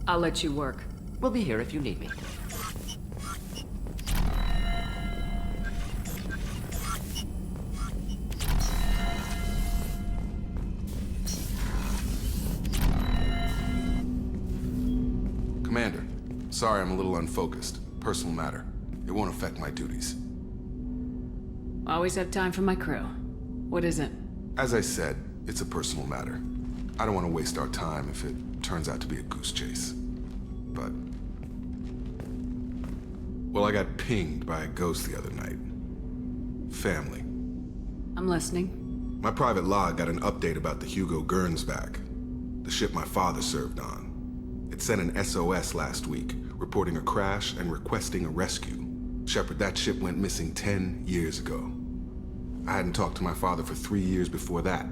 I'll let you work. We'll be here if you need me. Commander, Sorry I'm a little unfocused. Personal matter. It won't affect my duties. Always have time for my crew. What is it? As I said, it's a personal matter. I don't want to waste our time if it turns out to be a goose chase. But... well, I got pinged by a ghost the other night. Family. I'm listening. My private log got an update about the Hugo Gernsback, the ship my father served on. It sent an SOS last week, reporting a crash and requesting a rescue. Shepard, that ship went missing 10 years ago. I hadn't talked to my father for 3 years before that.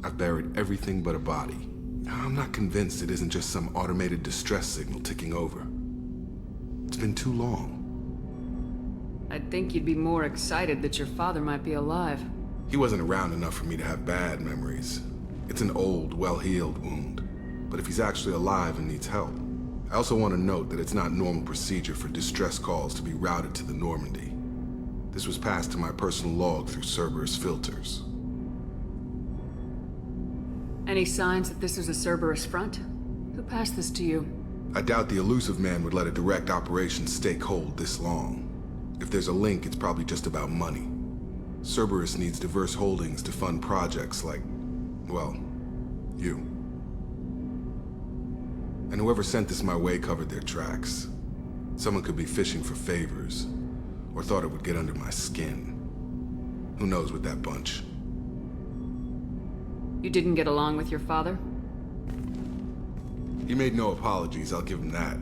I've buried everything but a body. I'm not convinced it isn't just some automated distress signal ticking over. It's been too long. I'd think you'd be more excited that your father might be alive. He wasn't around enough for me to have bad memories. It's an old, well-healed wound. But if he's actually alive and needs help, I also want to note that it's not normal procedure for distress calls to be routed to the Normandy. This was passed to my personal log through Cerberus filters. Any signs that this is a Cerberus front? Who passed this to you? I doubt the elusive man would let a direct operation stake hold this long. If there's a link, it's probably just about money. Cerberus needs diverse holdings to fund projects like, well, you. And whoever sent this my way covered their tracks. Someone could be fishing for favors, or thought it would get under my skin. Who knows with that bunch? You didn't get along with your father? He made no apologies, I'll give him that.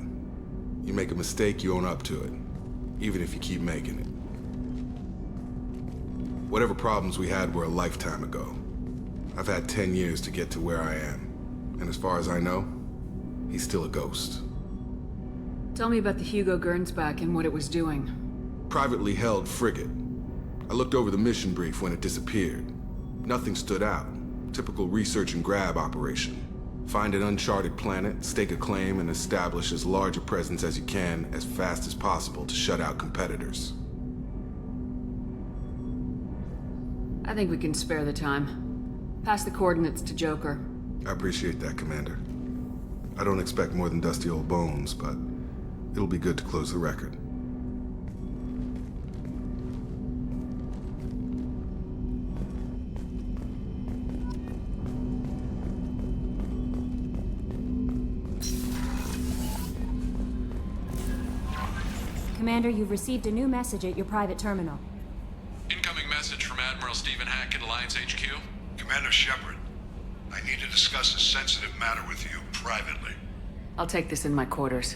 You make a mistake, you own up to it, even if you keep making it. Whatever problems we had were a lifetime ago. I've had 10 years to get to where I am, and as far as I know, he's still a ghost. Tell me about the Hugo Gernsback and what it was doing. Privately held frigate. I looked over the mission brief when it disappeared. Nothing stood out. Typical research and grab operation. Find an uncharted planet, stake a claim, and establish as large a presence as you can as fast as possible to shut out competitors. I think we can spare the time. Pass the coordinates to Joker. I appreciate that, Commander. I don't expect more than dusty old bones, but it'll be good to close the record. Commander, you've received a new message at your private terminal. Incoming message from Admiral Stephen Hackett, Alliance HQ. Commander Shepard, I need to discuss a sensitive matter with you privately. I'll take this in my quarters.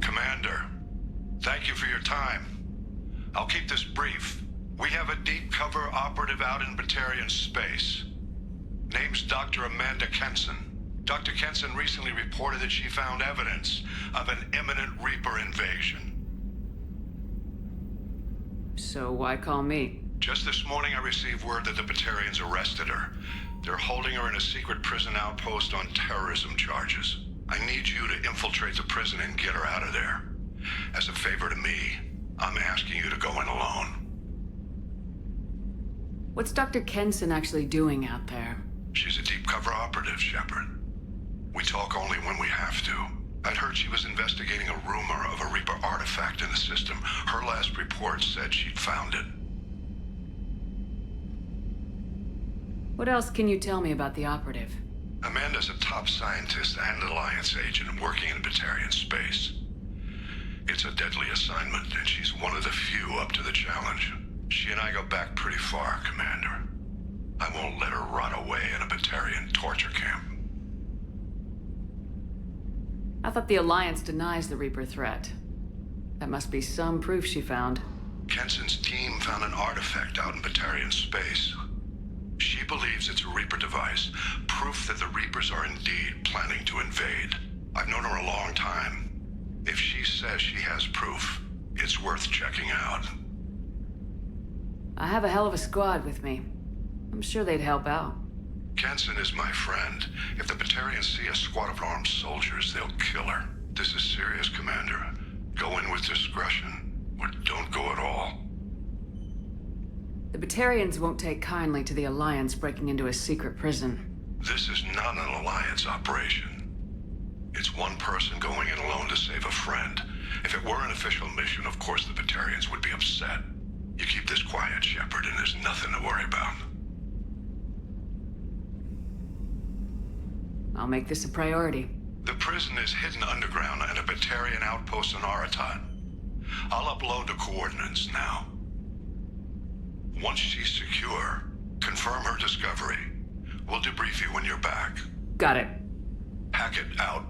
Commander, thank you for your time. I'll keep this brief. We have a deep cover operative out in Batarian space. Name's Dr. Amanda Kenson. Dr. Kenson recently reported that she found evidence of an imminent Reaper invasion. So why call me? Just this morning I received word that the Batarians arrested her. They're holding her in a secret prison outpost on terrorism charges. I need you to infiltrate the prison and get her out of there. As a favor to me, I'm asking you to go in alone. What's Dr. Kenson actually doing out there? She's a deep cover operative, Shepard. We talk only when we have to. I'd heard she was investigating a rumor of a Reaper artifact in the system. Her last report said she'd found it. What else can you tell me about the operative? Amanda's a top scientist and Alliance agent working in Batarian space. It's a deadly assignment, and she's one of the few up to the challenge. She and I go back pretty far, Commander. I won't let her rot away in a Batarian torture camp. I thought the Alliance denies the Reaper threat. That must be some proof she found. Kenson's team found an artifact out in Batarian space. She believes it's a Reaper device, proof that the Reapers are indeed planning to invade. I've known her a long time. If she says she has proof, it's worth checking out. I have a hell of a squad with me. I'm sure they'd help out. Kenson is my friend. If the Batarians see a squad of armed soldiers, they'll kill her. This is serious, Commander. Go in with discretion, or don't go at all. The Batarians won't take kindly to the Alliance breaking into a secret prison. This is not an Alliance operation. It's one person going in alone to save a friend. If it were an official mission, of course the Batarians would be upset. You keep this quiet, Shepard, and there's nothing to worry about. I'll make this a priority. The prison is hidden underground at a Batarian outpost in Aratat. I'll upload the coordinates now. Once she's secure, confirm her discovery. We'll debrief you when you're back. Got it. Hackett out.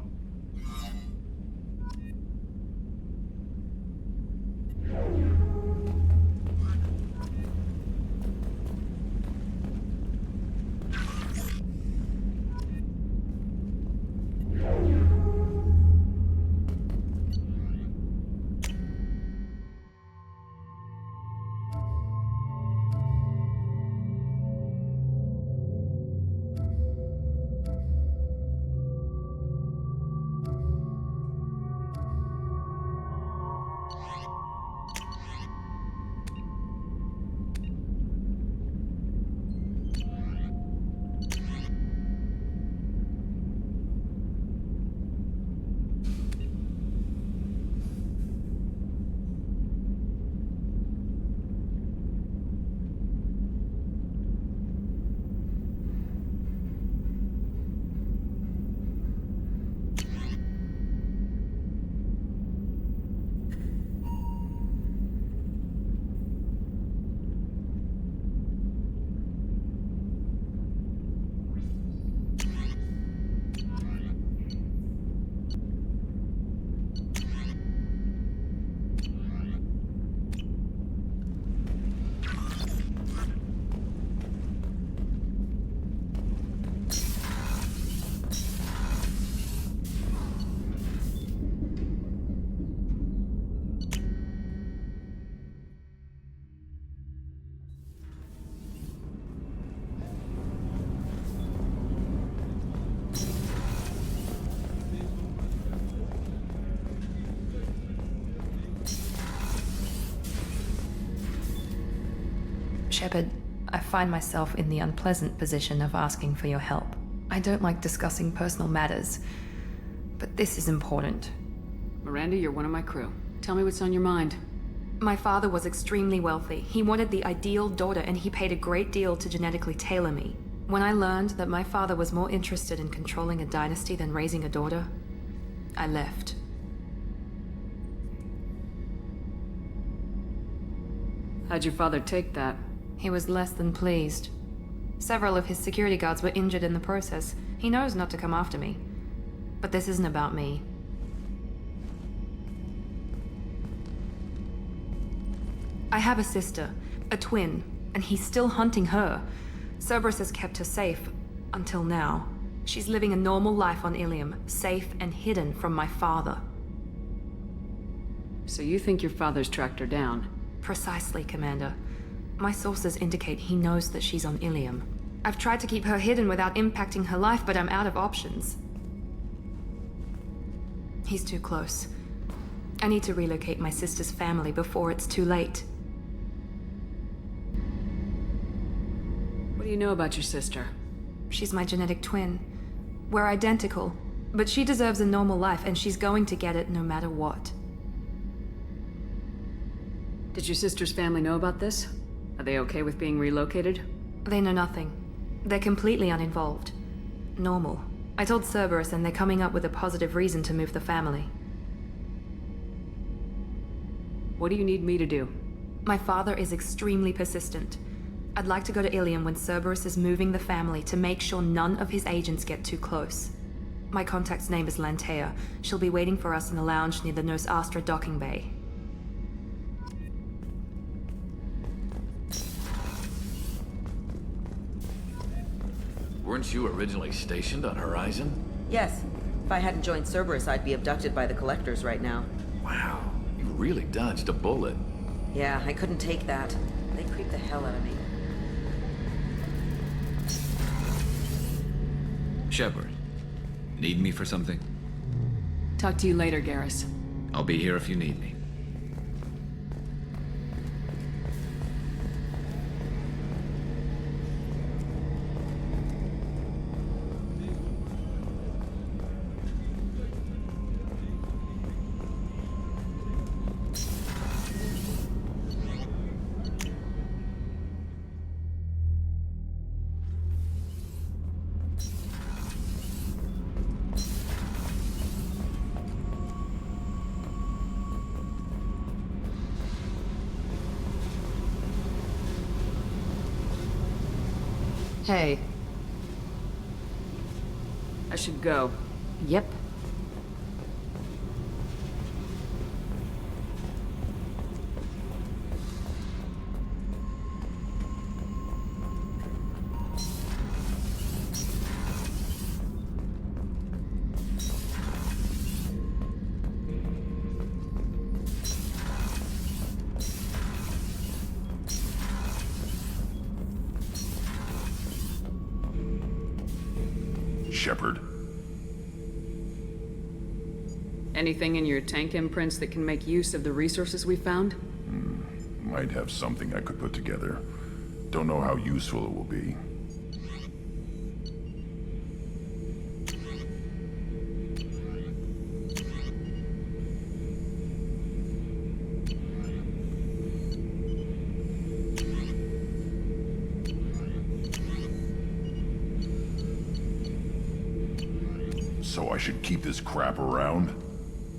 Shepard, I find myself in the unpleasant position of asking for your help. I don't like discussing personal matters, but this is important. Miranda, you're one of my crew. Tell me what's on your mind. My father was extremely wealthy. He wanted the ideal daughter, and he paid a great deal to genetically tailor me. When I learned that my father was more interested in controlling a dynasty than raising a daughter, I left. How'd your father take that? He was less than pleased. Several of his security guards were injured in the process. He knows not to come after me. But this isn't about me. I have a sister, a twin, and he's still hunting her. Cerberus has kept her safe, until now. She's living a normal life on Ilium, safe and hidden from my father. So you think your father's tracked her down? Precisely, Commander. My sources indicate he knows that she's on Ilium. I've tried to keep her hidden without impacting her life, but I'm out of options. He's too close. I need to relocate my sister's family before it's too late. What do you know about your sister? She's my genetic twin. We're identical, but she deserves a normal life, and she's going to get it no matter what. Did your sister's family know about this? Are they okay with being relocated? They know nothing. They're completely uninvolved. Normal. I told Cerberus, and they're coming up with a positive reason to move the family. What do you need me to do? My father is extremely persistent. I'd like to go to Ilium when Cerberus is moving the family to make sure none of his agents get too close. My contact's name is Lantea. She'll be waiting for us in the lounge near the Nos Astra docking bay. Weren't you originally stationed on Horizon? Yes. If I hadn't joined Cerberus, I'd be abducted by the Collectors right now. Wow, you really dodged a bullet. Yeah, I couldn't take that. They creep the hell out of me. Shepard, need me for something? Talk to you later, Garrus. I'll be here if you need me. Hey. I should go. Yep. Shepard. Anything in your tank imprints that can make use of the resources we found? Might have something I could put together. Don't know how useful it will be. So I should keep this crap around?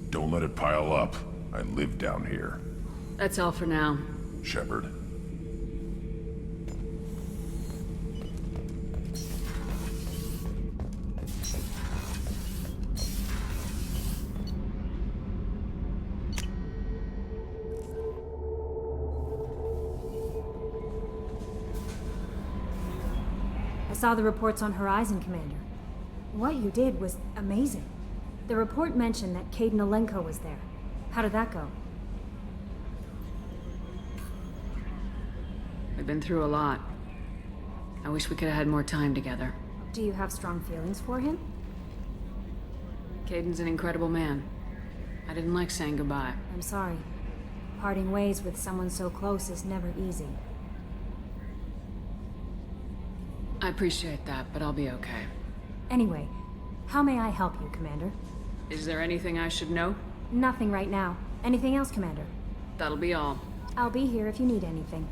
Don't let it pile up. I live down here. That's all for now. Shepard. I saw the reports on Horizon, Commander. What you did was amazing. The report mentioned that Caden Alenko was there. How did that go? We've been through a lot. I wish we could have had more time together. Do you have strong feelings for him? Caden's an incredible man. I didn't like saying goodbye. I'm sorry. Parting ways with someone so close is never easy. I appreciate that, but I'll be okay. Anyway, how may I help you, Commander? Is there anything I should know? Nothing right now. Anything else, Commander? That'll be all. I'll be here if you need anything.